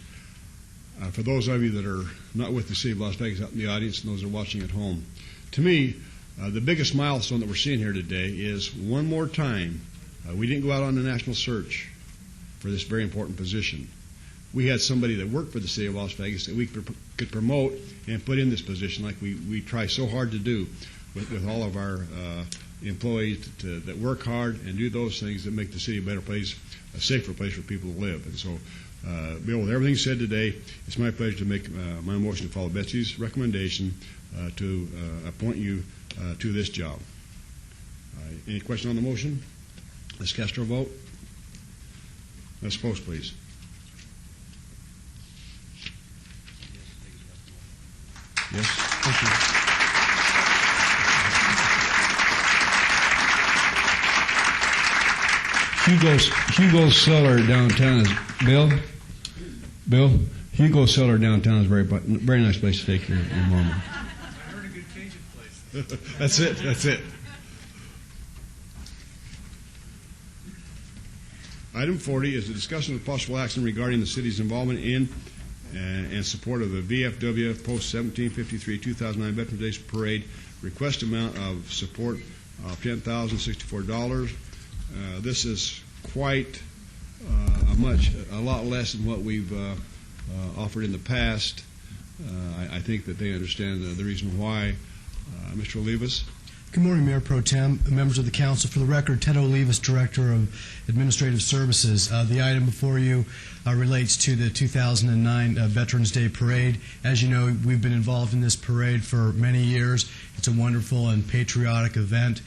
for those of you that are not with the City of Las Vegas out in the audience and those that are watching at home, to me, the biggest milestone that we're seeing here today is one more time, we didn't go out on a national search for this very important position. We had somebody that worked for the City of Las Vegas that we could promote and put in this position like we try so hard to do with all of our employees that work hard and do those things that make the city a better place, a safer place for people to live. And so, Bill, with everything said today, it's my pleasure to make my motion to follow Betsy's recommendation to appoint you to this job. Any question on the motion? Let's cast our vote. Let's post, please. Yes. Thank you. Hugo Cellar downtown is Bill. Hugo Cellar downtown is a very nice place to take your moment. I heard a good Cajun place. That's it. Item 40 is a discussion of possible action regarding the city's involvement in and support of the VFW Post 1753 2009 Veterans Day Parade. Request amount of support of $10,064. This is quite a lot less than what we've offered in the past. I think that they understand the reason why. Mr. Olivas. Good morning, Mayor Pro Tem, members of the council. For the record, Ted Olivas, Director of Administrative Services. The item before you relates to the 2009 Veterans Day Parade. As you know, we've been involved in this parade for many years. It's a wonderful and patriotic event.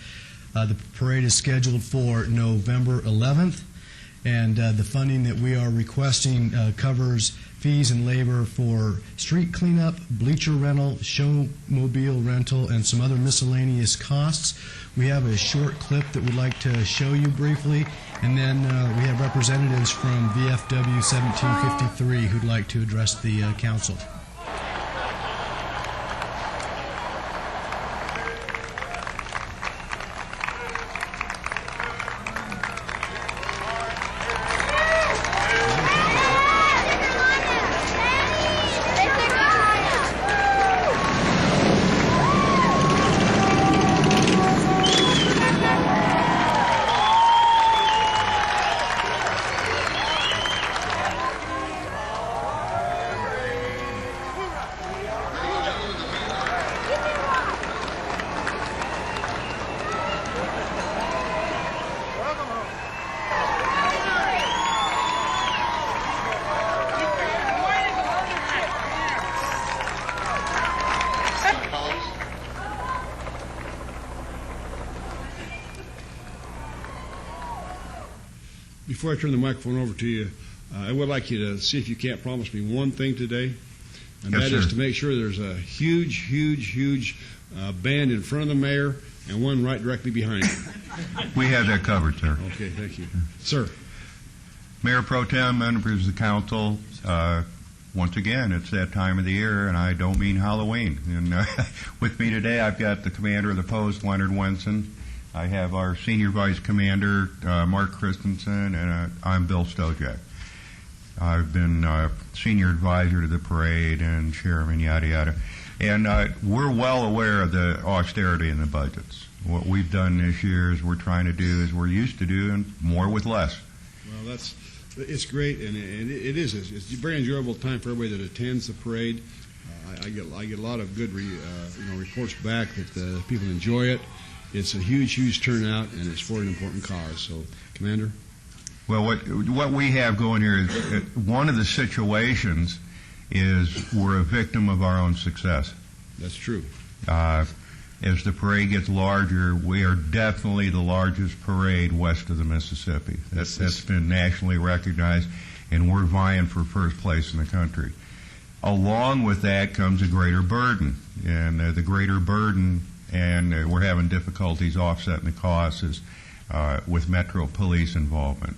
The parade is scheduled for November 11th, and the funding that we are requesting covers fees and labor for street cleanup, bleacher rental, showmobile rental, and some other miscellaneous costs. We have a short clip that we'd like to show you briefly, and then we have representatives from VFW 1753 who'd like to address the council. before I turn the microphone over to you, I would like you to see if you can't promise me one thing today, and Yes, that is sir. to make sure there's a huge band in front of the mayor and one right directly behind him. We have that covered, sir. Okay, thank you. Sir. Mayor Pro Tem, members of the council, once again, it's that time of the year, and I don't mean Halloween. And with me today, I've got the commander of the post, Leonard Wenson. I have our senior vice commander, Mark Christensen, and I'm Bill Stojak. I've been senior advisor to the parade and chairman, yada, yada. And we're well aware of the austerity in the budgets. What we've done this year is we're trying to do as we're used to do, and more with less. Well, it's great, and it is. It's a very enjoyable time for everybody that attends the parade. I get a lot of good reports back that people enjoy it. It's a huge turnout, and it's for an important cause. So, Commander? Well, what we have going here is one of the situations is we're a victim of our own success. That's true. As the parade gets larger, we are definitely the largest parade west of the Mississippi. That's been nationally recognized, and we're vying for first place in the country. Along with that comes a greater burden, and the greater burden, and we're having difficulties offsetting the costs, is with Metro Police involvement.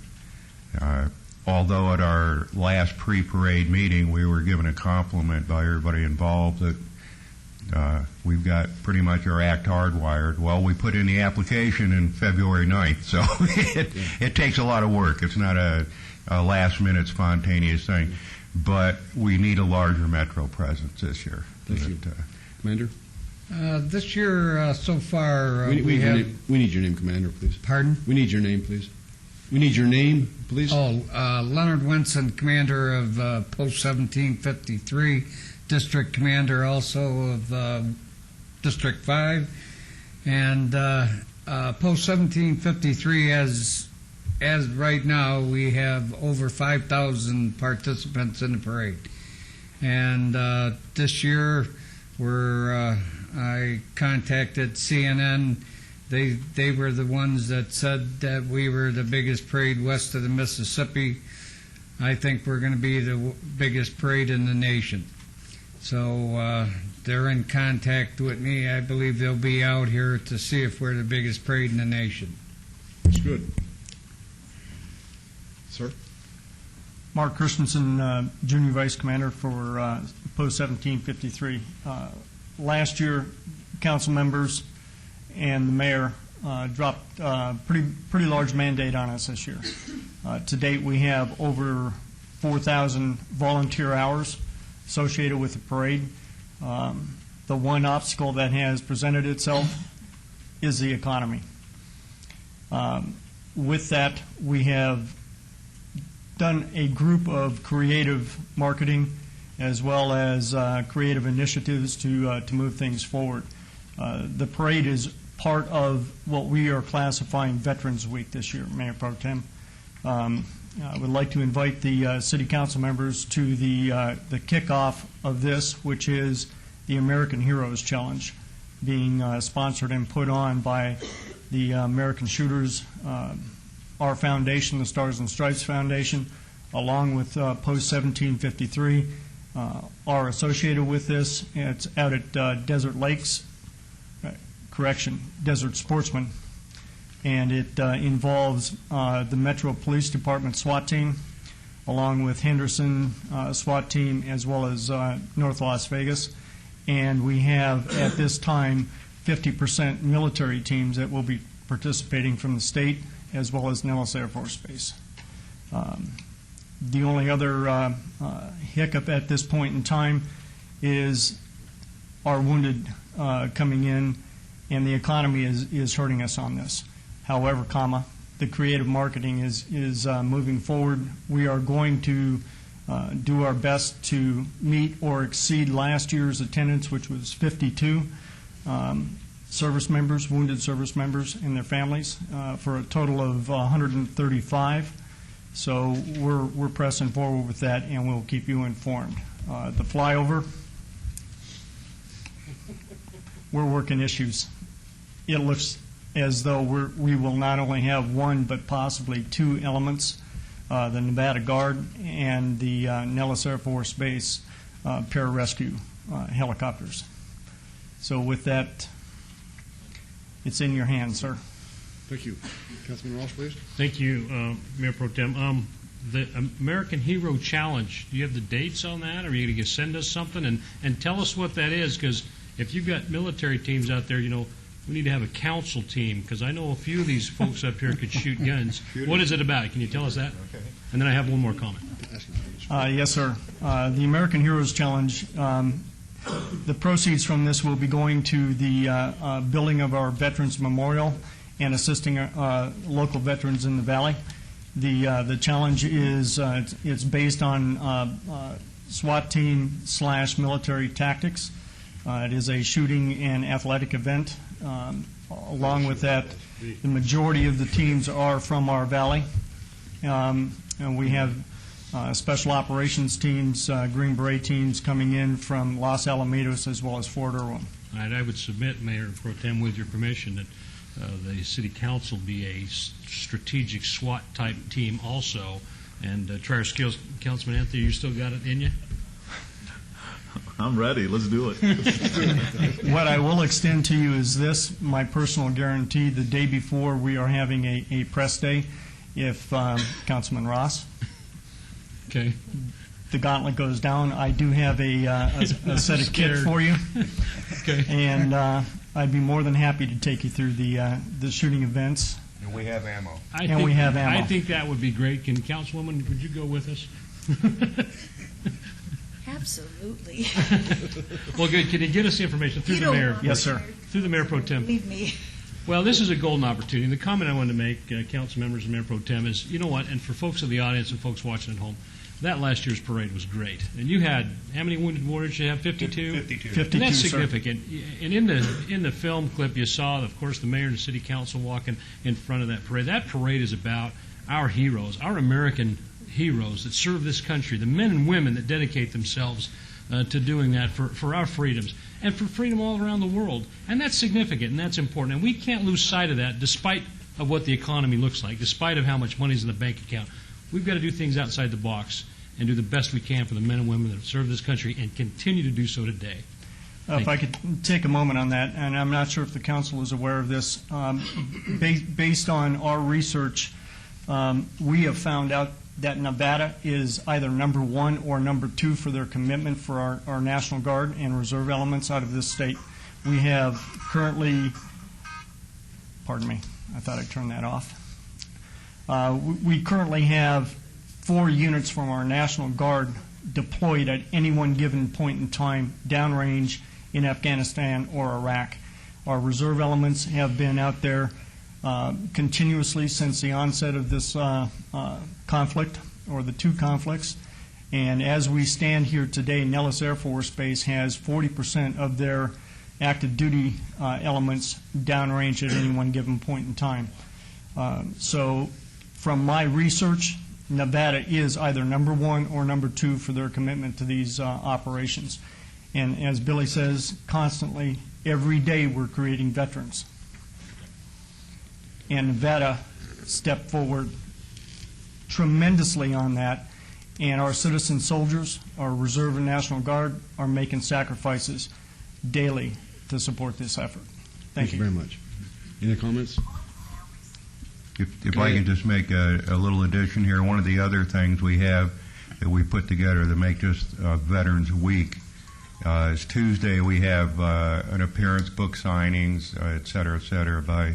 Although at our last pre-parade meeting we were given a compliment by everybody involved that we've got pretty much our act hardwired. Well, we put in the application in February 9th, so it takes a lot of work. It's not a last-minute spontaneous thing. But we need a larger Metro presence this year. Thank you. Commander? This year, so far, we have... We need your name, Commander, please. Pardon? We need your name, please. We need your name, please. Oh, Leonard Wenson, Commander of Post 1753, District Commander also of District 5. And Post 1753, as right now, we have over 5,000 participants in the parade. And this year, I contacted CNN. They were the ones that said that we were the biggest parade west of the Mississippi. I think we're going to be the biggest parade in the nation. So they're in contact with me. I believe they'll be out here to see if we're the biggest parade in the nation. That's good. Sir? Mark Christensen, Junior Vice Commander for Post 1753. Last year, council members and the mayor dropped a pretty large mandate on us this year. To date, we have over 4,000 volunteer hours associated with the parade. The one obstacle that has presented itself is the economy. With that, we have done a group of creative marketing as well as creative initiatives to move things forward. The parade is part of what we are classifying Veterans Week this year, Mayor Pro Tem. I would like to invite the City Council members to the kickoff of this, which is the American Heroes Challenge, being sponsored and put on by the American Shooters, our foundation, the Stars and Stripes Foundation, along with Post 1753, are associated with this. It's out at Desert Lakes, Desert Sportsman, and it involves the Metro Police Department SWAT team, along with Henderson SWAT team, as well as North Las Vegas. And we have, at this time, 50% military teams that will be participating from the state, as well as Nellis Air Force Base. The only other hiccup at this point in time is our wounded coming in, and the economy is hurting us on this. However, the creative marketing is moving forward. We are going to do our best to meet or exceed last year's attendance, which was 52 service members, wounded service members and their families, for a total of 135. So we're pressing forward with that, and we'll keep you informed. The flyover, we're working issues. It looks as though we will not only have one but possibly two elements the Nevada Guard, and the Nellis Air Force Base pararescue helicopters. So with that, it's in your hands, sir. Thank you. Councilman Ross, please. Thank you, Mayor Pro Tem. The American Hero Challenge, do you have the dates on that? Or are you going to send us something? And tell us what that is, because if you've got military teams out there, you know, we need to have a council team, because I know a few of these folks up here could shoot guns. What is it about? Can you tell us that? Okay. And then I have one more comment. Yes, sir. The American Heroes Challenge, the proceeds from this will be going to the building of our Veterans Memorial and assisting local veterans in the Valley. The challenge is it's based on SWAT team / military tactics. It is a shooting and athletic event. Along with that, the majority of the teams are from our Valley. And we have special operations teams, Green Beret teams coming in from Los Alamitos as well as Fort Irwin. All right, I would submit, Mayor Pro Tem, with your permission, that the City Council be a strategic SWAT-type team also. And try our skills. Councilman Anthony, you still got it in you? I'm ready. Let's do it. What I will extend to you is this, my personal guarantee, the day before we are having a press day, if Councilman Ross, okay, the gauntlet goes down, I do have a set of kit for you. Okay. And I'd be more than happy to take you through the shooting events. And we have ammo. We have ammo. I think that would be great. Can Councilwoman, would you go with us? Absolutely. Well, good. Can you get us the information through the mayor? Yes, sir. Through the Mayor Pro Tem. Believe me. Well, this is a golden opportunity. The comment I wanted to make, council members and Mayor Pro Tem, is, you know what, and for folks in the audience and folks watching at home, that last year's parade was great. And you had, how many wounded warriors did you have? 52? 52, and that's sir. significant. And in the film clip you saw, of course, the mayor and the city council walking in front of that parade. That parade is about our heroes, our American heroes that serve this country, the men and women that dedicate themselves to doing that for our freedoms and for freedom all around the world. And that's significant and that's important. And we can't lose sight of that despite of what the economy looks like, despite of how much money's in the bank account. We've got to do things outside the box and do the best we can for the men and women that serve this country and continue to do so today. If I could take a moment on that, and I'm not sure if the council is aware of this. Based on our research, we have found out that Nevada is either number 1 or number 2 for their commitment for our National Guard and reserve elements out of this state. We have currently, pardon me, I thought I turned that off. We currently have 4 units from our National Guard deployed at any one given point in time downrange in Afghanistan or Iraq. Our reserve elements have been out there continuously since the onset of this conflict, or the 2 conflicts. And as we stand here today, Nellis Air Force Base has 40% of their active duty elements downrange at any one given point in time. So from my research, Nevada is either number 1 or number 2 for their commitment to these operations. And as Billy says, constantly, every day we're creating veterans. And Nevada stepped forward tremendously on that. And our citizen soldiers, our Reserve and National Guard, are making sacrifices daily to support this effort. Thank you very much. Any comments? If I can just make a little addition here, one of the other things we have that we put together to make this Veterans Week is Tuesday we have an appearance, book signings, et cetera, by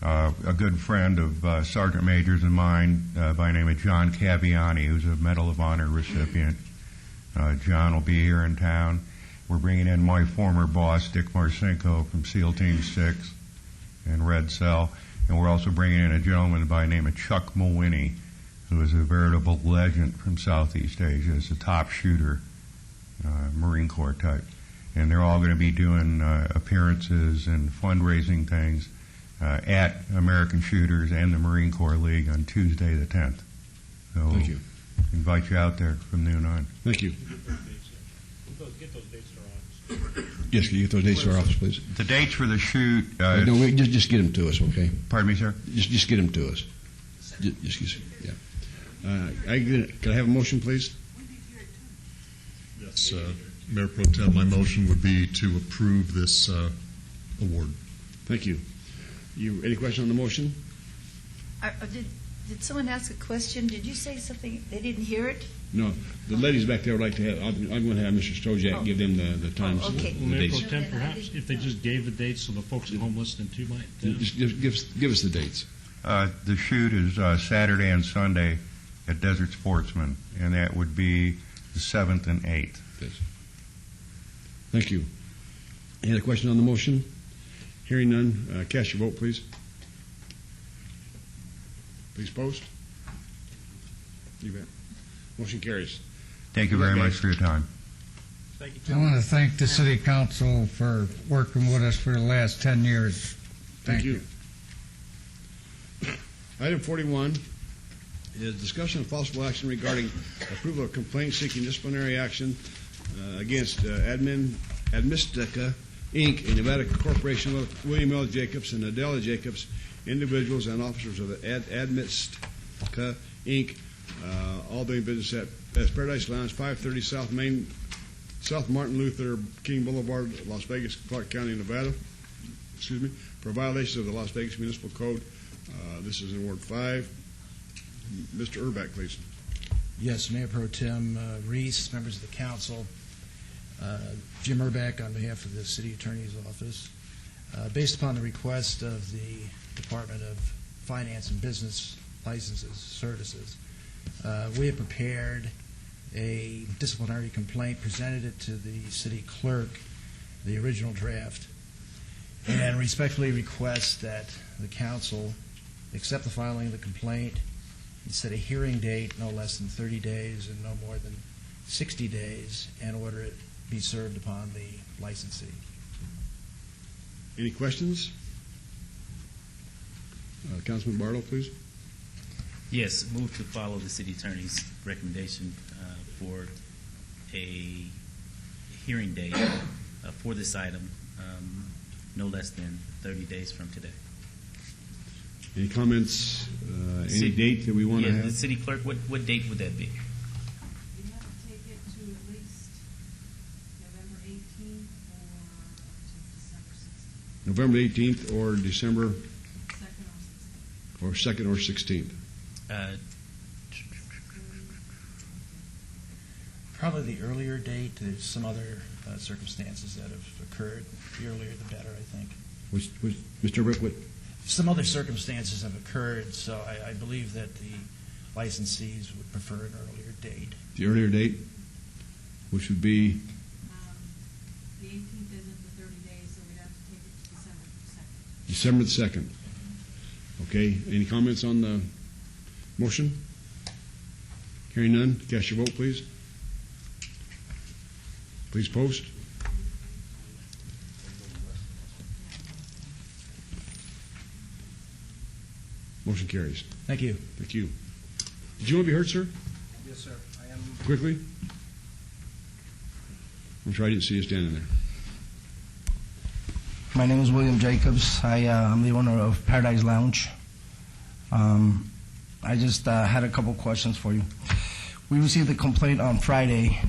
a good friend of Sergeant Major's and mine by the name of John Caviani, who's a Medal of Honor recipient. John will be here in town. We're bringing in my former boss, Dick Marcinko, from SEAL Team 6 and Red Cell. And we're also bringing in a gentleman by the name of Chuck Mulwiney, who is a veritable legend from Southeast Asia. He's a top shooter, Marine Corps type. And they're all going to be doing appearances and fundraising things at American Shooters and the Marine Corps League on Tuesday the 10th. So thank you. Invite you out there from noon on. Thank you. Get those dates to our office. Yes, can you get those dates to our office, please? The dates for the shoot... no, just get them to us, okay? Pardon me, sir? Just get them to us. Yeah. Could I have a motion, please? Yes, Mayor Pro Tem, my motion would be to approve this award. Thank you. Any question on the motion? Did someone ask a question? Did you say something? They didn't hear it? No. The ladies back there would like to have, I'm going to have Mr. Stojak give them the times. okay. The Mayor dates. Pro Tem, perhaps, if they just gave the dates so the folks at home listening too might. Just give us the dates. The shoot is Saturday and Sunday at Desert Sportsman, and that would be the 7th and 8th. Thank you. Any other question on the motion? Hearing none, cast your vote, please. Please post. You bet. Motion carries. Thank you very much for your time. I want to thank the city council for working with us for the last 10 years. Thank you. Item 41 is discussion of possible action regarding approval of complaint seeking disciplinary action against Admistica, Inc., a Nevada corporation with William L. Jacobs and Adela Jacobs, individuals and officers of Admistica, Inc., all doing business as Paradise Lounge, 530 South Martin Luther King Boulevard, Las Vegas, Clark County, Nevada, for violations of the Las Vegas Municipal Code. This is in Ward 5. Mr. Urbach, please. Yes, Mayor Pro Tem Reese, members of the council, Jim Urbach on behalf of the City Attorney's Office. Based upon the request of the Department of Finance and Business Licenses Services, we have prepared a disciplinary complaint, presented it to the city clerk, the original draft, and respectfully request that the council accept the filing of the complaint and set a hearing date no less than 30 days and no more than 60 days, and order it be served upon the licensee. Any questions? Councilman Barlow, please. Yes, move to follow the city attorney's recommendation for a hearing date for this item no less than 30 days from today. Any comments? Any date that we want to have? The city clerk, what date would that be? You have to take it to at least November 18th or November 18th or December 2nd or 16th. or 2nd or 16th. Probably the earlier date. There's some other circumstances that have occurred. The earlier the better, I think. Mr. Rickwood? Some other circumstances have occurred, so I believe that the licensees would prefer an earlier date. The earlier date, which would be? The 18th isn't the 30 days, so we'd have to take it to December 2nd. December the 2nd. Okay. Any comments on the motion? Hearing none, cast your vote, please. Please post. Motion carries. Thank you. Thank you. Did you want to be heard, sir? Yes, sir. I am. Quickly. I'm sure I didn't see you standing there. My name is William Jacobs. I'm the owner of Paradise Lounge. I just had a couple questions for you. We received a complaint on Friday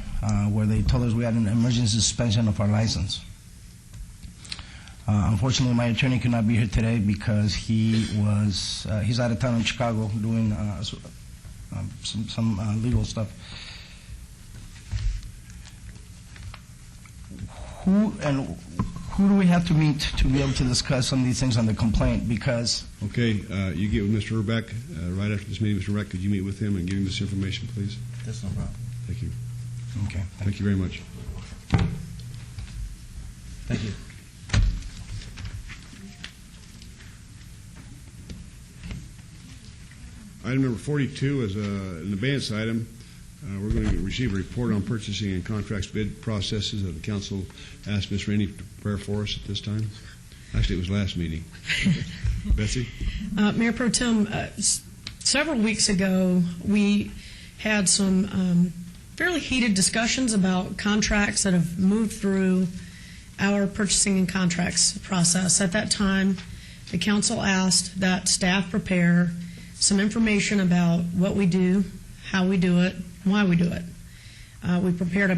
where they told us we had an emergency suspension of our license. Unfortunately, my attorney could not be here today because he's out of town in Chicago doing some legal stuff. Who do we have to meet to be able to discuss some of these things on the complaint? Because okay, you get with Mr. Urbeck right after this meeting. Mr. Urbeck, could you meet with him and give him this information, please? That's no problem. Thank you. Okay. Thank you very much. Thank you. Item number 42 is an advance item. We're going to receive a report on purchasing and contracts bid processes that the council asked Ms. Rainey to prepare for us at this time. Actually, it was last meeting. Betsy? Mayor Pro Tem, several weeks ago, we had some fairly heated discussions about contracts that have moved through our purchasing and contracts process. At that time, the council asked that staff prepare some information about what we do how we do it, why we do it. We prepared a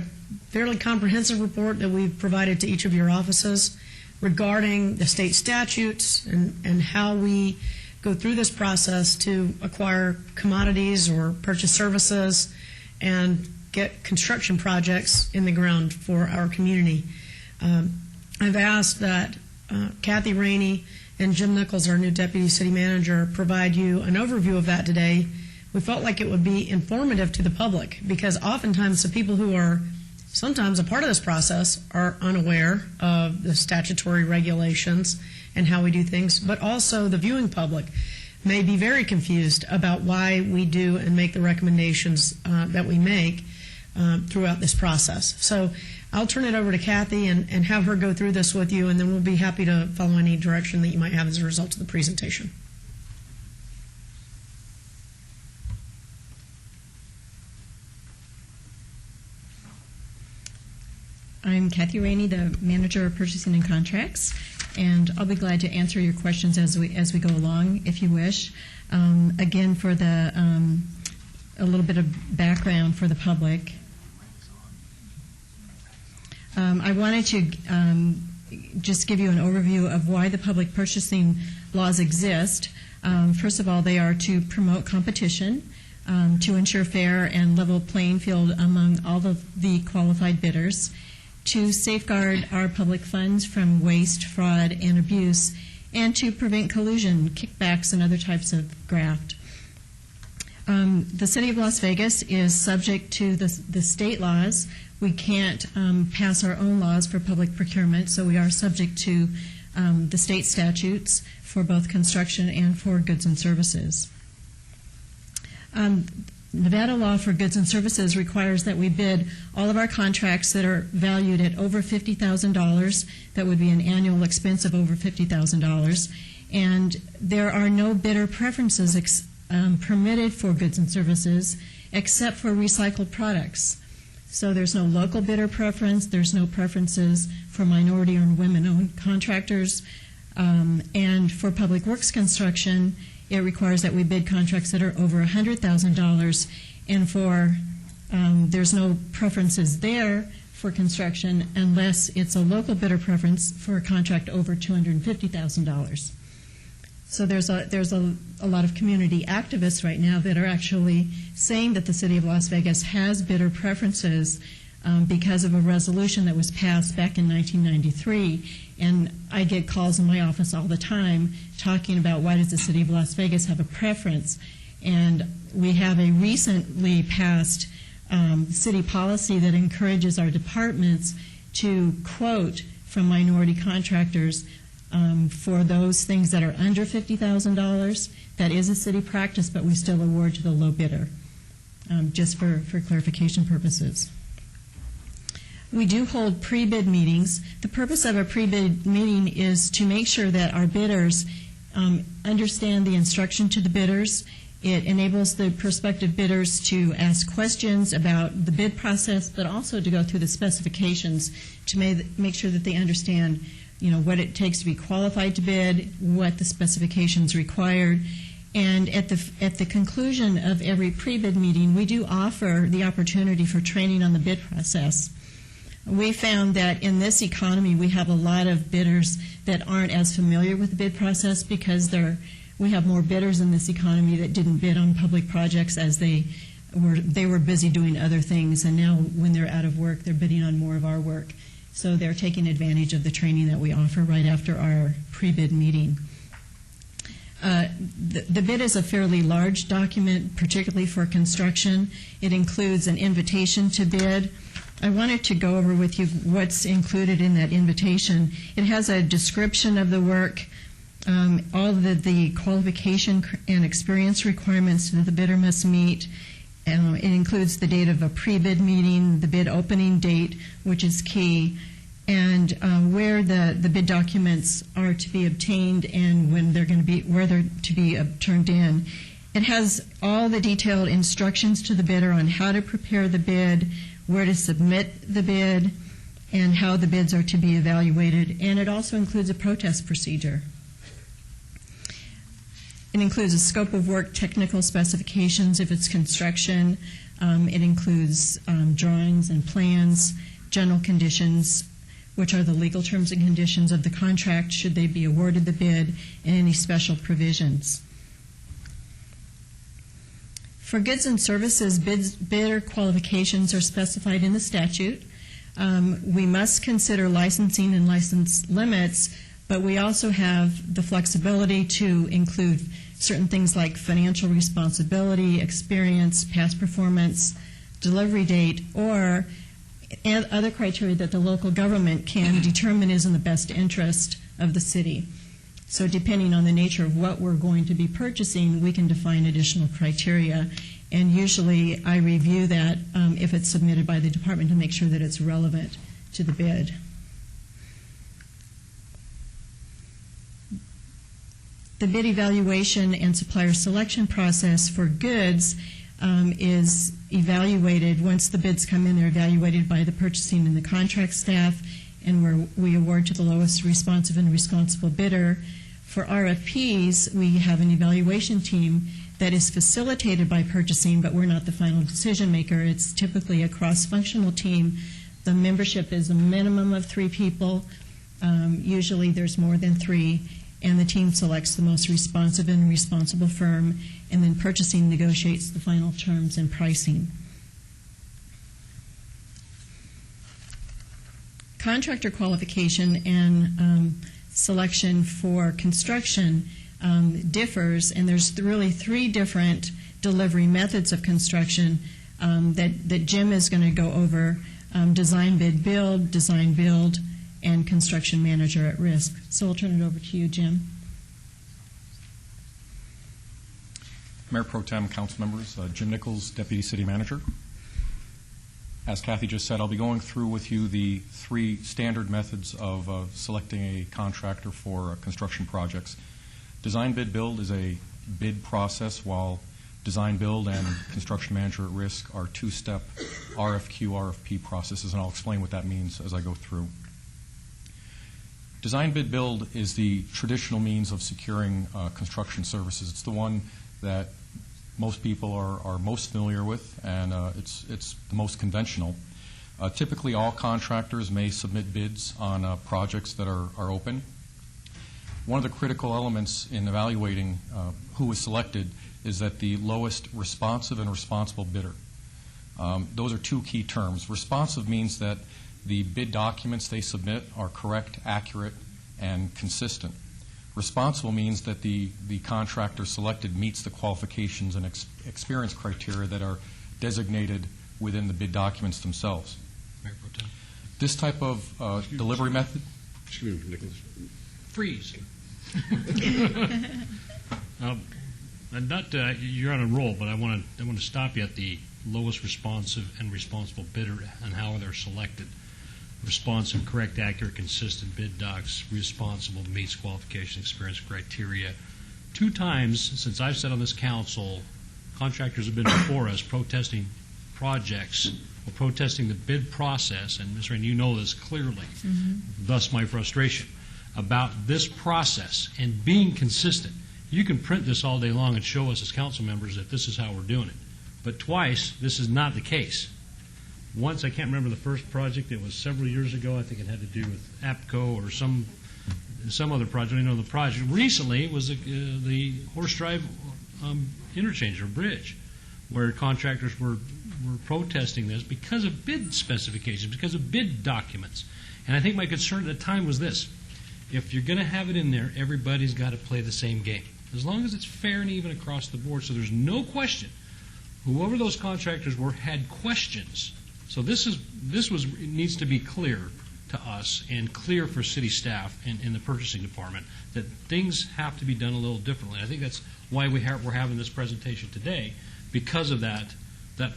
fairly comprehensive report that we've provided to each of your offices regarding the state statutes and how we go through this process to acquire commodities or purchase services and get construction projects in the ground for our community. I've asked that Kathy Rainey and Jim Nichols, our new Deputy City Manager, provide you an overview of that today. We felt like it would be informative to the public because oftentimes the people who are sometimes a part of this process are unaware of the statutory regulations and how we do things, but also the viewing public may be very confused about why we do and make the recommendations that we make throughout this process. So I'll turn it over to Kathy and have her go through this with you, and then we'll be happy to follow any direction that you might have as a result of the presentation. I'm Kathy Rainey, the Manager of Purchasing and Contracts, and I'll be glad to answer your questions as we go along, if you wish. Again, for the a little bit of background for the public. I wanted to just give you an overview of why the public purchasing laws exist. First of all, they are to promote competition, to ensure fair and level playing field among all of the qualified bidders, to safeguard our public funds from waste, fraud, and abuse, and to prevent collusion, kickbacks, and other types of graft. The City of Las Vegas is subject to the state laws. We can't pass our own laws for public procurement, so we are subject to the state statutes for both construction and for goods and services. Nevada law for goods and services requires that we bid all of our contracts that are valued at over $50,000. That would be an annual expense of over $50,000. And there are no bidder preferences permitted for goods and services except for recycled products. So there's no local bidder preference, there's no preferences for minority and women-owned contractors, and for public works construction, it requires that we bid contracts that are over $100,000, and for there's no preferences there for construction unless it's a local bidder preference for a contract over $250,000. So there's a lot of community activists right now that are actually saying that the City of Las Vegas has bidder preferences because of a resolution that was passed back in 1993. And I get calls in my office all the time talking about why does the City of Las Vegas have a preference. And we have a recently passed city policy that encourages our departments to quote from minority contractors for those things that are under $50,000. That is a city practice, but we still award to the low bidder, just for clarification purposes. We do hold pre-bid meetings. The purpose of a pre-bid meeting is to make sure that our bidders understand the instruction to the bidders. It enables the prospective bidders to ask questions about the bid process, but also to go through the specifications to make sure that they understand, what it takes to be qualified to bid, what the specifications required. And at the conclusion of every pre-bid meeting, we do offer the opportunity for training on the bid process. We found that in this economy, we have a lot of bidders that aren't as familiar with the bid process because we have more bidders in this economy that didn't bid on public projects as they were busy doing other things, and now when they're out of work, they're bidding on more of our work. So they're taking advantage of the training that we offer right after our pre-bid meeting. The bid is a fairly large document, particularly for construction. It includes an invitation to bid. I wanted to go over with you what's included in that invitation. It has a description of the work, all of the qualification and experience requirements that the bidder must meet. It includes the date of a pre-bid meeting, the bid opening date, which is key, and where the bid documents are to be obtained and when where they're to be turned in. It has all the detailed instructions to the bidder on how to prepare the bid, where to submit the bid, and how the bids are to be evaluated. And it also includes a protest procedure. It includes a scope of work, technical specifications if it's construction. It includes drawings and plans, general conditions, which are the legal terms and conditions of the contract should they be awarded the bid, and any special provisions. For goods and services, bidder qualifications are specified in the statute. We must consider licensing and license limits, but we also have the flexibility to include certain things like financial responsibility, experience, past performance, delivery date, or other criteria that the local government can determine is in the best interest of the city. So depending on the nature of what we're going to be purchasing, we can define additional criteria. And usually I review that if it's submitted by the department to make sure that it's relevant to the bid. The bid evaluation and supplier selection process for goods is evaluated. Once the bids come in, they're evaluated by the purchasing and the contract staff, and we award to the lowest responsive and responsible bidder. For RFPs, we have an evaluation team that is facilitated by purchasing, but we're not the final decision maker. It's typically a cross-functional team. The membership is a minimum of 3 people. Usually there's more than 3, and the team selects the most responsive and responsible firm, and then purchasing negotiates the final terms and pricing. Contractor qualification and selection for construction differs, and there's really 3 different delivery methods of construction that Jim is going to go over: design, bid, build, and construction manager at risk. So I'll turn it over to you, Jim. Mayor Pro Tem, council members, Jim Nichols, Deputy City Manager. As Kathy just said, I'll be going through with you the 3 standard methods of selecting a contractor for construction projects. Design, bid, build is a bid process, while design, build, and construction manager at risk are 2-step RFQ, RFP processes, and I'll explain what that means as I go through. Design, bid, build is the traditional means of securing construction services. It's the one that most people are most familiar with, and it's the most conventional. Typically, all contractors may submit bids on projects that are open. One of the critical elements in evaluating who is selected is that the lowest responsive and responsible bidder. Those are 2 key terms. Responsive means that the bid documents they submit are correct, accurate, and consistent. Responsible means that the contractor selected meets the qualifications and experience criteria that are designated within the bid documents themselves. Mayor Pro Tem. This type of delivery method... Excuse me, Nicholas. Freeze. You're on a roll, but I want to stop you at the lowest responsive and responsible bidder and how they're selected. Responsive, correct, accurate, consistent bid docs, responsible, meets qualification, experience criteria. 2 times since I've sat on this council, contractors have been before us protesting projects or protesting the bid process, and Ms. Rain, you know this clearly, thus my frustration about this process and being consistent. You can print this all day long and show us as council members that this is how we're doing it. But twice, this is not the case. Once, I can't remember the first project, it was several years ago. I think it had to do with APCO or some other project. I know the project. Recently, it was the Horse Drive interchange or bridge, where contractors were protesting this because of bid specifications, because of bid documents. And I think my concern at the time was this: if you're going to have it in there, everybody's got to play the same game, as long as it's fair and even across the board. So there's no question. Whoever those contractors were had questions. So this needs to be clear to us and clear for city staff and in the purchasing department that things have to be done a little differently. I think that's why we're having this presentation today, because of that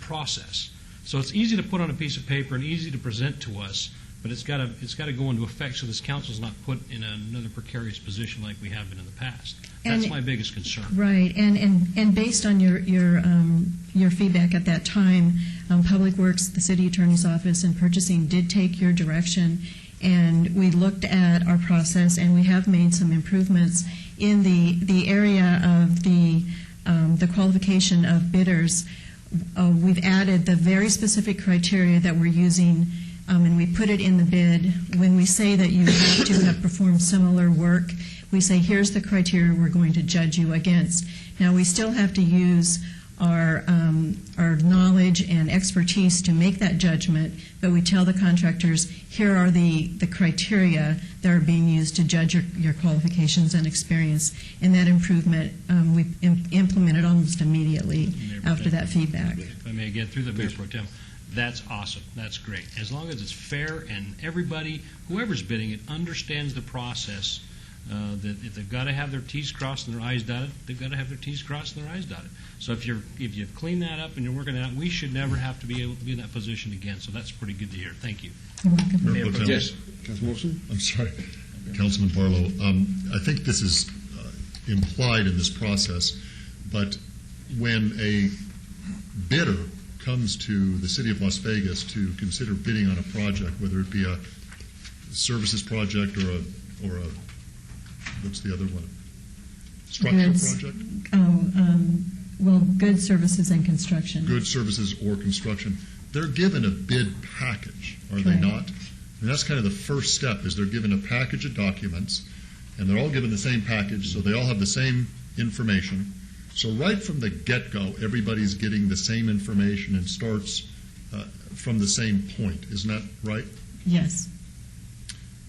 process. So it's easy to put on a piece of paper and easy to present to us, but it's got to go into effect so this council is not put in another precarious position like we have been in the past. That's my biggest concern. Right, and based on your feedback at that time, Public Works, the City Attorney's Office, and Purchasing did take your direction, and we looked at our process, and we have made some improvements in the area of the qualification of bidders, we've added the very specific criteria that we're using, and we put it in the bid. When we say that you have to have performed similar work, we say here's the criteria we're going to judge you against. Now, we still have to use our knowledge and expertise to make that judgment, but we tell the contractors, here are the criteria that are being used to judge your qualifications and experience. And that improvement we implemented almost immediately after that feedback. If I may get through the Mayor Pro Tem, that's awesome. That's great. As long as it's fair and everybody, whoever's bidding it, understands the process, that if they've got to have their T's crossed and their I's dotted, they've got to have their T's crossed and their I's dotted. So if you've cleaned that up and you're working it out, we should never have to be able to be in that position again. So that's pretty good to hear. Thank you. Mayor Pro Tem. Yes, Councilman Wilson? I'm sorry, Councilman Barlow. I think this is implied in this process, but when a bidder comes to the City of Las Vegas to consider bidding on a project, whether it be a services project or a what's the other one? Structure project? Well, goods, services, and construction. Goods, services, or construction. They're given a bid package, are they Correct. not? And that's kind of the first step, is they're given a package of documents, and they're all given the same package, so they all have the same information. So right from the get-go, everybody's getting the same information and starts from the same point. Isn't that right? Yes.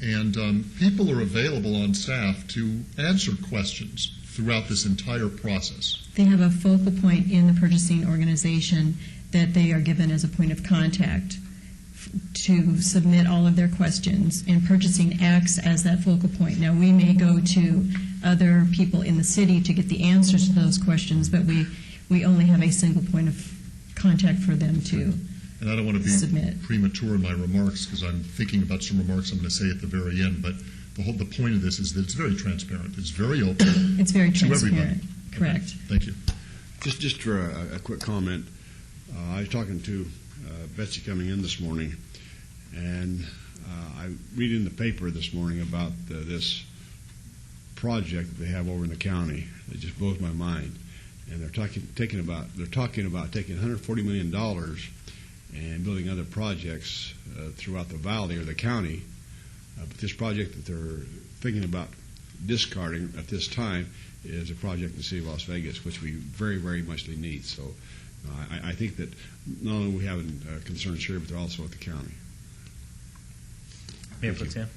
And people are available on staff to answer questions throughout this entire process. They have a focal point in the purchasing organization that they are given as a point of contact to submit all of their questions, and purchasing acts as that focal point. Now, we may go to other people in the city to get the answers to those questions, but we only have a single point of contact for them to And I don't want to be submit. premature in my remarks because I'm thinking about some remarks I'm going to say at the very end, but the point of this is that it's very transparent. It's very open. It's very to everybody. transparent. Correct. Thank you. Just for a quick comment, I was talking to Betsy coming in this morning, and I read in the paper this morning about this project that they have over in the county. It just blows my mind. And they're talking about taking $140 million and building other projects throughout the valley or the county. But this project that they're thinking about discarding at this time is a project in the city of Las Vegas, which we very, very much need. So I think that not only are we having concerns here, but they're also at the county. Mayor Pro Tem?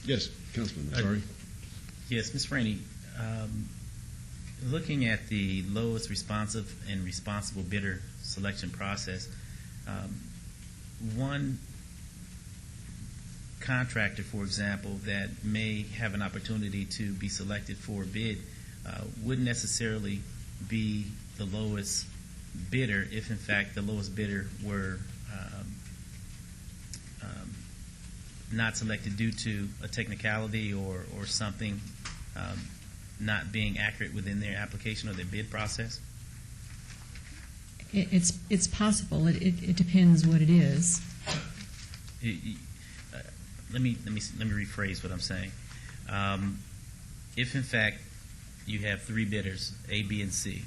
Yes, Councilman, sorry. Yes, Ms. Franey, looking at the lowest responsive and responsible bidder selection process, one contractor, for example, that may have an opportunity to be selected for a bid wouldn't necessarily be the lowest bidder if, in fact, the lowest bidder were not selected due to a technicality or something not being accurate within their application or their bid process? It's possible. It depends what it is. Let me rephrase what I'm saying. If in fact you have three bidders, A, B, and C,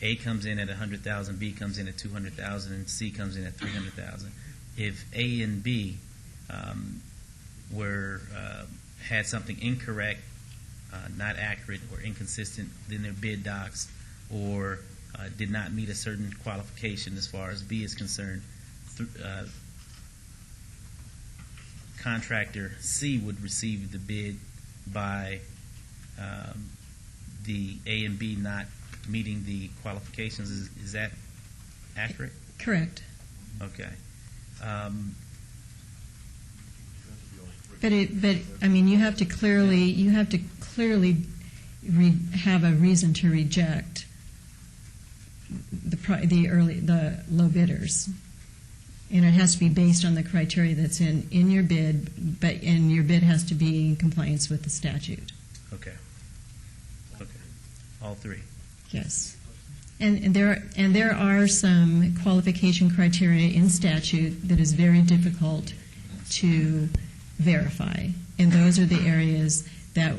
A comes in at $100,000, B comes in at $200,000, and C comes in at $300,000. If A and B had something incorrect, not accurate, or inconsistent in their bid docs, or did not meet a certain qualification as far as B is concerned, contractor C would receive the bid by the A and B not meeting the qualifications. Is that accurate? Correct. Okay. But I mean, you have to clearly have a reason to reject the low bidders, and it has to be based on the criteria that's in your bid, and your bid has to be in compliance with the statute. Okay. All three. Yes. And there are some qualification criteria in statute that is very difficult to verify, and those are the areas that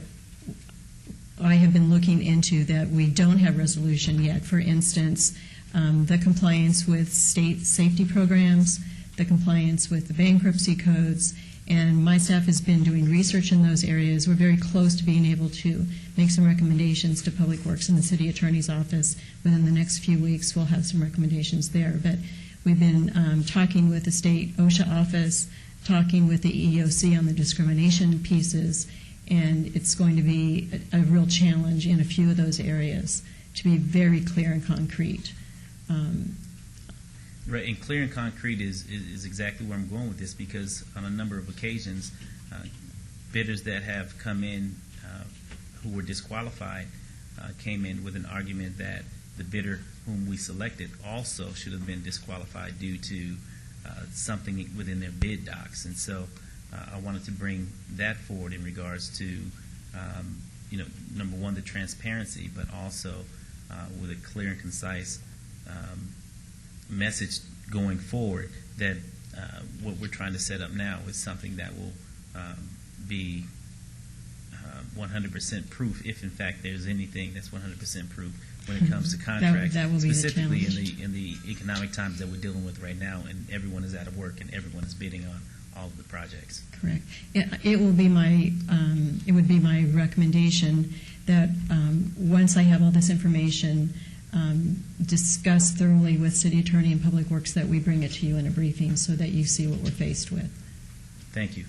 I have been looking into that we don't have resolution yet. For instance, the compliance with state safety programs, the compliance with the bankruptcy codes, and my staff has been doing research in those areas. We're very close to being able to make some recommendations to Public Works and the City Attorney's Office. Within the next few weeks, we'll have some recommendations there. But we've been talking with the state OSHA office, talking with the EEOC on the discrimination pieces, and it's going to be a real challenge in a few of those areas to be very clear and concrete. Right, and clear and concrete is exactly where I'm going with this, because on a number of occasions, bidders that have come in who were disqualified came in with an argument that the bidder whom we selected also should have been disqualified due to something within their bid docs. And so I wanted to bring that forward in regards to, number one, the transparency, but also with a clear and concise message going forward that what we're trying to set up now is something that will be 100% proof, if in fact there's anything that's 100% proof when it comes to contracts, that will be specifically the challenge. in the economic times that we're dealing with right now, and everyone is out of work and everyone is bidding on all of the projects. Correct. It will be my it would be my recommendation that once I have all this information, discuss thoroughly with City Attorney and Public Works, that we bring it to you in a briefing so that you see what we're faced with. Thank you.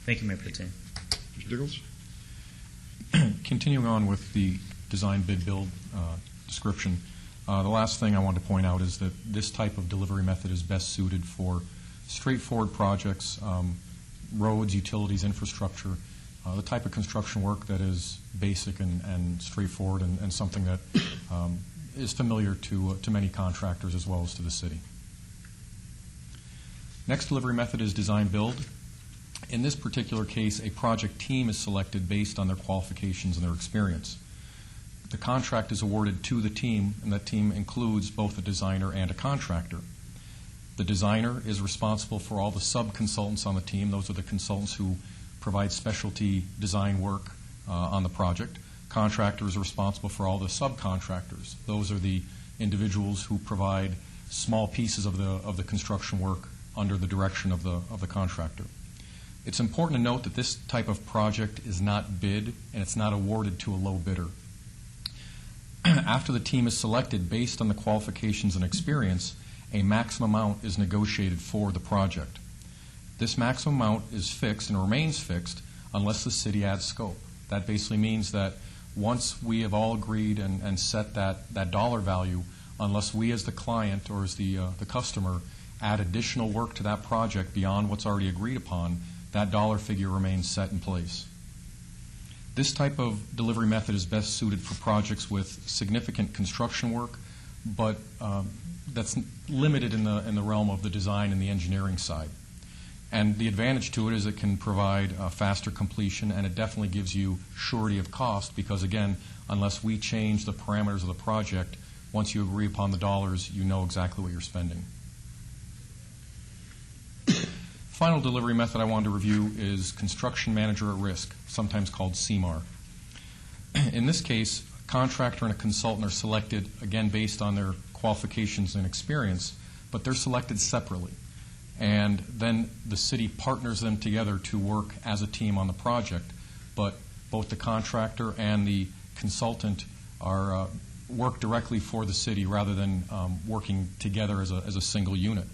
Thank you, Mayor Pro Tem. Mr. Nichols? Continuing on with the design bid build description, the last thing I want to point out is that this type of delivery method is best suited for straightforward projects, roads, utilities, infrastructure, the type of construction work that is basic and straightforward and something that is familiar to many contractors as well as to the city. Next delivery method is design build. In this particular case, a project team is selected based on their qualifications and their experience. The contract is awarded to the team, and that team includes both a designer and a contractor. The designer is responsible for all the sub-consultants on the team. Those are the consultants who provide specialty design work on the project. Contractor is responsible for all the subcontractors. Those are the individuals who provide small pieces of the construction work under the direction of the contractor. It's important to note that this type of project is not bid and it's not awarded to a low bidder. After the team is selected based on the qualifications and experience, a maximum amount is negotiated for the project. This maximum amount is fixed and remains fixed unless the city adds scope. That basically means that once we have all agreed and set that dollar value, unless we as the client or as the customer add additional work to that project beyond what's already agreed upon, that dollar figure remains set in place. This type of delivery method is best suited for projects with significant construction work, but that's limited in the realm of the design and the engineering side. And the advantage to it is it can provide faster completion, and it definitely gives you surety of cost because, again, unless we change the parameters of the project, once you agree upon the dollars, you know exactly what you're spending. Final delivery method I wanted to review is construction manager at risk, sometimes called CMAR. In this case, a contractor and a consultant are selected, again, based on their qualifications and experience, but they're selected separately. And then the city partners them together to work as a team on the project, but both the contractor and the consultant are work directly for the city rather than working together as a single unit.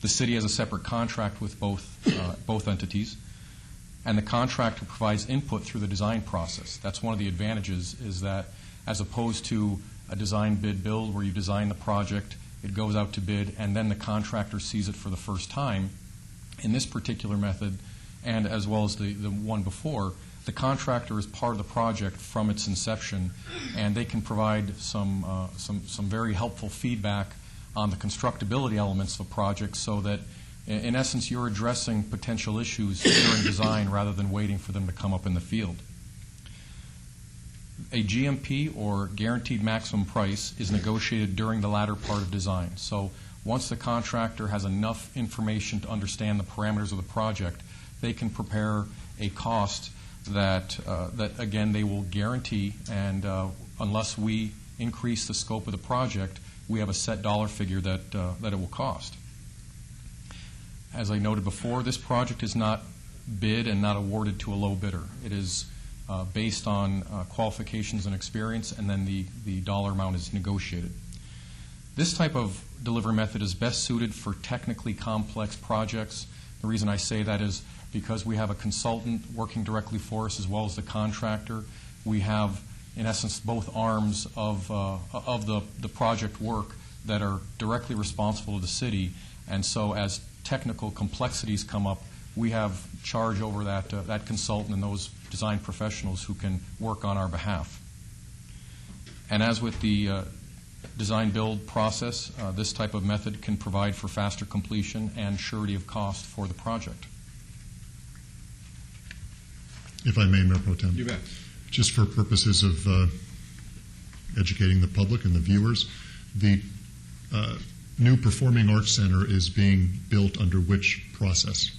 The city has a separate contract with both entities, and the contractor provides input through the design process. That's one of the advantages, is that as opposed to a design bid build where you design the project, it goes out to bid, and then the contractor sees it for the first time. In this particular method, and as well as the one before, the contractor is part of the project from its inception, and they can provide some very helpful feedback on the constructability elements of a project so that, in essence, you're addressing potential issues during design rather than waiting for them to come up in the field. A GMP, or guaranteed maximum price, is negotiated during the latter part of design. So once the contractor has enough information to understand the parameters of the project, they can prepare a cost that, again, they will guarantee, and unless we increase the scope of the project, we have a set dollar figure that it will cost. As I noted before, this project is not bid and not awarded to a low bidder. It is based on qualifications and experience, and then the dollar amount is negotiated. This type of delivery method is best suited for technically complex projects. The reason I say that is because we have a consultant working directly for us as well as the contractor. We have, in essence, both arms of the project work that are directly responsible to the city, and so as technical complexities come up, we have charge over that consultant and those design professionals who can work on our behalf. And as with the design-build process, this type of method can provide for faster completion and surety of cost for the project. If I may, Mayor Pro Tem. You bet. Just for purposes of educating the public and the viewers, the new Performing Arts Center is being built under which process?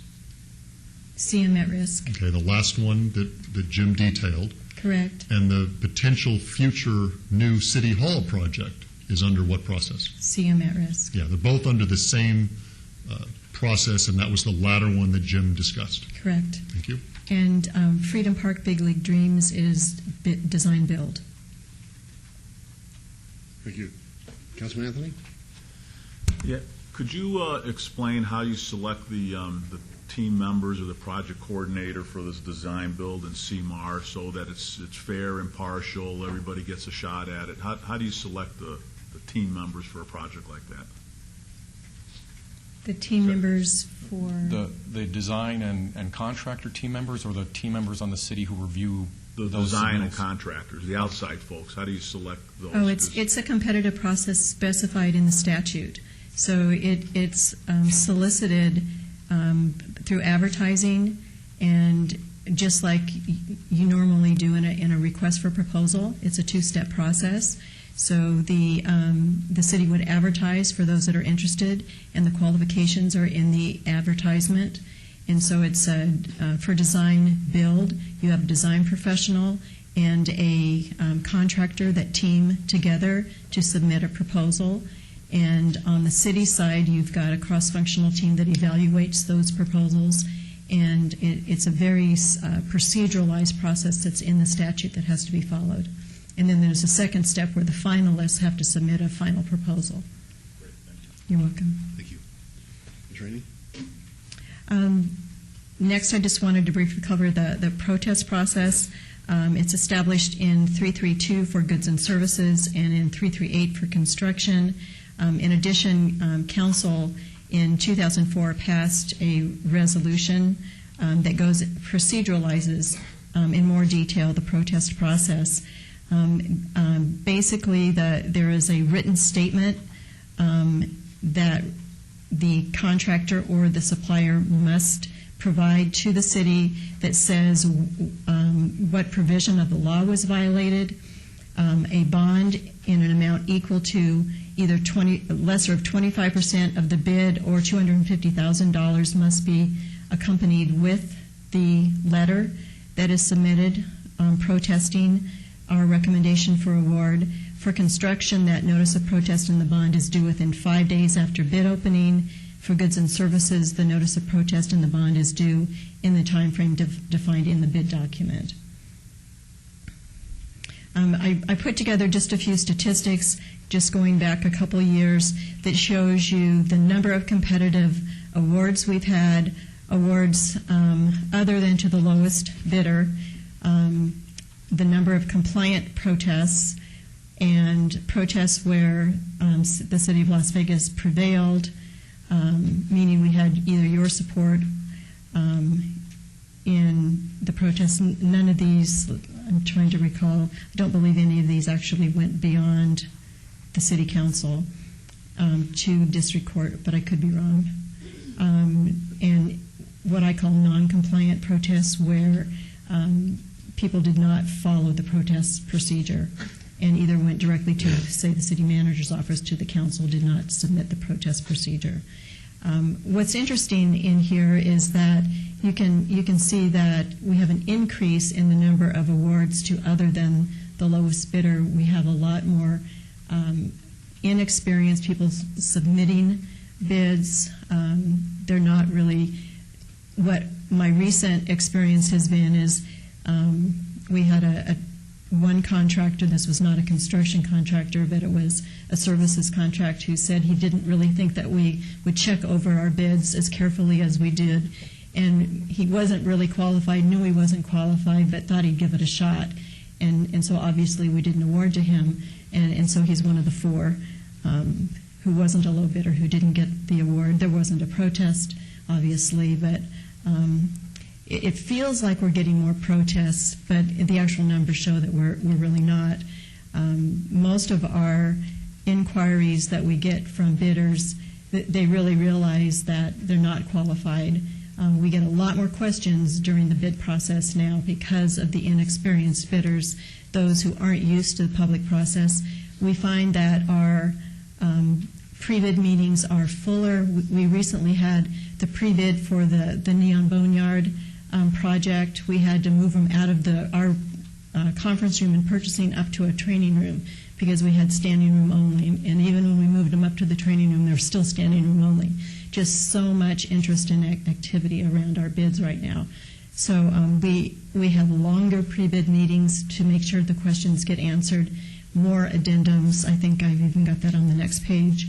CM at risk. Okay, the last one that Jim detailed. Correct. And the potential future new City Hall project is under what process? CM at risk. Yeah, they're both under the same process, and that was the latter one that Jim discussed. Correct. Thank you. And Freedom Park Big League Dreams is design build. Thank you. Councilman Anthony? Yeah. Could you explain how you select the team members or the project coordinator for this design build and CMAR so that it's fair, impartial, everybody gets a shot at it? How do you select the team members for a project like that? The team members for the design and contractor team members, or the team members on the city who review the those design submittals? and contractors, the outside folks. How do you select those? Oh, it's a competitive process specified in the statute. So it's solicited through advertising, and just like you normally do in a request for proposal, it's a two-step process. So the city would advertise for those that are interested, and the qualifications are in the advertisement. And so it's for design build, you have a design professional and a contractor that team together to submit a proposal. And on the city side, you've got a cross-functional team that evaluates those proposals. And it's a very proceduralized process that's in the statute that has to be followed. And then there's a second step where the finalists have to submit a final proposal. Great, thank you. You're welcome. Thank you. Training? Next, I just wanted to briefly cover the protest process. It's established in 332 for goods and services and in 338 for construction. In addition, Council in 2004 passed a resolution that proceduralizes in more detail the protest process. Basically, there is a written statement that the contractor or the supplier must provide to the city that says what provision of the law was violated, a bond in an amount equal to either lesser of 25% of the bid or $250,000 must be accompanied with the letter that is submitted protesting our recommendation for award. For construction, that notice of protest and the bond is due within 5 days after bid opening. For goods and services, the notice of protest and the bond is due in the time frame defined in the bid document. I put together just a few statistics, just going back a couple years, that shows you the number of competitive awards we've had, awards other than to the lowest bidder, the number of compliant protests, and protests where the City of Las Vegas prevailed, meaning we had either your support in the protests. None of these, I'm trying to recall, I don't believe any of these actually went beyond the City Council to District Court, but I could be wrong. And what I call non-compliant protests, where people did not follow the protest procedure and either went directly to, say, the city manager's office, to the council, did not submit the protest procedure. What's interesting in here is that you can see that we have an increase in the number of awards to other than the lowest bidder. We have a lot more inexperienced people submitting bids. They're not really what my recent experience has been is we had one contractor, this was not a construction contractor, but it was a services contract, who said he didn't really think that we would check over our bids as carefully as we did. And he wasn't really qualified, knew he wasn't qualified, but thought he'd give it a shot. And so obviously we didn't award to him. And so he's one of the four who wasn't a low bidder, who didn't get the award. There wasn't a protest, obviously, but it feels like we're getting more protests, but the actual numbers show that we're really not. Most of our inquiries that we get from bidders, they really realize that they're not qualified. We get a lot more questions during the bid process now because of the inexperienced bidders, those who aren't used to the public process. We find that our pre-bid meetings are fuller. We recently had the pre-bid for the Neon Boneyard project. We had to move them out of our conference room and purchasing up to a training room because we had standing room only. And even when we moved them up to the training room, they're still standing room only. Just so much interest and activity around our bids right now. So we have longer pre-bid meetings to make sure the questions get answered, more addendums. I think I've even got that on the next page.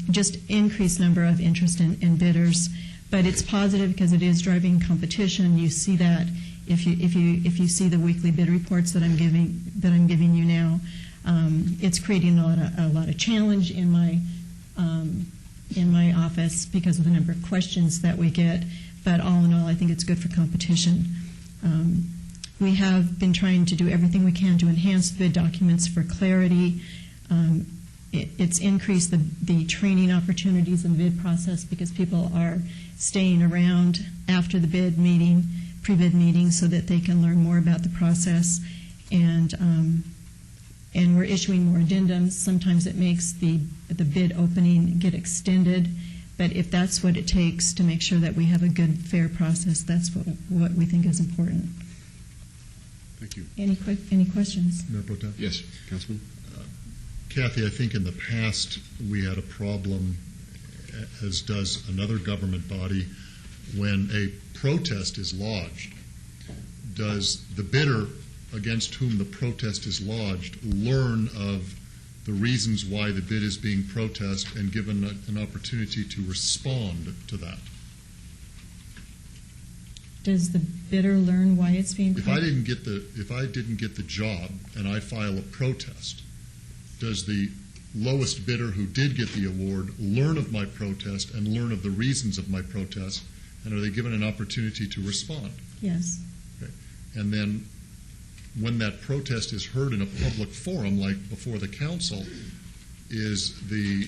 Just increased number of interest in bidders. But it's positive because it is driving competition. You see that if you see the weekly bid reports that I'm giving you now. It's creating a lot of challenge in my office because of the number of questions that we get. But all in all, I think it's good for competition. We have been trying to do everything we can to enhance the bid documents for clarity. It's increased the training opportunities in the bid process because people are staying around after the bid meeting, pre-bid meeting, so that they can learn more about the process. And we're issuing more addendums. Sometimes it makes the bid opening get extended, but if that's what it takes to make sure that we have a good, fair process, that's what we think is important. Thank you. Any questions? Mayor Pro Tem? Yes, Councilman. Kathy, I think in the past we had a problem, as does another government body, when a protest is lodged. Does the bidder against whom the protest is lodged learn of the reasons why the bid is being protested and given an opportunity to respond to that? Does the bidder learn why it's being If I didn't get the job and I file a protest, does the lowest bidder who did get the award learn of my protest and learn of the reasons of my protest, and are they given an opportunity to respond? Yes. Okay. And then when that protest is heard in a public forum, like before the council, is the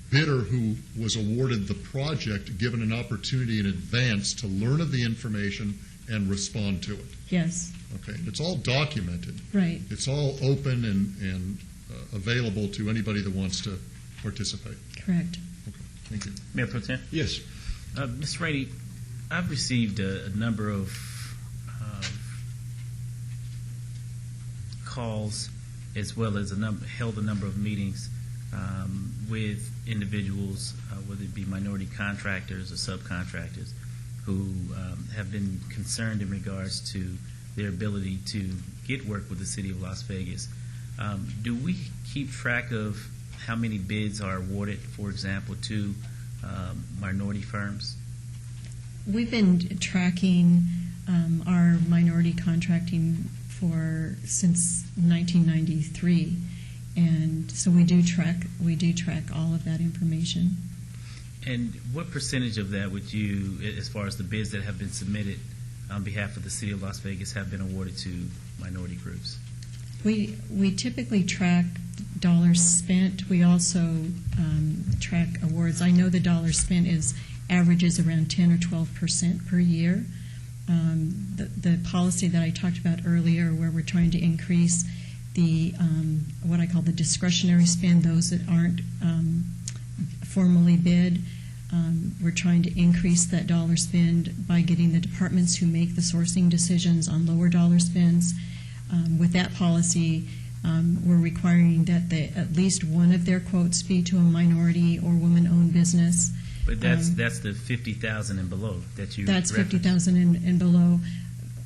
bidder who was awarded the project given an opportunity in advance to learn of the information and respond to it? Yes. Okay. It's all documented. Right. It's all open and available to anybody that wants to participate. Correct. Okay. Thank you. Mayor Pro Tem? Yes. Ms. Rady, I've received a number of calls as well as held a number of meetings with individuals, whether it be minority contractors or subcontractors, who have been concerned in regards to their ability to get work with the City of Las Vegas. Do we keep track of how many bids are awarded, for example, to minority firms? We've been tracking our minority contracting since 1993, and so we do track all of that information. And what percentage of that would you, as far as the bids that have been submitted on behalf of the City of Las Vegas, have been awarded to minority groups? We typically track dollars spent. We also track awards. I know the dollars spent averages around 10 or 12% per year. The policy that I talked about earlier, where we're trying to increase the what I call the discretionary spend, those that aren't formally bid, We're trying to increase that dollar spend by getting the departments who make the sourcing decisions on lower dollar spends. With that policy, we're requiring that at least one of their quotes be to a minority or woman-owned business. But that's the 50,000 and below that you. That's referenced. 50,000 and below.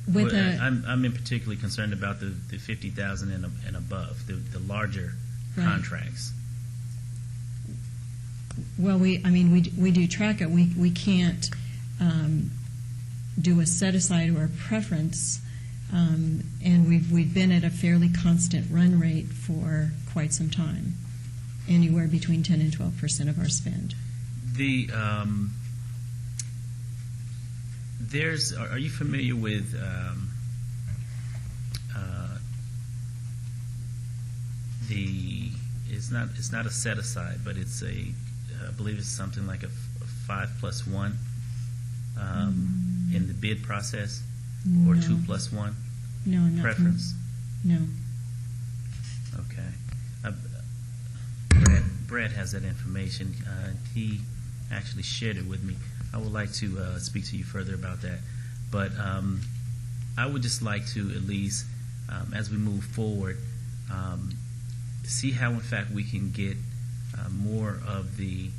With Well, I'm in particularly concerned about the 50,000 and above, the larger Right. contracts. Well, we do track it. We can't do a set aside or a preference, and we've been at a fairly constant run rate for quite some time, anywhere between 10 and 12% of our spend. Are you familiar with it's not a set aside, but it's I believe it's something like a 5+1 in the bid process, or No. 2+1 No, not preference. No. Okay. Brad has that information. He actually shared it with me. I would like to speak to you further about that. But I would just like to at least, as we move forward, see how, in fact, we can get more of the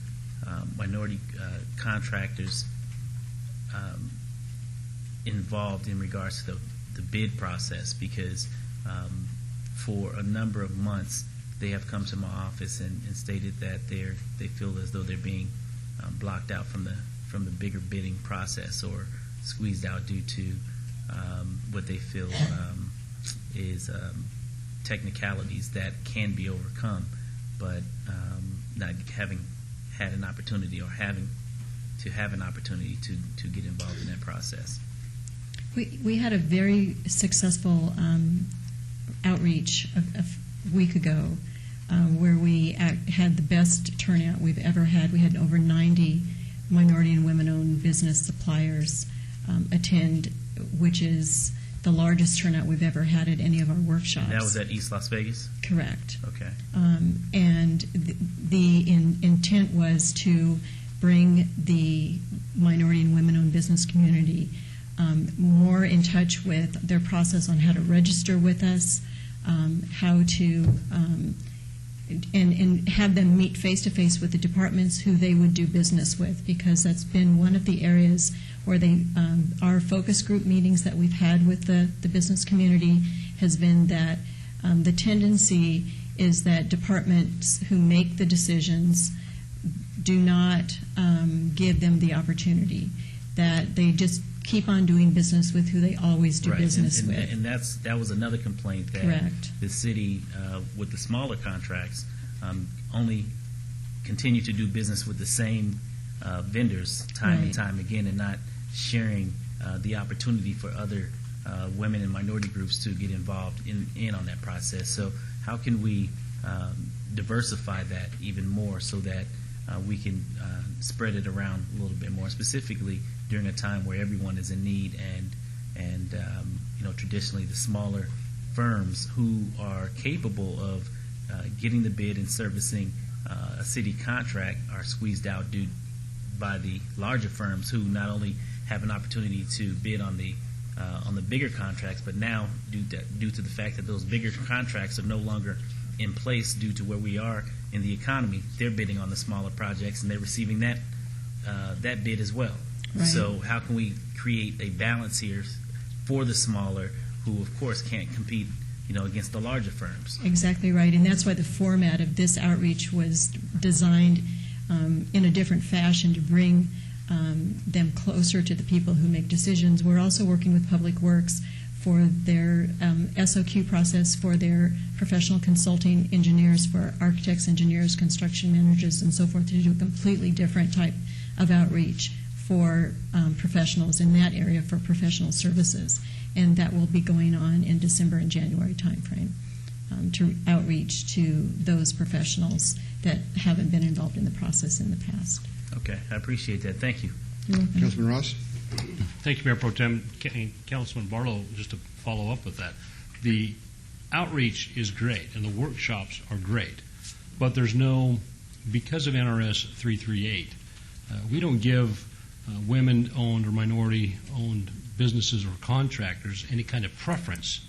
minority contractors involved in regards to the bid process, because for a number of months they have come to my office and stated that they feel as though they're being blocked out from the bigger bidding process, or squeezed out due to what they feel is technicalities that can be overcome, but not having had an opportunity, or having to have an opportunity to get involved in that process. We had a very successful outreach a week ago where we had the best turnout we've ever had. We had over 90 minority and women-owned business suppliers attend, which is the largest turnout we've ever had at any of our workshops. And that was at East Las Vegas? Correct. Okay. And the intent was to bring the minority and women-owned business community more in touch with their process on how to register with us, how to and have them meet face-to-face with the departments who they would do business with, because that's been one of the areas where our focus group meetings that we've had with the business community has been that the tendency is that departments who make the decisions do not give them the opportunity, that they just keep on doing business with who they always do business with. And that was another complaint, that Correct. the city, with the smaller contracts, only continue to do business with the same vendors time and Right. time again, and not sharing the opportunity for other women and minority groups to get involved in on that process. So how can we diversify that even more, so that we can spread it around a little bit more, specifically during a time where everyone is in need, and traditionally the smaller firms who are capable of getting the bid and servicing a city contract are squeezed out by the larger firms, who not only have an opportunity to bid on the bigger contracts, but now due to the fact that those bigger contracts are no longer in place due to where we are in the economy, they're bidding on the smaller projects, and they're receiving that bid as well. Right. So how can we create a balance here for the smaller, who of course can't compete, against the larger firms? Exactly right, and that's why the format of this outreach was designed in a different fashion to bring them closer to the people who make decisions. We're also working with Public Works for their SOQ process, for their professional consulting engineers, for architects, engineers, construction managers, and so forth, to do a completely different type of outreach for professionals in that area, for professional services. And that will be going on in December and January timeframe, to outreach to those professionals that haven't been involved in the process in the past. Okay, I appreciate that. Thank you. You're welcome. Councilman Ross? Thank you, Mayor Pro Tem. Councilman Barlow, just to follow up with that, the outreach is great and the workshops are great, but there's because of NRS 338, We don't give women-owned or minority-owned businesses or contractors any kind of preference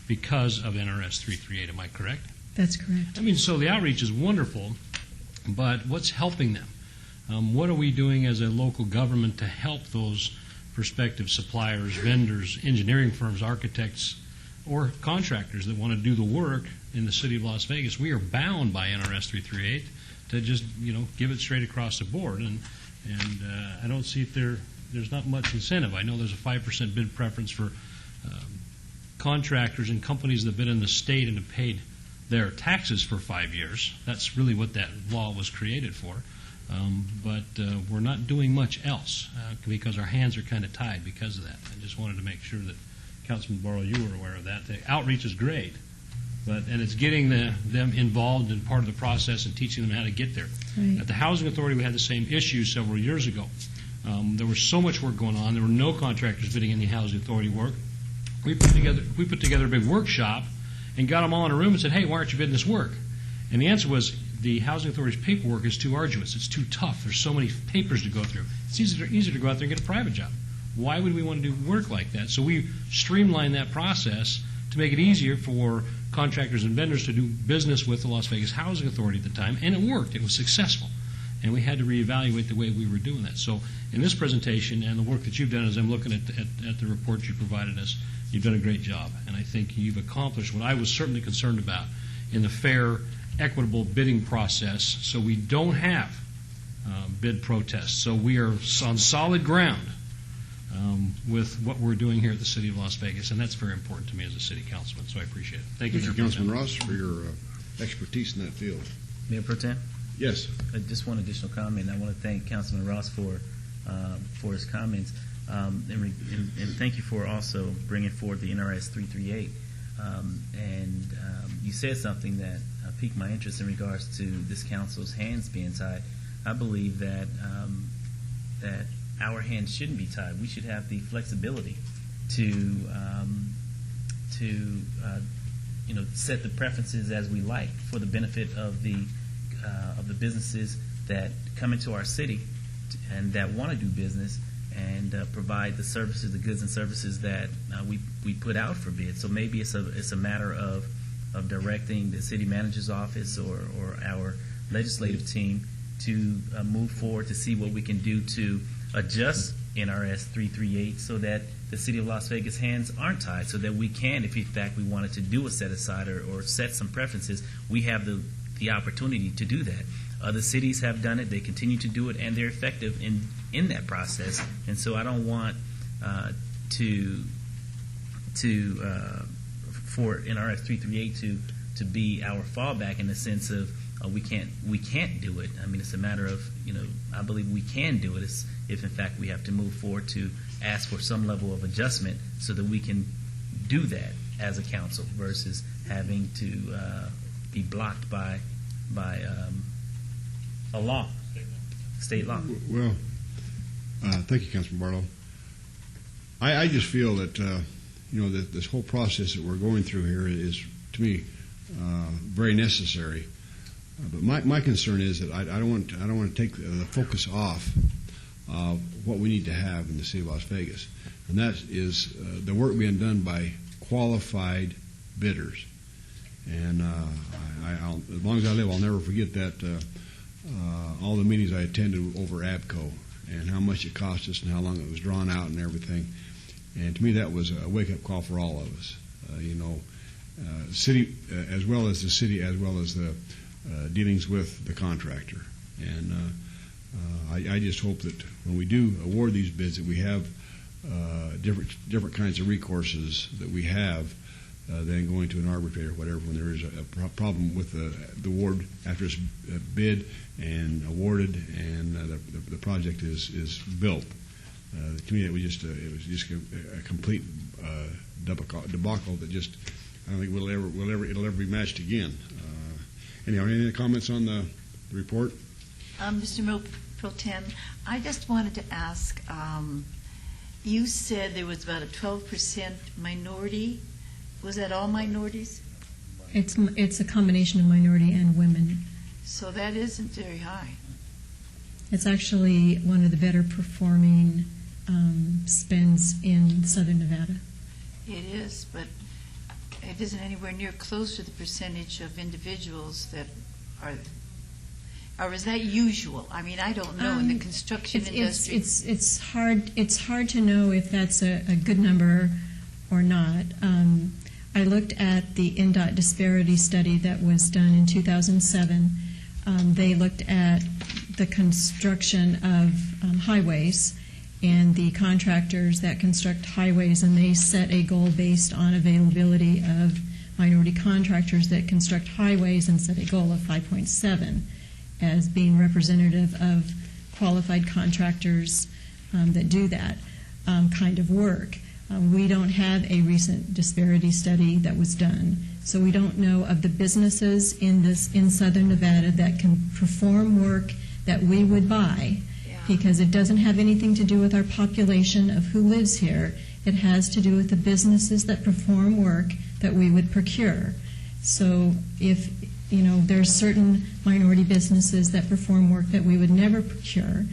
because of NRS 338. Am I correct? That's correct. I mean, so the outreach is wonderful, but what's helping them? What are we doing as a local government to help those prospective suppliers, vendors, engineering firms, architects, or contractors that want to do the work in the city of Las Vegas? We are bound by NRS 338 to just, give it straight across the board, and I don't see if there's not much incentive. I know there's a 5% bid preference for contractors and companies that bid in the state and have paid their taxes for 5 years. That's really what that law was created for. But we're not doing much else because our hands are kind of tied because of that. I just wanted to make sure that, Councilman Barlow, you were aware of that. The outreach is great, and it's getting them involved in part of the process and teaching them how to get there. Right. At the Housing Authority, we had the same issue several years ago. There was so much work going on. There were no contractors bidding any Housing Authority work. We put together a big workshop and got them all in a room and said, hey, why aren't you bidding this work? And the answer was, the Housing Authority's paperwork is too arduous. It's too tough. There's so many papers to go through. It's easier to go out there and get a private job. Why would we want to do work like that? So we streamlined that process to make it easier for contractors and vendors to do business with the Las Vegas Housing Authority at the time, and it worked. It was successful. And we had to reevaluate the way we were doing that. So in this presentation and the work that you've done, as I'm looking at the report you provided us, you've done a great job. And I think you've accomplished what I was certainly concerned about in the fair, equitable bidding process, so we don't have bid protests. So we are on solid ground with what we're doing here at the City of Las Vegas, and that's very important to me as a city councilman, so I appreciate it. Thank you, Thank Mayor you, Pro Tem. Councilman Ross, for your expertise in that field. Mayor Pro Tem? Yes. Just one additional comment. I want to thank Councilman Ross for his comments, and thank you for also bringing forward the NRS 338. You said something that piqued my interest in regards to this council's hands being tied. I believe that that our hands shouldn't be tied. We should have the flexibility to set the preferences as we like for the benefit of the businesses that come into our city and that want to do business and provide the services, the goods and services that we put out for bid. So maybe it's a matter of directing the city manager's office or our legislative team to move forward to see what we can do to adjust NRS 338 so that the City of Las Vegas hands aren't tied, so that we can, if in fact we wanted to do a set-aside or set some preferences, we have the opportunity to do that. Other cities have done it, they continue to do it, and they're effective in that process. And so I don't want for NRS 338 to be our fallback in the sense of we can't do it. I mean, it's a matter of, I believe we can do it if in fact we have to move forward to ask for some level of adjustment so that we can do that as a council versus having to be blocked by a law, state law. Well, thank you, Councilman Barlow. I just feel that that this whole process that we're going through here is, to me, very necessary. But my concern is that I don't want to take the focus off of what we need to have in the city of Las Vegas, and that is the work being done by qualified bidders. And as long as I live, I'll never forget that all the meetings I attended over ABCO and how much it cost us and how long it was drawn out and everything. And to me, that was a wake-up call for all of us. City as well as the city, as well as the dealings with the contractor. And I just hope that when we do award these bids, that we have different kinds of recourses that we have than going to an arbitrator or whatever when there is a problem with the award after it's bid and awarded and the project is built. To me, it was just a complete debacle that just I don't think it'll ever be matched again. Anyhow, any other comments on the report? Mr. Pro Tem, I just wanted to ask, you said there was about a 12% minority. Was that all minorities? It's a combination of minority and women. So that isn't very high. It's actually one of the better performing spends in Southern Nevada. It is, but it isn't anywhere near close to the percentage of individuals that are, or is that usual? I mean, I don't know in the construction industry. It's hard to know if that's a good number or not. I looked at the NDOT disparity study that was done in 2007. They looked at the construction of highways and the contractors that construct highways, and they set a goal based on availability of minority contractors that construct highways and set a goal of 5.7 as being representative of qualified contractors that do that kind of work. We don't have a recent disparity study that was done, so we don't know of the businesses in Southern Nevada that can perform work that we would buy, because it doesn't have anything to do with our population of who lives here. It has to do with the businesses that perform work that we would procure. So if there's certain minority businesses that perform work that we would never procure,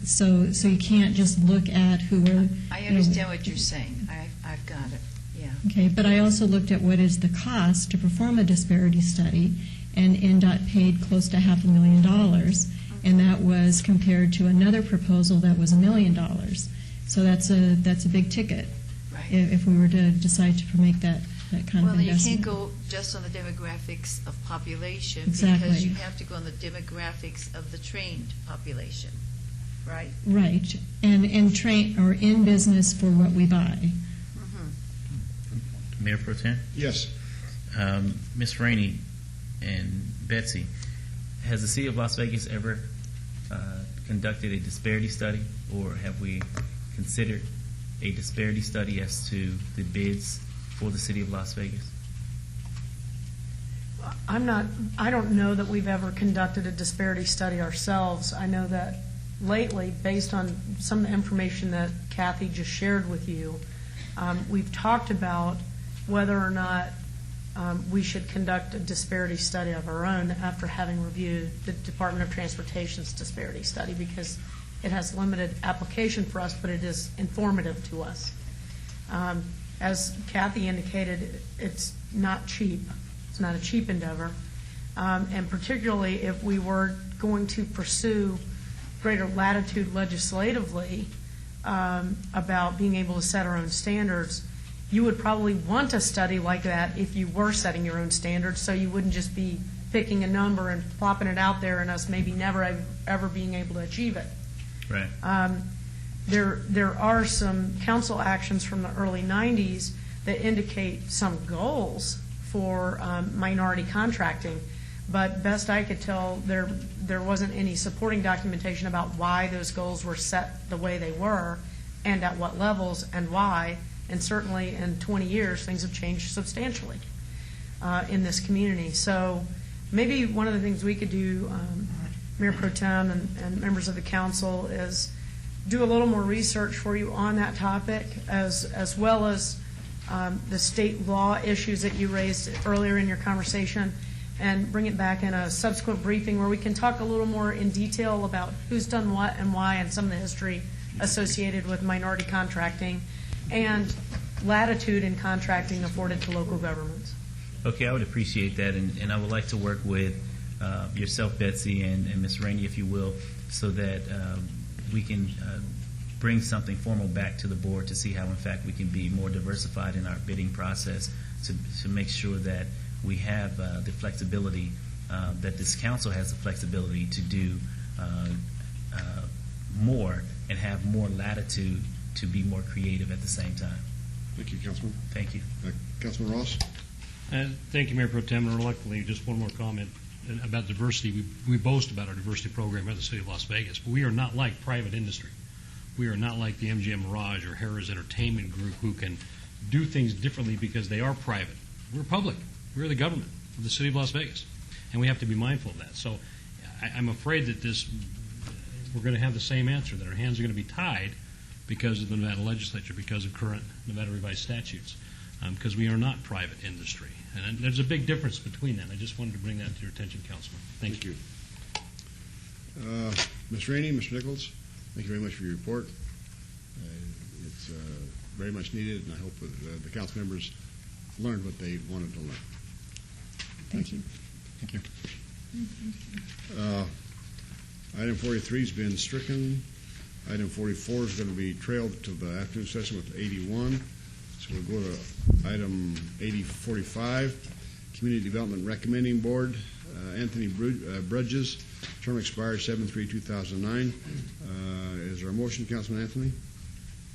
so you can't just look at who are. I understand what you're saying. I've got it. Yeah. Okay, but I also looked at what is the cost to perform a disparity study, and NDOT paid close to $500,000, and that was compared to another proposal that was $1 million. So that's a big ticket. Right. If we were to decide to make that kind of investment. Well, you can't go just on the demographics of population, Exactly. because you have to go on the demographics of the trained population, right? Right, and train or in business for what we buy. Mayor Pro Tem? Yes. Ms. Rainey and Betsy, has the City of Las Vegas ever conducted a disparity study, or have we considered a disparity study as to the bids for the City of Las Vegas? I don't know that we've ever conducted a disparity study ourselves. I know that lately, based on some of the information that Kathy just shared with you, we've talked about whether or not we should conduct a disparity study of our own after having reviewed the Department of Transportation's disparity study, because it has limited application for us, but it is informative to us. As Kathy indicated, it's not cheap. It's not a cheap endeavor. And particularly if we were going to pursue greater latitude legislatively about being able to set our own standards, you would probably want a study like that if you were setting your own standards, so you wouldn't just be picking a number and plopping it out there and us maybe never ever being able to achieve it. Right. There are some council actions from the early 90s that indicate some goals for minority contracting, but best I could tell, there wasn't any supporting documentation about why those goals were set the way they were and at what levels and why. And certainly in 20 years, things have changed substantially in this community. So maybe one of the things we could do, Mayor Pro Tem and members of the council, is do a little more research for you on that topic, as well as the state law issues that you raised earlier in your conversation, and bring it back in a subsequent briefing where we can talk a little more in detail about who's done what and why, and some of the history associated with minority contracting and latitude in contracting afforded to local governments. Okay, I would appreciate that, and I would like to work with yourself, Betsy, and Ms. Rainey, if you will, so that we can bring something formal back to the board to see how, in fact, we can be more diversified in our bidding process to make sure that we have the flexibility, that this council has the flexibility to do more and have more latitude to be more creative at the same time. Thank you, Councilman. Thank you. Councilman Ross? Thank you, Mayor Pro Tem. And reluctantly, just one more comment about diversity. We boast about our diversity program at the City of Las Vegas, but we are not like private industry. We are not like the MGM Mirage or Harrah's Entertainment Group, who can do things differently because they are private. We're public. We're the government of the City of Las Vegas, and we have to be mindful of that. So I'm afraid that we're going to have the same answer, that our hands are going to be tied because of the Nevada legislature, because of current Nevada revised statutes. because we are not private industry. And there's a big difference between that. I just wanted to bring that to your attention, Councilman. Thank you. Ms. Rainey, Mr. Nichols, thank you very much for your report. It's very much needed, and I hope that the council members learned what they wanted to learn. Thank you. Thank you. Item 43 has been stricken. Item 44 is going to be trailed to the afternoon session with 81. So we'll go to item 45, Community Development Recommending Board. Anthony Brudges, term expires 7/3/2009. Is there a motion, Councilman Anthony?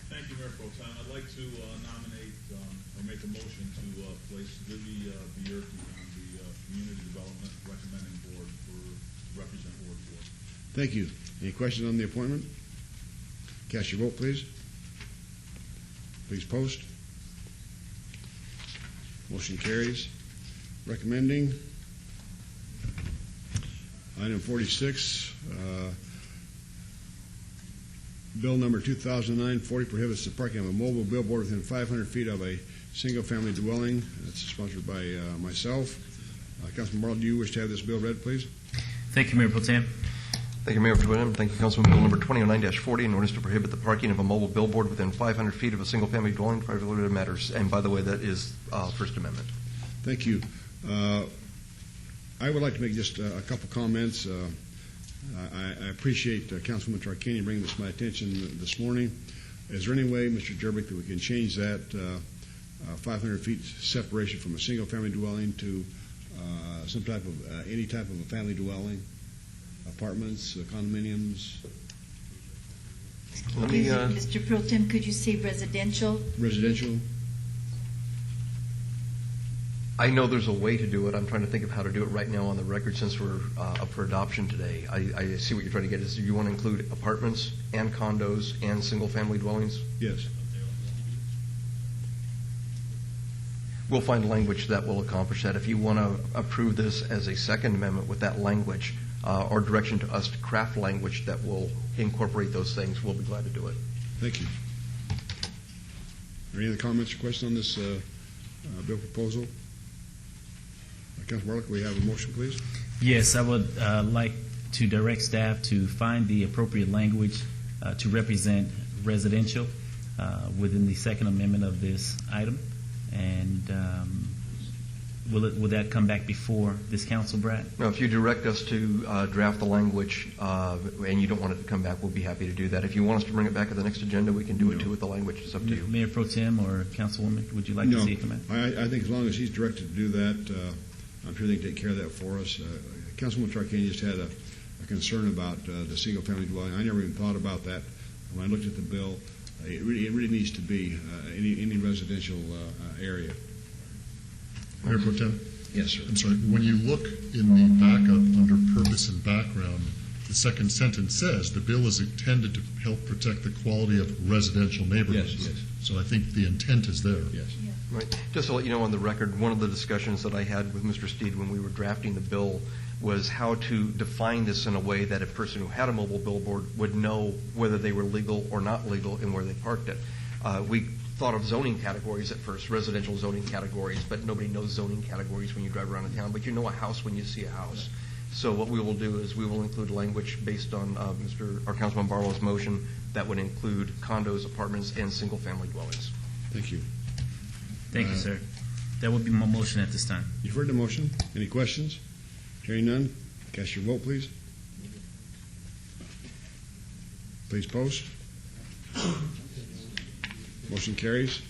Thank you, Mayor Pro Tem. I'd like to nominate or make a motion to place Libby Bierke on the Community Development Recommending Board to represent Ward 4. Thank you. Any questions on the appointment? Cast your vote, please. Please post. Motion carries. Recommending. Item 46, Bill number 2009-40 prohibits the parking of a mobile billboard within 500 feet of a single-family dwelling. That's sponsored by myself. Councilman Marl, do you wish to have this bill read, please? Thank you, Mayor Pro Tem. Thank you, Mayor Pro Tem. Thank you, Councilman. Bill number 29-40, in orders to prohibit the parking of a mobile billboard within 500 feet of a single-family dwelling, private limited matters. And by the way, that is First Amendment. Thank you. I would like to make just a couple comments. I appreciate Councilwoman Tarkanian bringing this to my attention this morning. Is there any way, Mr. Jerbick, that we can change that 500 feet separation from a single-family dwelling to some type of any type of a family dwelling, apartments, condominiums? Mr. Pro Tem, could you say residential? Residential. I know there's a way to do it. I'm trying to think of how to do it right now on the record since we're up for adoption today. I see what you're trying to get is you want to include apartments and condos and single-family dwellings? Yes. We'll find language that will accomplish that. If you want to approve this as a second amendment with that language or direction to us to craft language that will incorporate those things, we'll be glad to do it. Thank you. Are any other comments or questions on this bill proposal? Councilman Marlick, we have a motion, please. Yes, I would like to direct staff to find the appropriate language to represent residential within the Second Amendment of this item. And will that come back before this council, Brad? No, if you direct us to draft the language and you don't want it to come back, we'll be happy to do that. If you want us to bring it back at the next agenda, we can do it too with the language. It's up to you. Mayor Pro Tem or Councilwoman, would you like to see it come back? I think as long as he's directed to do that, I'm sure they can take care of that for us. Councilman Tarkanian just had a concern about the single-family dwelling. I never even thought about that when I looked at the bill. It really needs to be any residential area. Mayor Pro Tem? Yes, sir. I'm sorry. When you look in the backup under purpose and background, the second sentence says the bill is intended to help protect the quality of residential neighborhoods. Yes, yes. So I think the intent is there. Yes. Right. Just to let you know on the record, one of the discussions that I had with Mr. Steed when we were drafting the bill was how to define this in a way that a person who had a mobile billboard would know whether they were legal or not legal and where they parked it. We thought of zoning categories at first, residential zoning categories, but nobody knows zoning categories when you drive around a town, but you know a house when you see a house. So what we will do is we will include language based on Councilman Barlow's motion that would include condos, apartments, and single-family dwellings. Thank you. Thank you, sir. That would be my motion at this time. You've heard the motion. Any questions? Hearing none, cast your vote, please. Please post. Motion carries.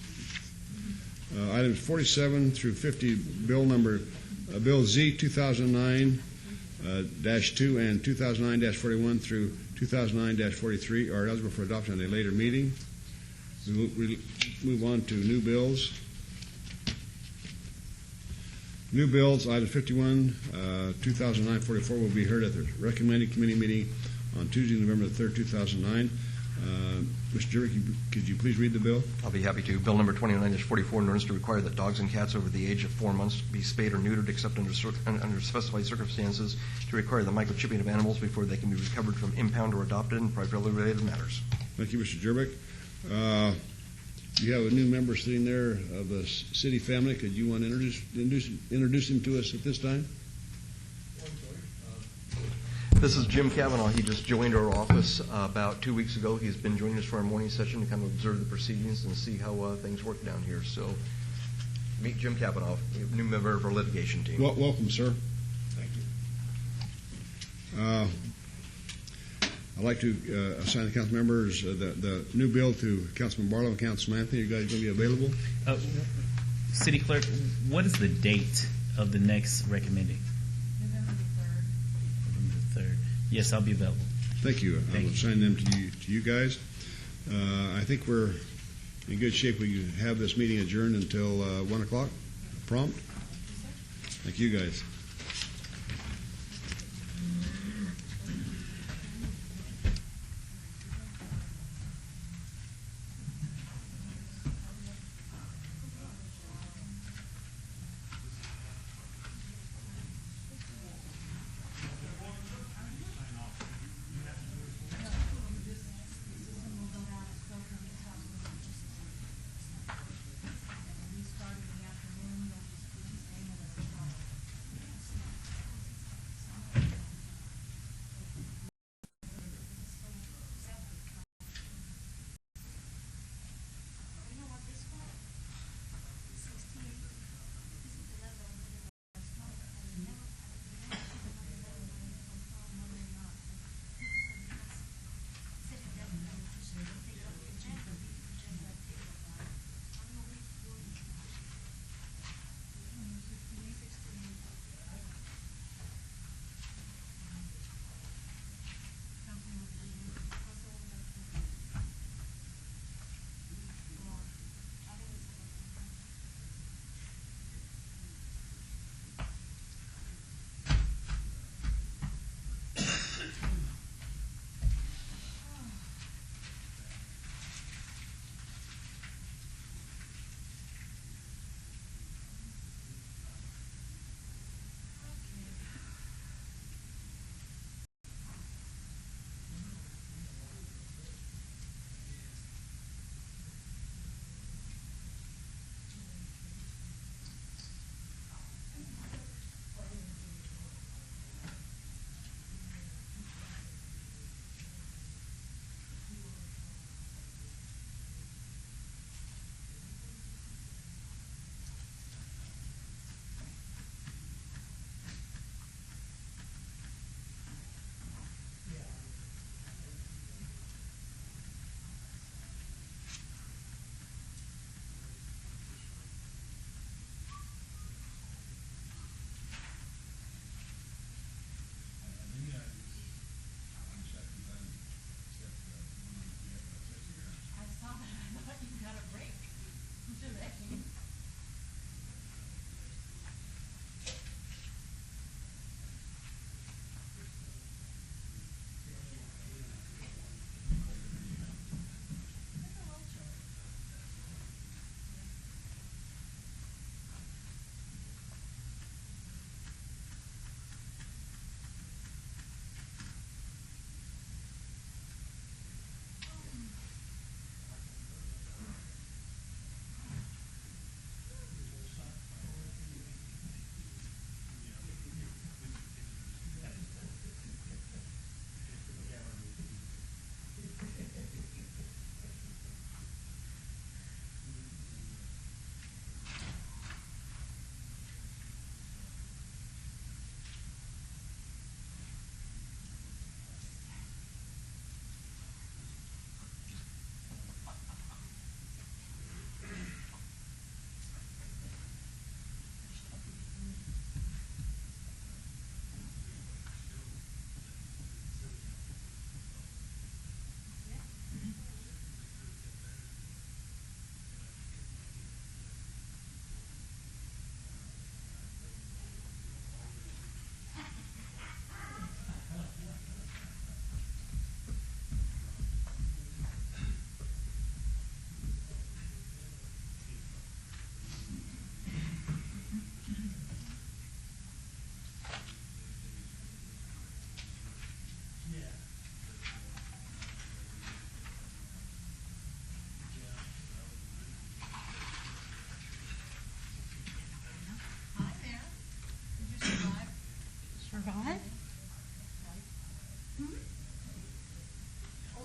Items 47 through 50, Bill Z 2009-2 and 2009-41 through 2009-43 are eligible for adoption at a later meeting. We move on to new bills. New bills, item 51, 2009-44 will be heard at the recommending committee meeting on Tuesday, November the 3rd, 2009. Mr. Jerry, could you please read the bill? I'll be happy to. Bill number 29-44, in orders to require that dogs and cats over the age of 4 months be spayed or neutered except under specified circumstances, to require the microchipping of animals before they can be recovered from impound or adopted, and privately related matters. Thank you, Mr. Jerbick. You have a new member sitting there of the city family. Could you want to introduce him to us at this time? This is Jim Kavanaugh. He just joined our office about 2 weeks ago. He's been joining us for our morning session to kind of observe the proceedings and see how things work down here. So, meet Jim Kavanaugh, new member of our litigation team. Welcome, sir. Thank you. I'd like to assign the council members the new bill to Councilman Barlow and Councilman Anthony. You guys going to be available? City Clerk, what is the date of the next recommending? November the 3rd. Yes, I'll be available. Thank you. I will assign them to you guys. I think we're in good shape. We have this meeting adjourned until 1 o'clock, prompt. Thank you, guys.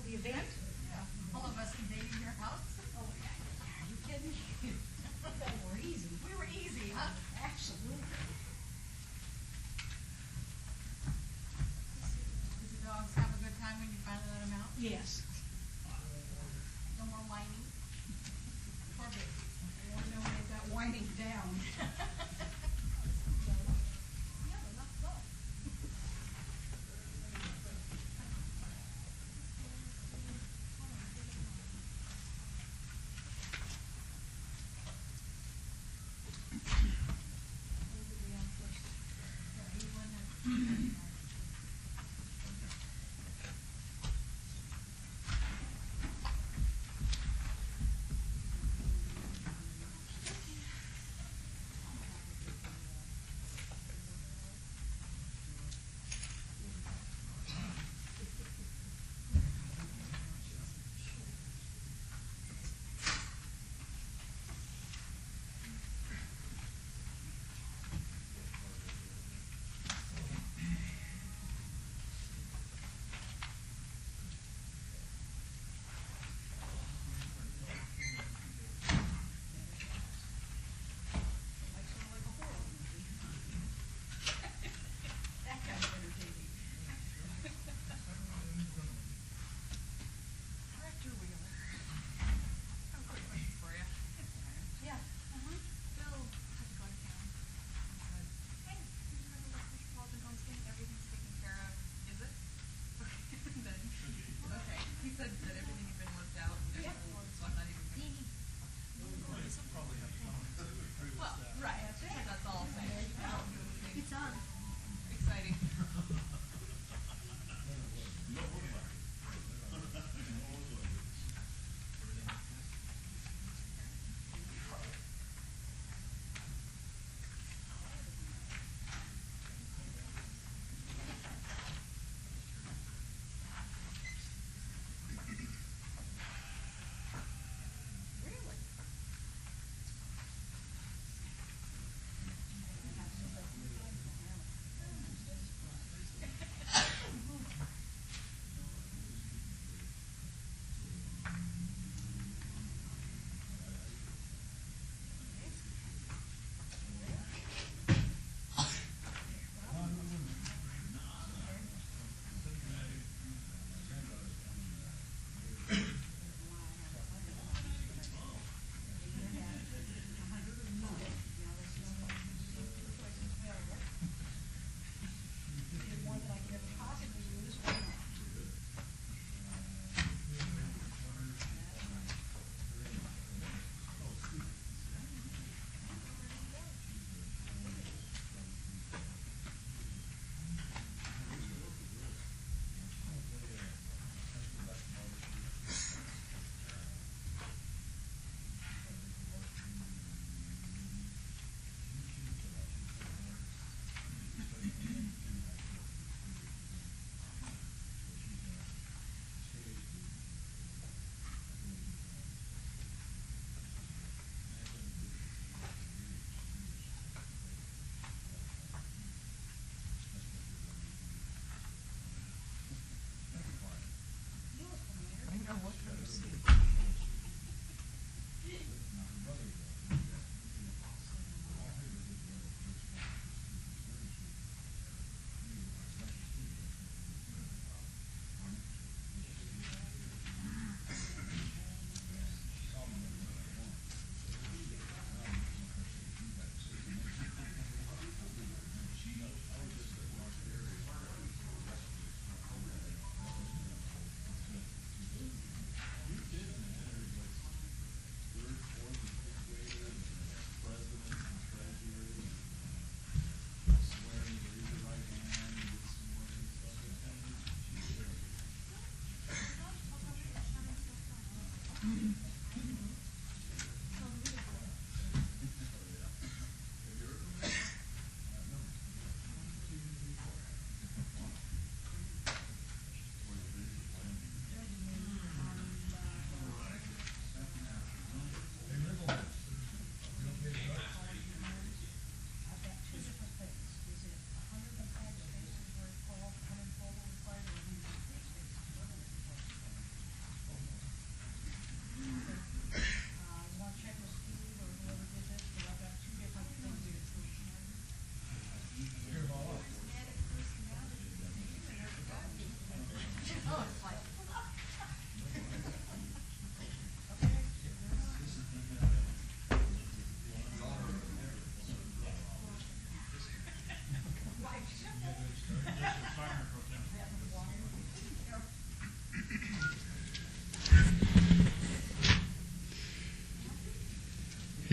the event? Yeah. All of us invading your house? Oh, yeah. Are you kidding? We were easy. We were easy, huh? Absolutely. Did the dogs have a good time when you finally let them out? Yes. No more whining? Poor baby. I want to know when they got whining down.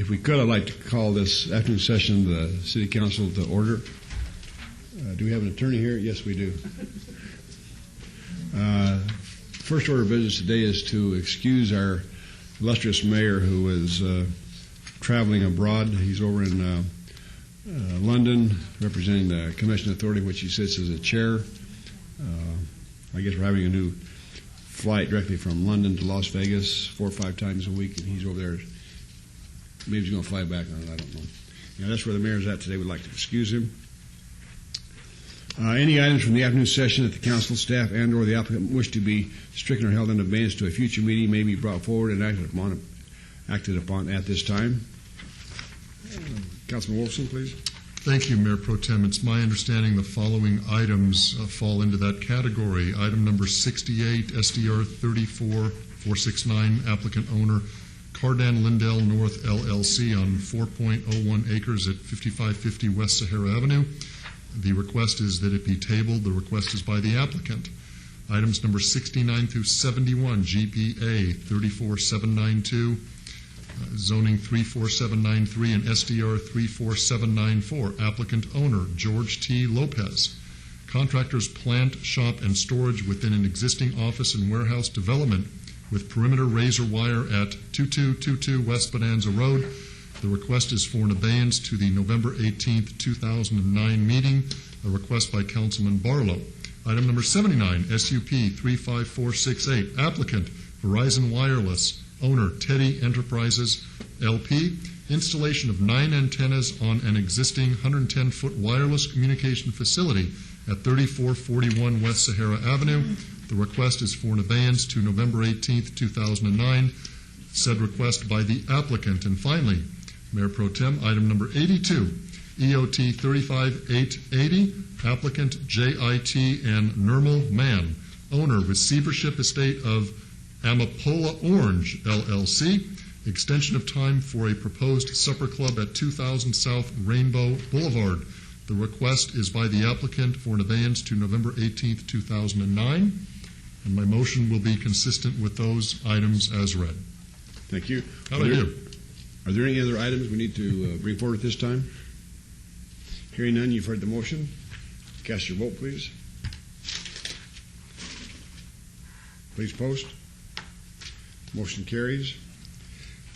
If we could, I'd like to call this afternoon session of the City Council to order. Do we have an attorney here? Yes, we do. First order of business today is to excuse our illustrious mayor who is traveling abroad. He's over in London representing the Commission Authority, which he sits as a chair. I guess we're having a new flight directly from London to Las Vegas 4 or 5 times a week, and he's over there. Maybe he's going to fly back on it. I don't know. That's where the mayor's at today. We'd like to excuse him. Any items from the afternoon session that the council, staff, and/or the applicant wish to be stricken or held in abeyance to a future meeting may be brought forward and acted upon at this time. Councilman Wolfson, please. Thank you, Mayor Pro Tem. It's my understanding the following items fall into that category. Item number 68, SDR 34469, applicant owner Cardan Lindell North LLC on 4.01 acres at 5550 West Sahara Avenue. The request is that it be tabled. The request is by the applicant. Items number 69 through 71, GPA 34792, zoning 34793, and SDR 34794, applicant owner George T. Lopez. Contractor's plant, shop, and storage within an existing office and warehouse development with perimeter razor wire at 2222 West Bonanza Road. The request is for an abeyance to the November 18, 2009 meeting, a request by Councilman Barlow. Item number 79, SUP 35468, applicant Verizon Wireless, owner Teddy Enterprises, LP, installation of 9 antennas on an existing 110-foot wireless communication facility at 3441 West Sahara Avenue. The request is for an abeyance to November 18, 2009, said request by the applicant. And finally, Mayor Pro Tem, item number 82, EOT 35880, applicant JIT and Nirmal Mann, owner Receivership Estate of Amapola Orange, LLC, extension of time for a proposed supper club at 2000 South Rainbow Boulevard. The request is by the applicant for an abeyance to November 18, 2009, and my motion will be consistent with those items as read. Thank you. How do I do? Are there any other items we need to bring forward at this time? Hearing none, you've heard the motion. Cast your vote, please. Please post. Motion carries.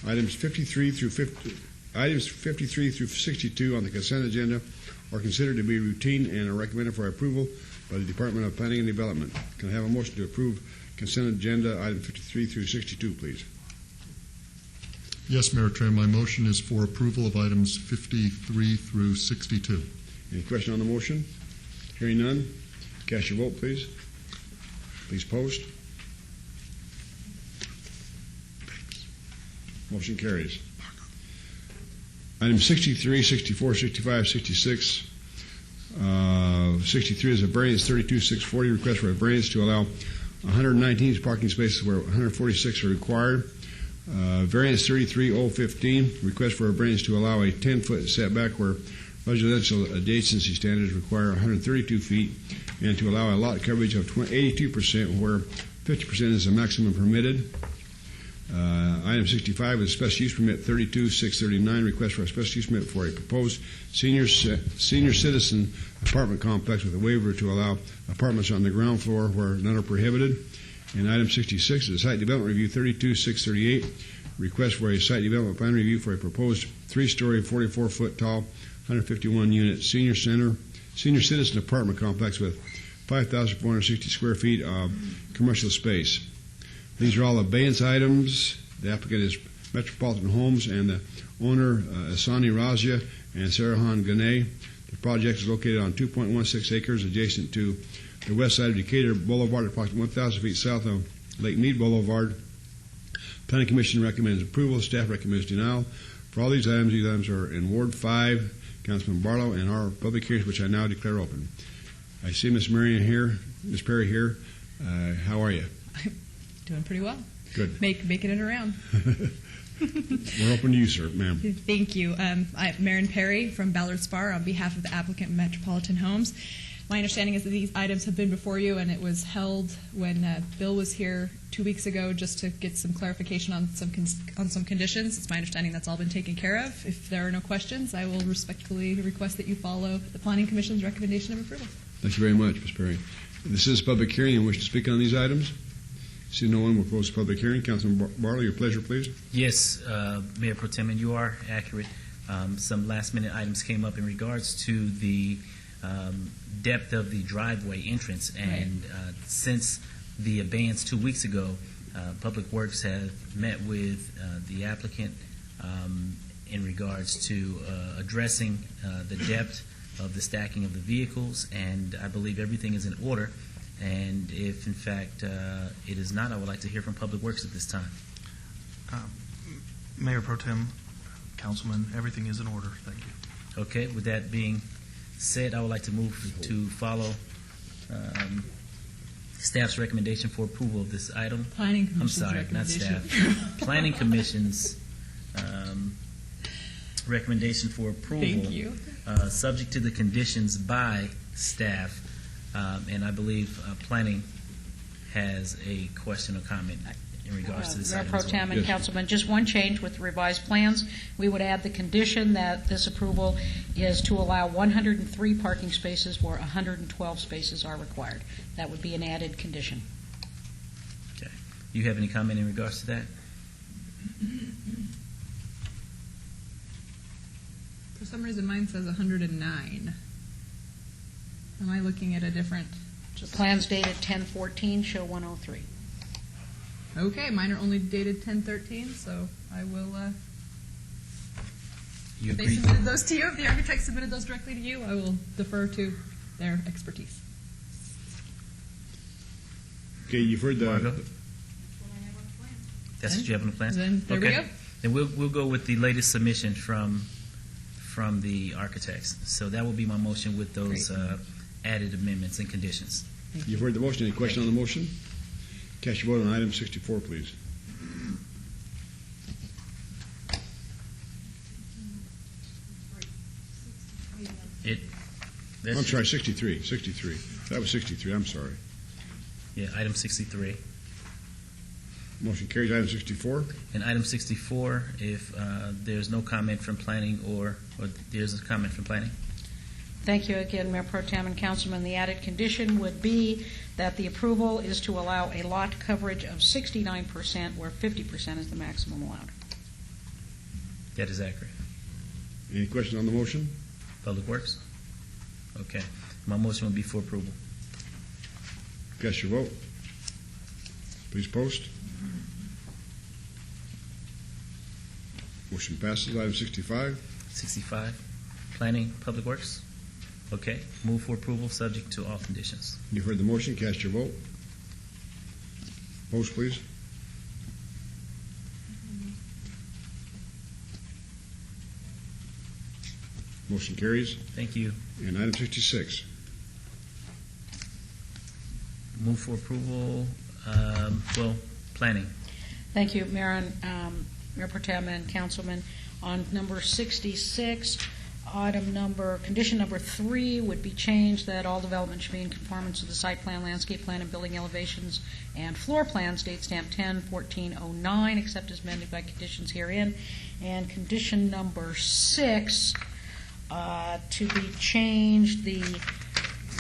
Items 53 through 62 on the consent agenda are considered to be routine and are recommended for approval by the Department of Planning and Development. Can I have a motion to approve consent agenda item 53 through 62, please? Yes, Mayor Tran, my motion is for approval of items 53 through 62. Any question on the motion? Hearing none, cast your vote, please. Please post. Motion carries. Items 63, 64, 65, 66. 63 is a variance 32640, request for a variance to allow 119 parking spaces where 146 are required. Variance 33015, request for a variance to allow a 10-foot setback where residential adjacency standards require 132 feet, and to allow a lot coverage of 82% where 50% is the maximum permitted. Item 65 is special use permit 32639, request for a special use permit for a proposed senior citizen apartment complex with a waiver to allow apartments on the ground floor where none are prohibited. And item 66 is a site development review 32638, request for a site development plan review for a proposed 3-story, 44-foot tall, 151-unit senior citizen apartment complex with 5,460 square feet of commercial space. These are all abeyance items. The applicant is Metropolitan Homes, and the owner, Asani Razia and Sarahan Ganay. The project is located on 2.16 acres adjacent to the west side of Decatur Boulevard, approximately 1,000 feet south of Lake Mead Boulevard. Planning Commission recommends approval. Staff recommends denial. For all these items are in Ward 5, Councilman Barlow, and our public hearings, which I now declare open. I see Ms. Marion here, Ms. Perry here. How are you? Doing pretty well. Good. Making it around. We're open to you, sir, ma'am. Thank you. I'm Marion Perry from Ballard Spar on behalf of the applicant Metropolitan Homes. My understanding is that these items have been before you, and it was held when Bill was here 2 weeks ago just to get some clarification on some conditions. It's my understanding that's all been taken care of. If there are no questions, I will respectfully request that you follow the Planning Commission's recommendation of approval. Thank you very much, Ms. Perry. This is a public hearing. Anyone wish to speak on these items? See no one, we'll close the public hearing. Councilman Barlow, your pleasure, please. Yes, Mayor Pro Tem, and you are accurate. Some last-minute items came up in regards to the depth of the driveway entrance, and since the abeyance 2 weeks ago, Public Works have met with the applicant in regards to addressing the depth of the stacking of the vehicles, and I believe everything is in order. And if, in fact, it is not, I would like to hear from Public Works at this time. Mayor Pro Tem, Councilman, everything is in order. Thank you. Okay, with that being said, I would like to move to follow staff's recommendation for approval of this item. Planning I'm Commission's sorry, not recommendation. staff. Planning Commission's recommendation for approval. Thank you. Subject to the conditions by staff. And I believe planning has a question or comment in regards to this Mayor item. Pro as well. Tem and Councilman, just one change with the revised plans. We would add the condition that this approval is to allow 103 parking spaces where 112 spaces are required. That would be an added condition. Okay. Do you have any comment in regards to that? For some reason, mine says 109. Am I looking at a different? The plans dated 10/14 show 103. Okay, mine are only dated 10/13, so I will. You If they agree? submitted those to you, if the architect submitted those directly to you, I will defer to their expertise. Okay, you've heard Margo? the. That's what you have on the plan? Then there we Okay. go. Then we'll go with the latest submission from the architects. So that will be my motion with those added amendments and conditions. You've heard the motion. Any question on the motion? Cast your vote on item 64, please. I'm sorry, 63. 63. That was 63. I'm sorry. Yeah, item 63. Motion carries. Item 64. And item 64, if there's no comment from planning or there's a comment from planning? Thank you again, Mayor Pro Tem and Councilman. The added condition would be that the approval is to allow a lot coverage of 69% where 50% is the maximum allowed. That is accurate. Any questions on the motion? Public Works? Okay. My motion will be for approval. Cast your vote. Please post. Motion passes. Item 65. 65. Planning, Public Works? Okay. Move for approval, subject to all conditions. You've heard the motion. Cast your vote. Post, please. Motion carries. Thank you. And item 66. Move for approval, planning. Thank you, Mayor Pro Tem and Councilman. On number 66, condition number 3 would be changed that all development should be in conformance with the site plan, landscape plan, and building elevations and floor plans, date stamp 10/14/09, except as amended by conditions herein. And condition number 6, to be changed, the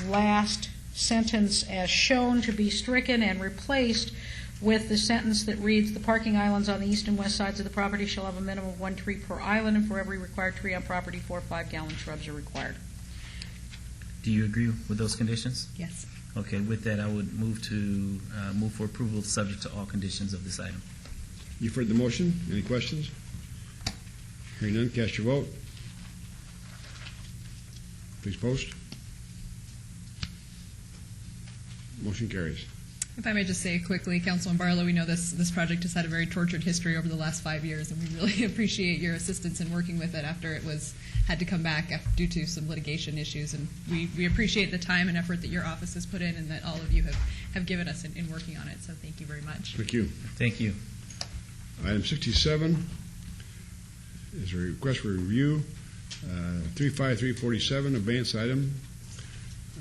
last sentence as shown to be stricken and replaced with the sentence that reads, the parking islands on the east and west sides of the property shall have a minimum of 1 tree per island, and for every required tree on property, 4 5-gallon shrubs are required. Do you agree with those conditions? Yes. Okay, with that, I would move for approval, subject to all conditions of this item. You've heard the motion. Any questions? Hearing none, cast your vote. Please post. Motion carries. If I may just say quickly, Councilman Barlow, we know this project has had a very tortured history over the last 5 years, and we really appreciate your assistance in working with it after it had to come back due to some litigation issues. And we appreciate the time and effort that your office has put in and that all of you have given us in working on it. So thank you very much. Thank you. Thank you. Item 67 is a request for review. 35347, advance item.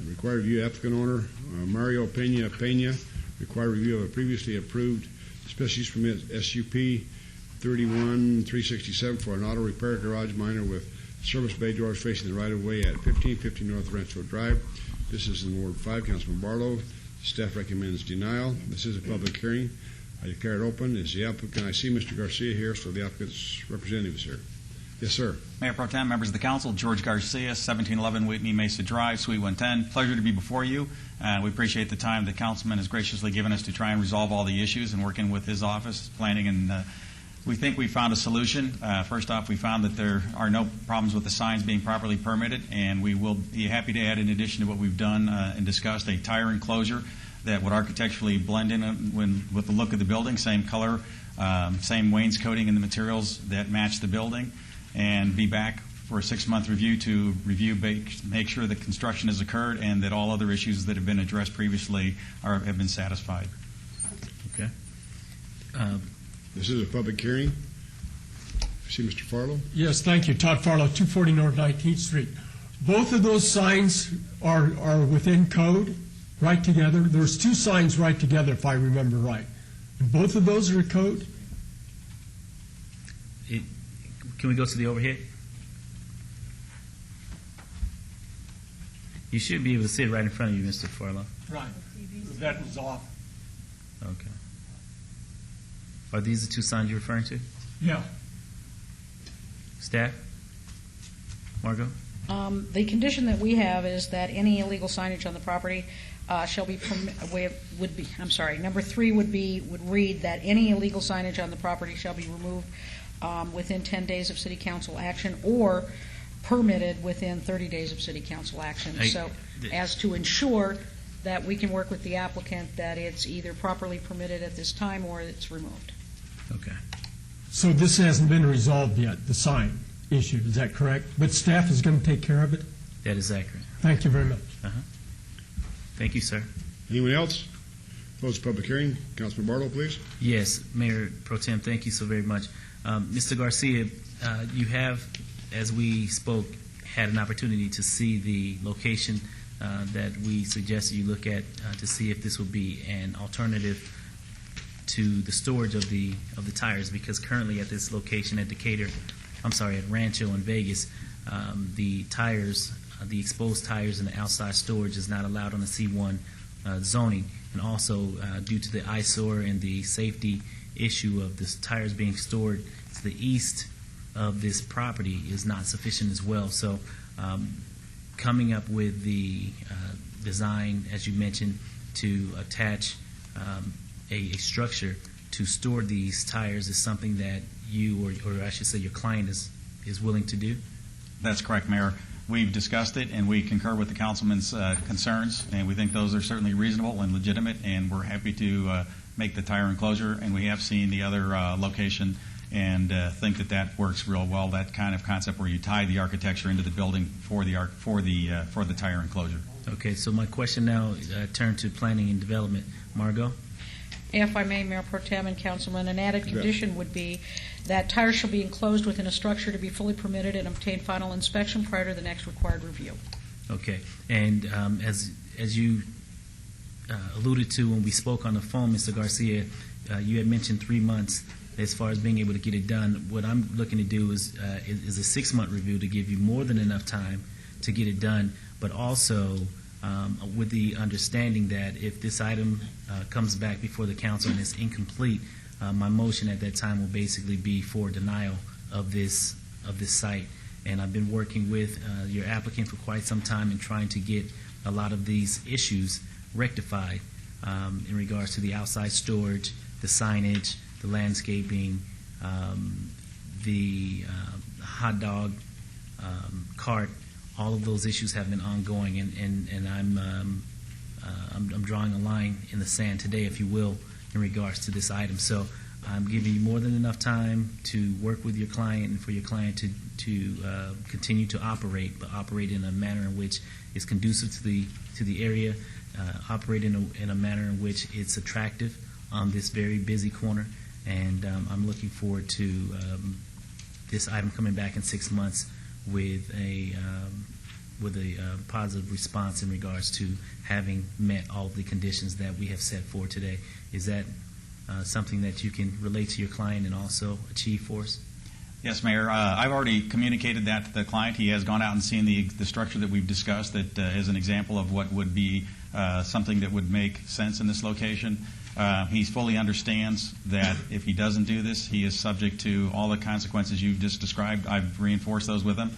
Required review applicant owner, Mario Pena, required review of a previously approved special use permit SUP 31367 for an auto repair garage minor with service bay doors facing the right-of-way at 1550 North Rancho Drive. This is in Ward 5, Councilman Barlow. Staff recommends denial. This is a public hearing. I declare it open. Is the applicant, I see Mr. Garcia here, so the applicant's representative is here. Yes, sir. Mayor Pro Tem, members of the council, George Garcia, 1711 Whitney Mesa Drive, Suite 110. Pleasure to be before you. We appreciate the time the councilman has graciously given us to try and resolve all the issues and working with his office, planning, and we think we found a solution. First off, we found that there are no problems with the signs being properly permitted, and we will be happy to add, in addition to what we've done and discussed, a tire enclosure that would architecturally blend in with the look of the building, same color, same wainscoting and the materials that match the building, and be back for a 6-month review to make sure that construction has occurred and that all other issues that have been addressed previously have been satisfied. Okay. This is a public hearing. I see Mr. Farlow. Yes, thank you. Todd Farlow, 240 North 19th Street. Both of those signs are within code, right together. There's 2 signs right together, if I remember right. And both of those are in code? Can we go to the overhead? You should be able to see it right in front of you, Mr. Farlow. Right. That was off. Okay. Are these the 2 signs you're referring to? Yeah. Staff? Margot? The condition that we have is that any illegal signage on the property shall be number 3 would read that any illegal signage on the property shall be removed within 10 days of City Council action or permitted within 30 days of City Council action. So as to ensure that we can work with the applicant that it's either properly permitted at this time or it's removed. Okay. So this hasn't been resolved yet, the sign issue, is that correct? But staff is going to take care of it? That is accurate. Thank you very much. Thank you, sir. Anyone else? Close the public hearing. Councilman Barlow, please. Yes, Mayor Pro Tem, thank you so very much. Mr. Garcia, you have, as we spoke, had an opportunity to see the location that we suggested you look at to see if this would be an alternative to the storage of the tires, because currently at this location at at Rancho in Vegas, the tires, the exposed tires and the outside storage is not allowed on the C1 zoning, and also due to the eyesore and the safety issue of the tires being stored to the east of this property is not sufficient as well. So coming up with the design, as you mentioned, to attach a structure to store these tires is something that you, or I should say your client, is willing to do? That's correct, Mayor. We've discussed it, and we concur with the councilman's concerns, and we think those are certainly reasonable and legitimate, and we're happy to make the tire enclosure, and we have seen the other location and think that works real well, that kind of concept where you tie the architecture into the building for the tire enclosure. Okay, so my question now turn to planning and development. Margot? If I may, Mayor Pro Tem and Councilman, an added condition would be that tires shall be enclosed within a structure to be fully permitted and obtain final inspection prior to the next required review. Okay, and as you alluded to when we spoke on the phone, Mr. Garcia, you had mentioned 3 months as far as being able to get it done. What I'm looking to do is a 6-month review to give you more than enough time to get it done, but also with the understanding that if this item comes back before the council and is incomplete, my motion at that time will basically be for denial of this site. And I've been working with your applicant for quite some time and trying to get a lot of these issues rectified in regards to the outside storage, the signage, the landscaping, the hot dog cart. All of those issues have been ongoing, and I'm drawing a line in the sand today, if you will, in regards to this item. So I'm giving you more than enough time to work with your client and for your client to continue to operate, but operate in a manner in which is conducive to the area, operate in a manner in which it's attractive on this very busy corner. And I'm looking forward to this item coming back in 6 months with a with a positive response in regards to having met all of the conditions that we have set forth today. Is that something that you can relate to your client and also achieve for us? Yes, Mayor. I've already communicated that to the client. He has gone out and seen the structure that we've discussed that is an example of what would be something that would make sense in this location. He fully understands that if he doesn't do this, he is subject to all the consequences you've just described. I've reinforced those with him.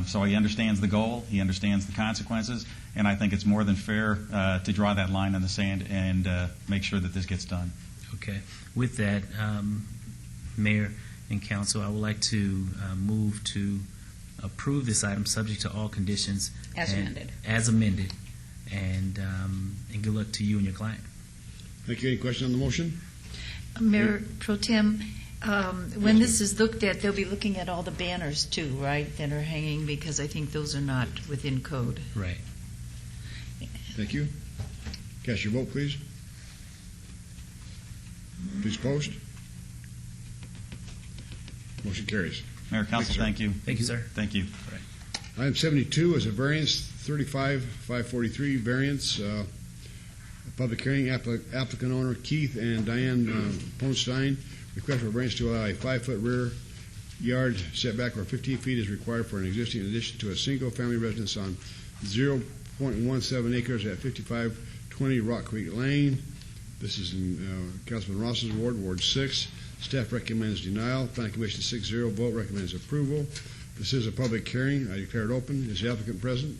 So he understands the goal, he understands the consequences, and I think it's more than fair to draw that line in the sand and make sure that this gets done. Okay. With that, Mayor and Council, I would like to move to approve this item subject to all conditions. As amended. As amended. And good luck to you and your client. Thank you. Any question on the motion? Mayor Pro Tem, when this is looked at, they'll be looking at all the banners too, right, that are hanging, because I think those are not within code. Right. Thank you. Cast your vote, please. Please post. Motion carries. Mayor, Council, thank you. Thank you, sir. Thank you. Item 72 is a variance, 35-543 variance. Public hearing, applicant owner Keith and Diane Ponstein request for variance to allow a 5-foot rear yard setback where 15 feet is required for an existing addition to a single-family residence on 0.17 acres at 5520 Rock Creek Lane. This is in Councilman Ross's ward, Ward 6. Staff recommends denial. Planning Commission 6-0 vote recommends approval. This is a public hearing. I declare it open. Is the applicant present?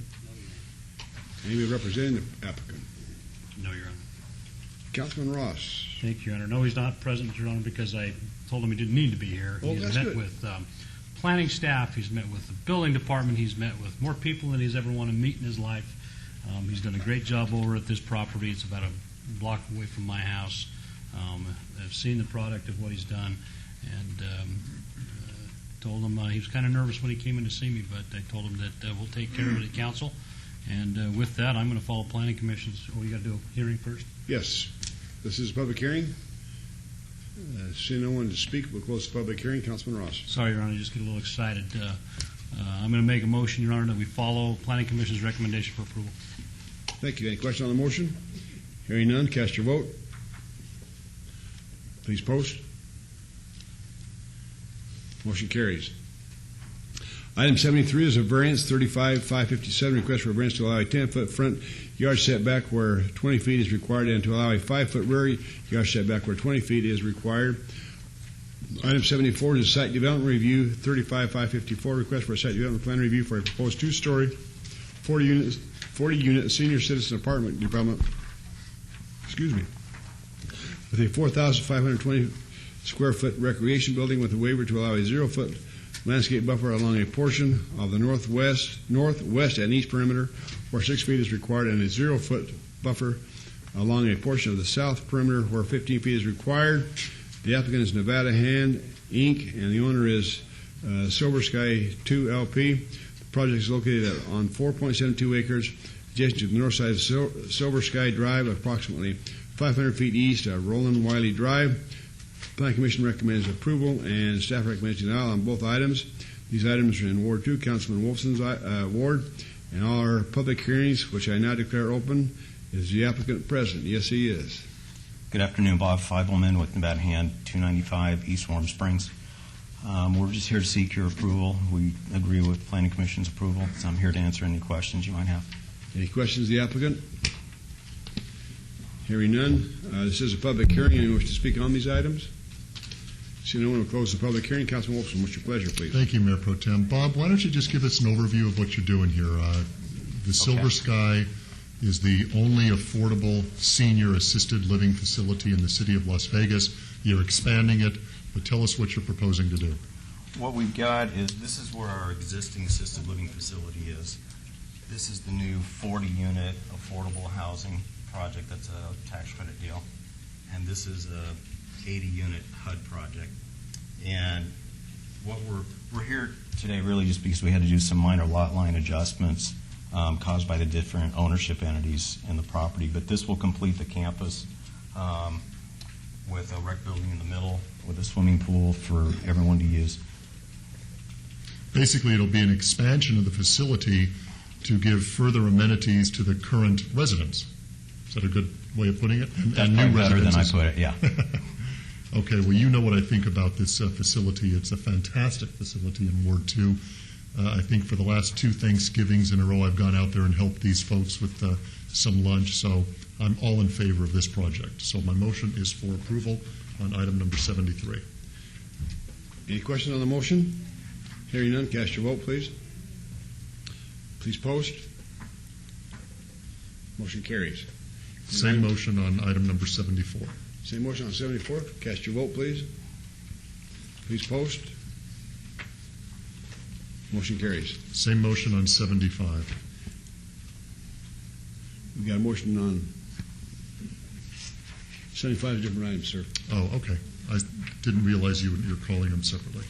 Anybody representing the applicant? No, Your Honor. Councilman Ross. Thank you, Your Honor. No, he's not present, Your Honor, because I told him he didn't need to be here. Oh, He's that's met good. with planning staff. He's met with the building department. He's met with more people than he's ever wanted to meet in his life. He's done a great job over at this property. It's about a block away from my house. I've seen the product of what he's done, and told him he was kind of nervous when he came in to see me, but I told him that we'll take care of it at council. And with that, I'm going to follow Planning Commission's. Oh, you got to do a hearing first? Yes. This is a public hearing. Seeing no one to speak, we'll close the public hearing. Councilman Ross. Sorry, Your Honor, I just get a little excited. I'm going to make a motion, Your Honor, that we follow Planning Commission's recommendation for approval. Thank you. Any question on the motion? Hearing none, cast your vote. Please post. Motion carries. Item 73 is a variance, 35-557, request for a variance to allow a 10-foot front yard setback where 20 feet is required and to allow a 5-foot rear yard setback where 20 feet is required. Item 74 is a site development review, 35-554, request for a site development plan review for a proposed two-story, 40-unit senior citizen apartment development, with a 4,520 square foot recreation building with a waiver to allow a 0-foot landscape buffer along a portion of the northwest and east perimeter where 6 feet is required, and a 0-foot buffer along a portion of the south perimeter where 15 feet is required. The applicant is Nevada Hand, Inc., and the owner is Silver Sky 2 LP. The project is located on 4.72 acres adjacent to the north side of Silver Sky Drive, approximately 500 feet east of Roland Wiley Drive. Planning Commission recommends approval, and staff recommends denial on both items. These items are in Ward 2, Councilman Wolfson's ward, and all our public hearings, which I now declare open. Is the applicant present? Yes, he is. Good afternoon, Bob Feibelman with Nevada Hand, 295 East Warm Springs. We're just here to seek your approval. We agree with Planning Commission's approval, so I'm here to answer any questions you might have. Any questions of the applicant? Hearing none, this is a public hearing. Anyone wish to speak on these items? Seeing no one, will close the public hearing. Councilman Wolfson, what's your pleasure, please? Thank you, Mayor Pro Tem. Bob, why don't you just give us an overview of what you're doing here? The Silver Sky is the only affordable senior assisted living facility in the city of Las Vegas. You're expanding it, but tell us what you're proposing to do. What we've got is, this is where our existing assisted living facility is. This is the new 40-unit affordable housing project. That's a tax credit deal. And this is a 80-unit HUD project. And what we're here today really just because we had to do some minor lot line adjustments caused by the different ownership entities in the property. But this will complete the campus with a rec building in the middle with a swimming pool for everyone to use. Basically, it'll be an expansion of the facility to give further amenities to the current residents. Is that a good way of putting it? And new better than I residences. put it, yeah. Okay, well, you know what I think about this facility. It's a fantastic facility in Ward 2. I think for the last 2 Thanksgivings in a row, I've gone out there and helped these folks with some lunch, so I'm all in favor of this project. So my motion is for approval on item number 73. Any questions on the motion? Hearing none, cast your vote, please. Please post. Motion carries. Same motion on item number 74. Same motion on 74. Cast your vote, please. Please post. Motion carries. Same motion on 75. We got a motion on 75 different items, sir. Oh, okay. I didn't realize you're calling them separately.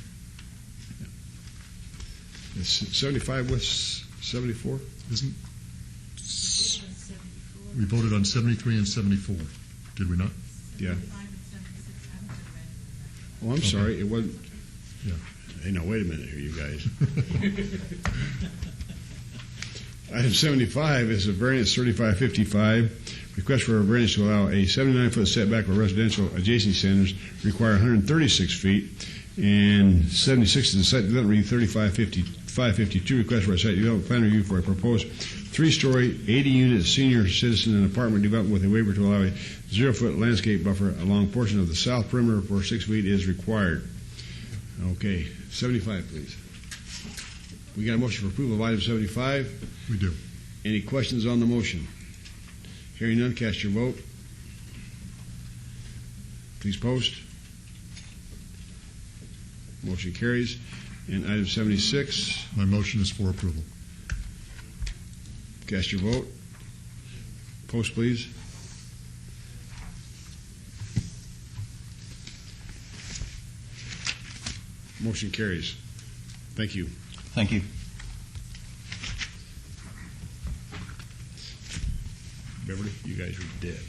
Is 75 with 74? Isn't? We voted on 73 and 74, did we not? Yeah. Oh, I'm sorry. It wasn't. Yeah. Hey, now, wait a minute here, you guys. Item 75 is a variance 3555. Request for a variance to allow a 79-foot setback where residential adjacent centers require 136 feet, and 76 is the site development review 552. Request for a site development plan review for a proposed 3-story, 80-unit senior citizen and apartment development with a waiver to allow a 0-foot landscape buffer along portion of the south perimeter where 6 feet is required. Okay, 75, please. We got a motion for approval of item 75. We do. Any questions on the motion? Hearing none, cast your vote. Please post. Motion carries. And item 76. My motion is for approval. Cast your vote. Post, please. Motion carries. Thank you. Thank you. Beverly, you guys are dead.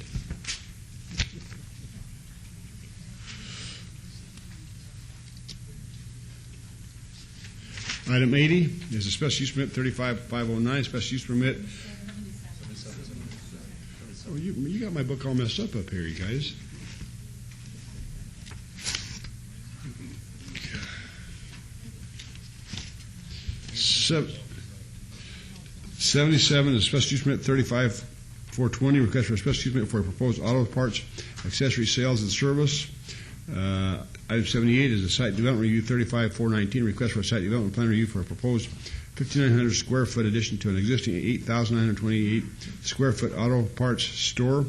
Item 80 is a special use permit 35509, special use permit. Oh, you got my book all messed up here, you guys. Sev- 77 is special use permit 35420, request for a special use permit for a proposed auto parts accessory sales and service. Item 78 is a site development review 35419, request for a site development plan review for a proposed 5,900 square foot addition to an existing 8,928 square foot auto parts store.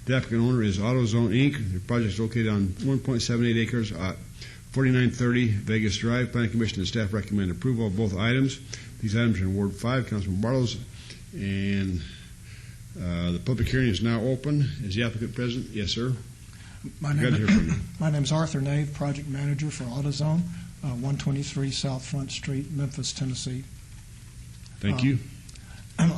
The applicant owner is AutoZone Inc. The project is located on 1.78 acres at 4930 Vegas Drive. Planning Commission and staff recommend approval of both items. These items are in Ward 5, Councilman Barlow's, and the public hearing is now open. Is the applicant present? Yes, sir. My name is Arthur Nave, project manager for AutoZone, 123 South Front Street, Memphis, Tennessee. Thank you. I'm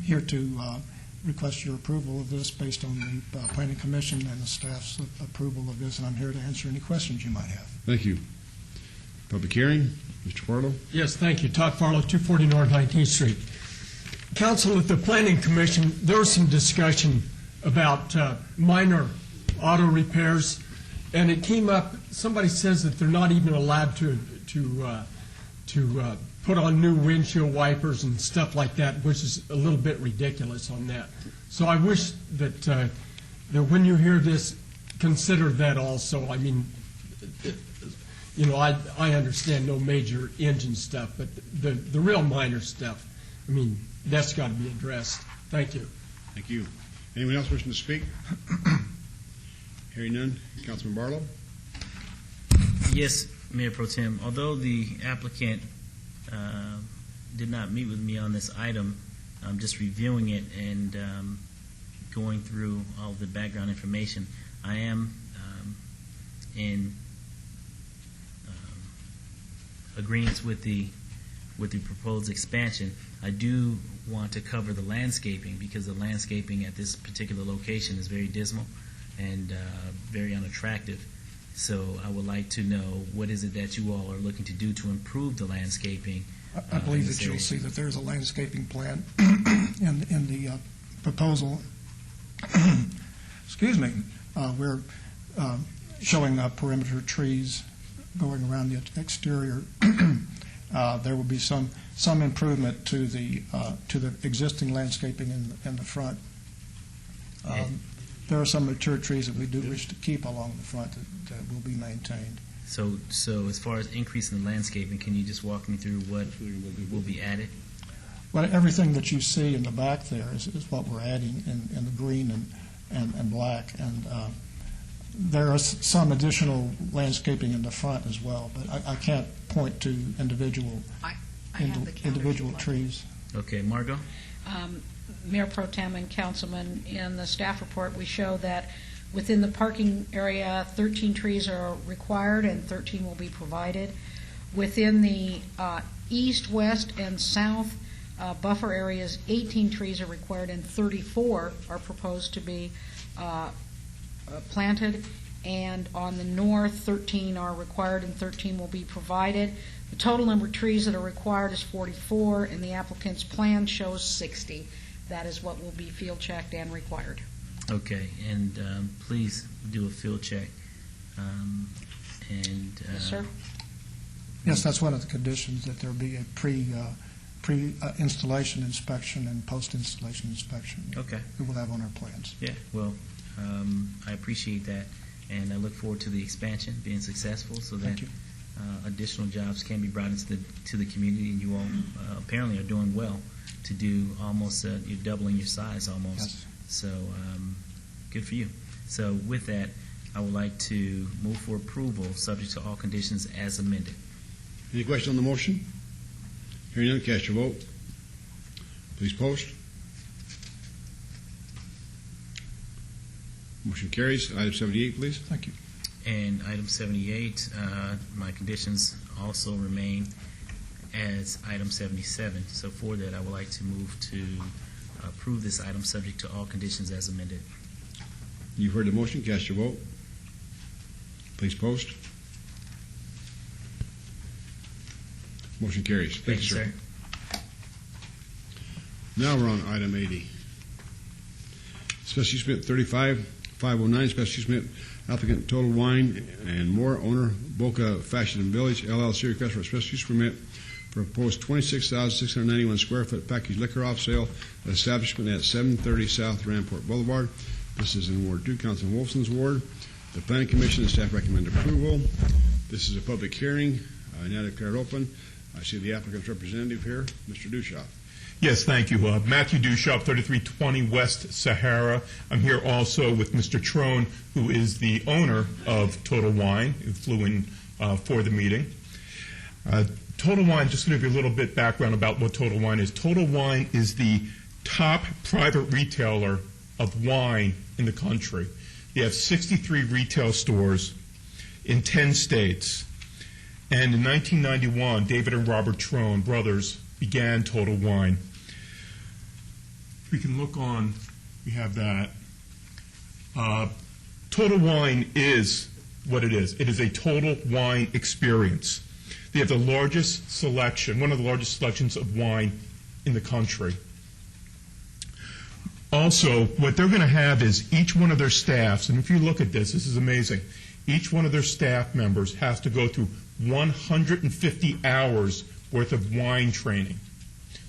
here to request your approval of this based on the Planning Commission and the staff's approval of this, and I'm here to answer any questions you might have. Thank you. Public hearing, Mr. Farlow. Yes, thank you. Todd Farlow, 240 North 19th Street. Council, at the Planning Commission, there was some discussion about minor auto repairs, and it came up, somebody says that they're not even allowed to put on new windshield wipers and stuff like that, which is a little bit ridiculous on that. So I wish that, that when you hear this, consider that also. I mean, you know, I understand no major engine stuff, but the real minor stuff, I mean, that's got to be addressed. Thank you. Thank you. Anyone else wishing to speak? Hearing none. Councilman Barlow? Yes, Mayor Pro Tem. Although the applicant did not meet with me on this item, I'm just reviewing it and going through all the background information. I am in agreement with the proposed expansion. I do want to cover the landscaping because the landscaping at this particular location is very dismal and very unattractive. So I would like to know what is it that you all are looking to do to improve the landscaping I believe in that this you'll area. see that there's a landscaping plan in the proposal. Excuse me. We're showing perimeter trees going around the exterior. There will be some improvement to the existing landscaping in the front. There are some mature trees that we do wish to keep along the front that will be maintained. So as far as increasing the landscaping, can you just walk me through what will be added? Well, everything that you see in the back there is what we're adding in the green and black. And there is some additional landscaping in the front as well, but I can't point to individual trees. Okay, Margot? Mayor Pro Tem and Councilman, in the staff report, we show that within the parking area, 13 trees are required and 13 will be provided. Within the east, west, and south buffer areas, 18 trees are required and 34 are proposed to be planted. And on the north, 13 are required and 13 will be provided. The total number of trees that are required is 44, and the applicant's plan shows 60. That is what will be field checked and required. Okay, and please do a field check. Yes, sir. Yes, that's one of the conditions, that there be a pre-installation inspection and post-installation inspection. Okay. We will have on our plans. Yeah, well, I appreciate that, and I look forward to the expansion being successful so that additional jobs can be brought into the community, and you all apparently are doing well to do almost, you're doubling your size almost. Yes. So good for you. So with that, I would like to move for approval, subject to all conditions as amended. Any question on the motion? Hearing none, cast your vote. Please post. Motion carries. Item 78, please. Thank you. And item 78, my conditions also remain as item 77. So for that, I would like to move to approve this item subject to all conditions as amended. You've heard the motion. Cast your vote. Please post. Motion carries. Thank you, sir. Now we're on item 80. Special use permit 35509, special use permit applicant Total Wine and More, owner Boca Fashion and Village, LLC, request for a special use permit for a proposed 26,691 square foot package liquor off sale establishment at 730 South Ramport Boulevard. This is in Ward 2, Councilman Wolfson's ward. The Planning Commission and staff recommend approval. This is a public hearing. I now declare it open. I see the applicant's representative here, Mr. Dushoff. Yes, thank you. Matthew Dushoff, 3320 West Sahara. I'm here also with Mr. Trone, who is the owner of Total Wine, who flew in for the meeting. Total Wine, just to give you a little bit background about what Total Wine is. Total Wine is the top private retailer of wine in the country. They have 63 retail stores in 10 states. And in 1991, David and Robert Trone, brothers, began Total Wine. If we can look on, we have that. Total Wine is what it is. It is a total wine experience. They have the largest selection, one of the largest selections of wine in the country. Also, what they're going to have is each one of their staffs, and if you look at this, this is amazing. Each one of their staff members has to go through 150 hours worth of wine training.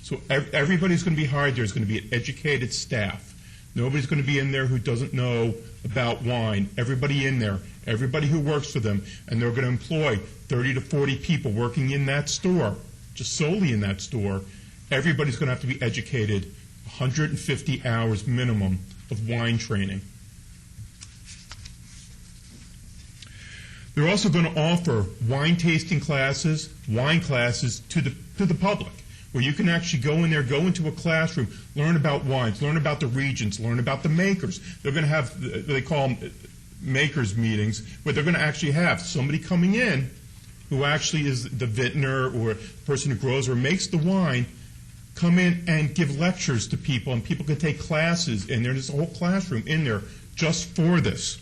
So everybody's going to be hired there is going to be an educated staff. Nobody's going to be in there who doesn't know about wine. Everybody in there, everybody who works for them, and they're going to employ 30 to 40 people working in that store, just solely in that store. Everybody's going to have to be educated 150 hours minimum of wine training. They're also going to offer wine tasting classes, wine classes to the public, where you can actually go in there, go into a classroom, learn about wines, learn about the regions, learn about the makers. They're going to have, they call them makers meetings, where they're going to actually have somebody coming in who actually is the vintner or person who grows or makes the wine, come in and give lectures to people, and people can take classes in there. There's a whole classroom in there just for this.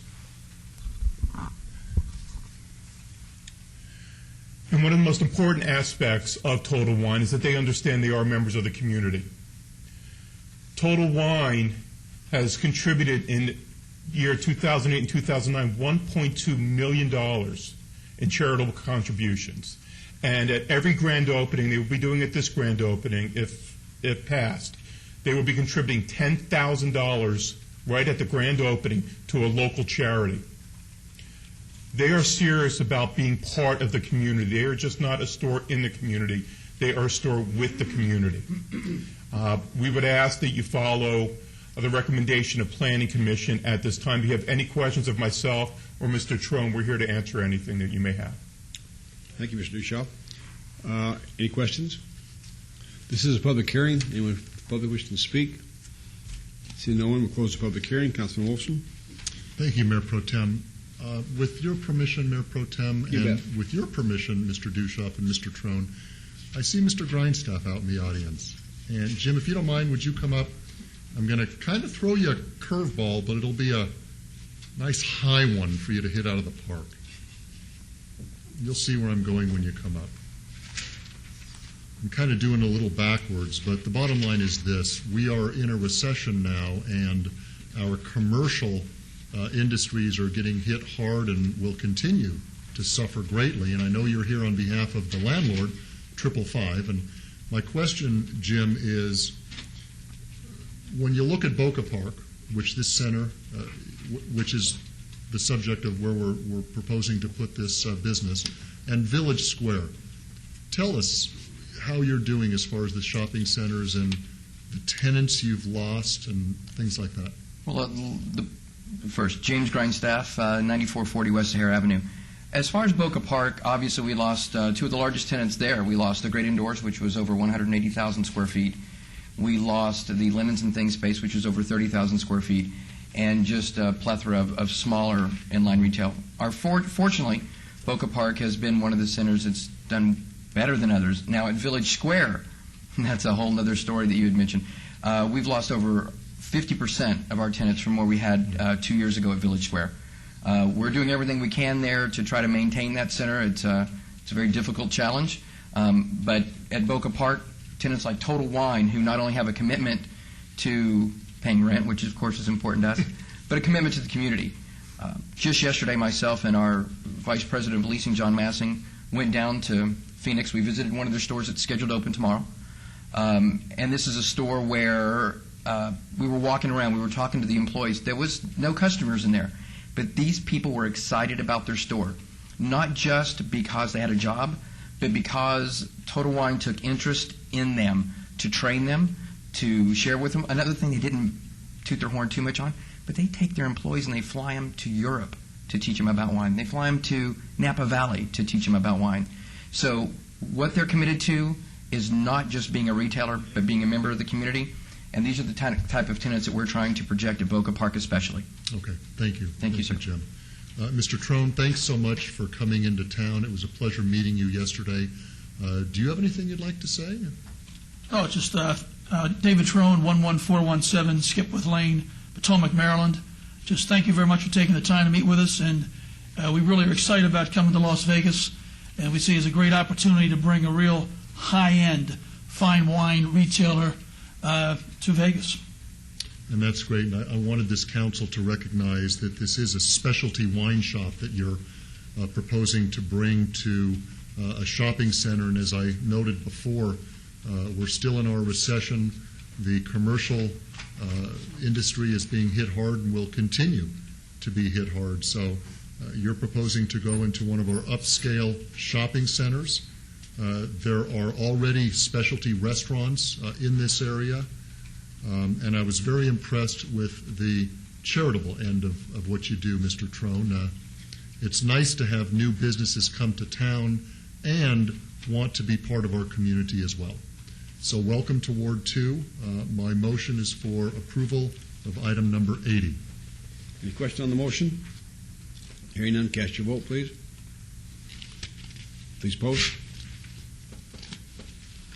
And one of the most important aspects of Total Wine is that they understand they are members of the community. Total Wine has contributed in year 2008 and 2009 $1.2 million in charitable contributions. And at every grand opening, they will be doing it this grand opening if passed, they will be contributing $10,000 right at the grand opening to a local charity. They are serious about being part of the community. They are just not a store in the community. They are a store with the community. We would ask that you follow the recommendation of Planning Commission at this time. If you have any questions of myself or Mr. Trone, we're here to answer anything that you may have. Thank you, Mr. Dushoff. Any questions? This is a public hearing. Anyone from the public wishing to speak? Seeing no one, we'll close the public hearing. Councilman Wolfson. Thank you, Mayor Pro Tem. With your permission, Mayor Pro Tem, and with your permission, Mr. Dushoff and Mr. Trone, I see Mr. Grindstaff out in the audience. And Jim, if you don't mind, would you come up? I'm going to kind of throw you a curveball, but it'll be a nice high one for you to hit out of the park. You'll see where I'm going when you come up. I'm kind of doing a little backwards, but the bottom line is this. We are in a recession now, and our commercial industries are getting hit hard and will continue to suffer greatly. And I know you're here on behalf of the landlord, 555. And my question, Jim, is when you look at Boca Park, which this center, which is the subject of where we're proposing to put this business, and Village Square, tell us how you're doing as far as the shopping centers and the tenants you've lost and things like that. Well, first, James Grindstaff, 9440 West Sahara Avenue. As far as Boca Park, obviously we lost two of the largest tenants there. We lost the Great Indoors, which was over 180,000 square feet. We lost the Linens and Things space, which was over 30,000 square feet, and just a plethora of smaller inline retail. Fortunately, Boca Park has been one of the centers that's done better than others. Now at Village Square, that's a whole other story that you had mentioned. We've lost over 50% of our tenants from where we had 2 years ago at Village Square. We're doing everything we can there to try to maintain that center. It's a very difficult challenge. But at Boca Park, tenants like Total Wine, who not only have a commitment to paying rent, which of course is important to us, but a commitment to the community. Just yesterday, myself and our Vice President of Leasing, John Massing, went down to Phoenix. We visited one of their stores that's scheduled to open tomorrow. And this is a store where we were walking around. We were talking to the employees. There was no customers in there. But these people were excited about their store, not just because they had a job, but because Total Wine took interest in them to train them, to share with them. Another thing they didn't toot their horn too much on, but they take their employees and they fly them to Europe to teach them about wine. They fly them to Napa Valley to teach them about wine. So what they're committed to is not just being a retailer, but being a member of the community. And these are the type of tenants that we're trying to project at Boca Park especially. Okay, thank you. Thank you, sir. Jim. Mr. Trone, thanks so much for coming into town. It was a pleasure meeting you yesterday. Do you have anything you'd like to say? Oh, just David Trone, 11417 Skipworth Lane, Potomac, Maryland. Just thank you very much for taking the time to meet with us, and we really are excited about coming to Las Vegas, and we see it as a great opportunity to bring a real high-end fine wine retailer to Vegas. And that's great. And I wanted this council to recognize that this is a specialty wine shop that you're proposing to bring to a shopping center. And as I noted before, we're still in our recession. The commercial industry is being hit hard and will continue to be hit hard. So you're proposing to go into one of our upscale shopping centers. There are already specialty restaurants in this area. And I was very impressed with the charitable end of what you do, Mr. Trone. It's nice to have new businesses come to town and want to be part of our community as well. So welcome to Ward 2. My motion is for approval of item number 80. Any question on the motion? Hearing none, cast your vote, please. Please post.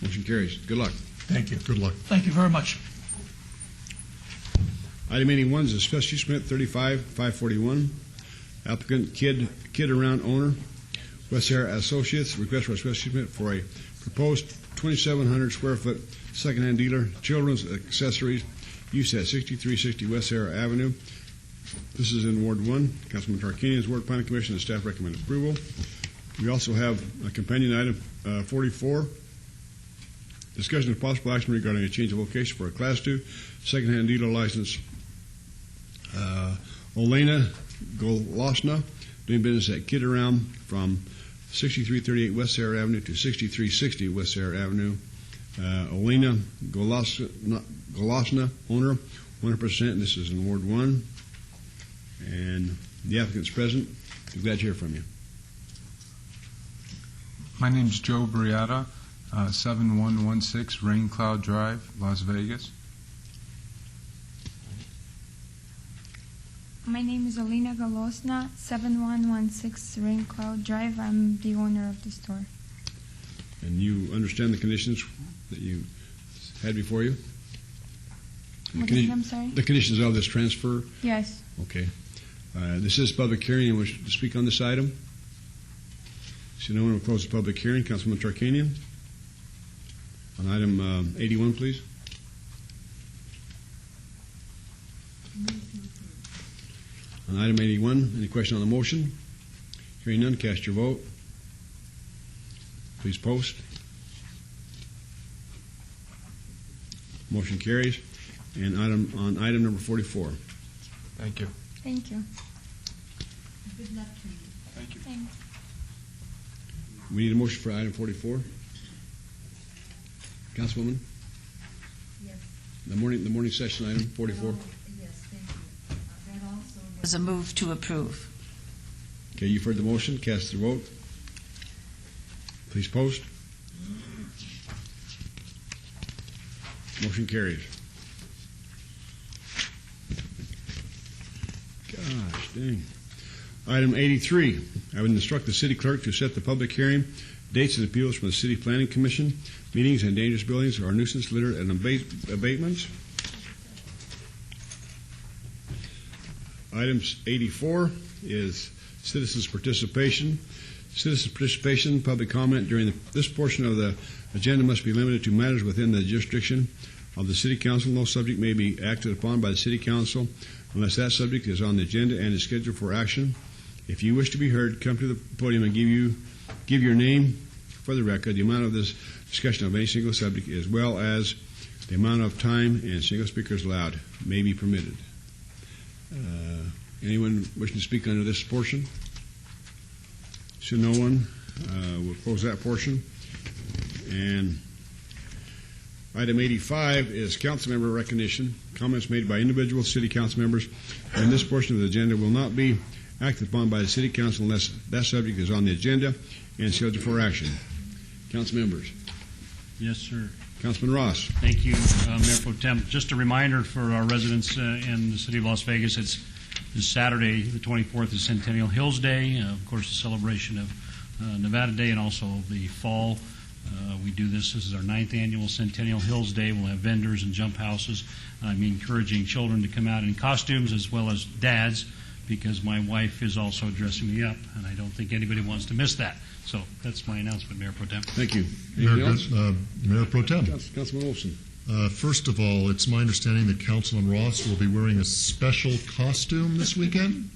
Motion carries. Good luck. Thank you. Good luck. Thank you very much. Item 81 is a special use permit 35-541. Applicant Kid Around owner West Sahara Associates, request for a special permit for a proposed 2,700 square foot secondhand dealer, children's accessories, use at 6360 West Sahara Avenue. This is in Ward 1. Councilman Tarkanian's Ward Planning Commission and staff recommend approval. We also have a companion item 44, discussion of possible action regarding a change of location for a Class 2 secondhand dealer license. Olena Golosna, doing business at Kid Around from 6338 West Sahara Avenue to 6360 West Sahara Avenue. Olena Golosna, owner, 100%, and this is in Ward 1. And the applicant's present. We're glad to hear from you. My name's Joe Briata, 7116 Rain Cloud Drive, Las Vegas. My name is Olena Golosna, 7116 Rain Cloud Drive. I'm the owner of the store. And you understand the conditions that you had before you? What is it? I'm sorry? The conditions of this transfer? Yes. Okay. This is public hearing. You wish to speak on this item? So no one will close the public hearing. Councilman Tarkanian? On item 81, please. On item 81, any question on the motion? Hearing none, cast your vote. Please post. Motion carries. And on item number 44. Thank you. Thank you. Good luck to you. Thank you. Thanks. We need a motion for item 44. Councilwoman? Yes. The morning session item 44. Yes, thank you. That also Was a move to approve. Okay, you've heard the motion. Cast your vote. Please post. Motion carries. Gosh dang. Item 83. I would instruct the city clerk to set the public hearing, dates and appeals from the City Planning Commission, meetings and dangerous buildings or nuisance litter and abatements. Items 84 is citizens' participation. Citizen participation, public comment during this portion of the agenda must be limited to matters within the jurisdiction of the City Council. No subject may be acted upon by the City Council unless that subject is on the agenda and is scheduled for action. If you wish to be heard, come to the podium and give your name for the record, the amount of this discussion of any single subject, as well as the amount of time and single speakers allowed may be permitted. Anyone wishing to speak under this portion? So no one. We'll close that portion. And item 85 is council member recognition. Comments made by individual city council members in this portion of the agenda will not be acted upon by the city council unless that subject is on the agenda and scheduled for action. Council members. Yes, sir. Councilman Ross. Thank you, Mayor Pro Tem. Just a reminder for our residents in the city of Las Vegas, it's this Saturday, the 24th, is Centennial Hills Day, of course, the celebration of Nevada Day and also the fall. We do this is our 9th annual Centennial Hills Day. We'll have vendors and jump houses. I'm encouraging children to come out in costumes as well as dads, because my wife is also dressing me up, and I don't think anybody wants to miss that. So that's my announcement, Mayor Pro Tem. Thank you. Mayor Pro Tem. Councilman Olson. First of all, it's my understanding that Councilman Ross will be wearing a special costume this weekend?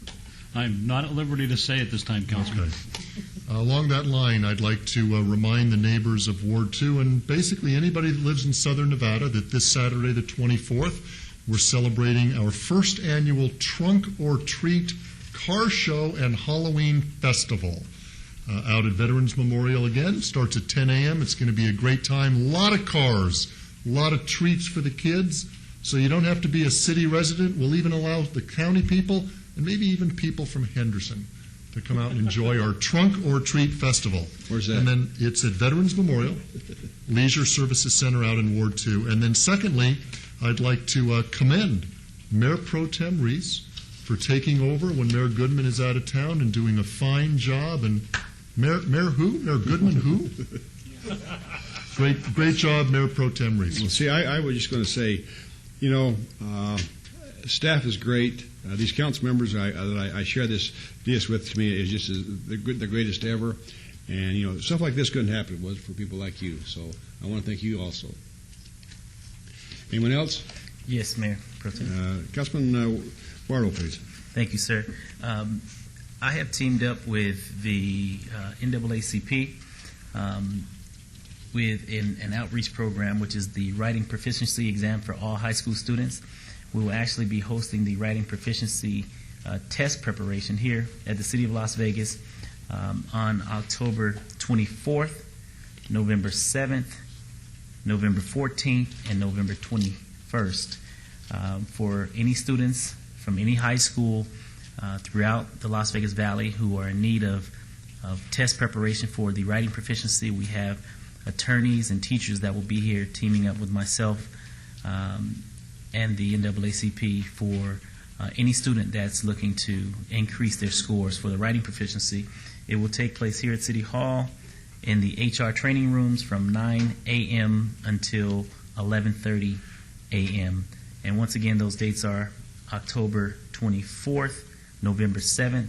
I'm not at liberty to say at this time, Councilman. Okay. Along that line, I'd like to remind the neighbors of Ward 2 and basically anybody that lives in southern Nevada that this Saturday, the 24th, we're celebrating our first annual Trunk or Treat car show and Halloween festival. Out at Veterans Memorial again. Starts at 10 a.m. It's going to be a great time. A lot of cars, a lot of treats for the kids. So you don't have to be a city resident. We'll even allow the county people and maybe even people from Henderson to come out and enjoy our Trunk or Treat festival. Where's that? And then it's at Veterans Memorial, Leisure Services Center out in Ward 2. And then secondly, I'd like to commend Mayor Pro Tem Reese for taking over when Mayor Goodman is out of town and doing a fine job. And Mayor who? Mayor Goodman who? Great job, Mayor Pro Tem Reese. Well, see, I was just going to say, staff is great. these council members that I share this with, to me, is just the greatest ever. And, you know, stuff like this couldn't happen if it wasn't for people like you. So I want to thank you also. Anyone else? Yes, Mayor Pro Tem. Councilman Barlow, please. Thank you, sir. I have teamed up with the NAACP with an outreach program, which is the Writing Proficiency Exam for all high school students. We will actually be hosting the Writing Proficiency test preparation here at the City of Las Vegas on October 24th, November 7th, November 14th, and November 21st. For any students from any high school throughout the Las Vegas Valley who are in need of test preparation for the writing proficiency, we have attorneys and teachers that will be here teaming up with myself and the NAACP for any student that's looking to increase their scores for the writing proficiency. It will take place here at City Hall in the HR training rooms from 9 a.m. until 11:30 a.m. And once again, those dates are October 24th, November 7th,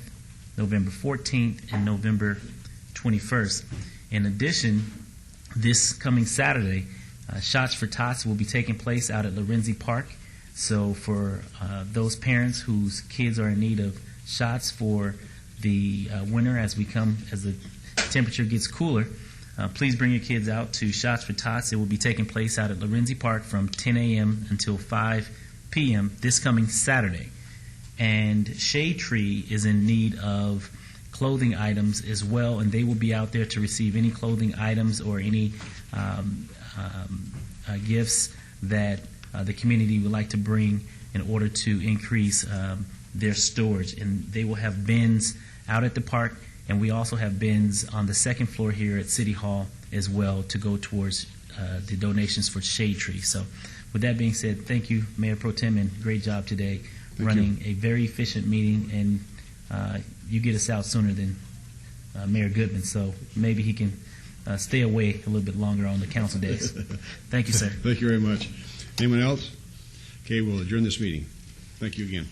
November 14th, and November 21st. In addition, this coming Saturday, Shots for Tots will be taking place out at Lorenzi Park. So for those parents whose kids are in need of shots for the winter as the temperature gets cooler, please bring your kids out to Shots for Tots. It will be taking place out at Lorenzi Park from 10 a.m. until 5 p.m. this coming Saturday. And Shade Tree is in need of clothing items as well, and they will be out there to receive any clothing items or any gifts that the community would like to bring in order to increase their storage. And they will have bins out at the park, and we also have bins on the second floor here at City Hall as well to go towards the donations for Shade Tree. So with that being said, thank you, Mayor Pro Tem, and great job today running a very efficient meeting, and you get us out sooner than Mayor Goodman, so maybe he can stay away a little bit longer on the council days. Thank you, sir. Thank you very much. Anyone else? Okay, we'll adjourn this meeting. Thank you again.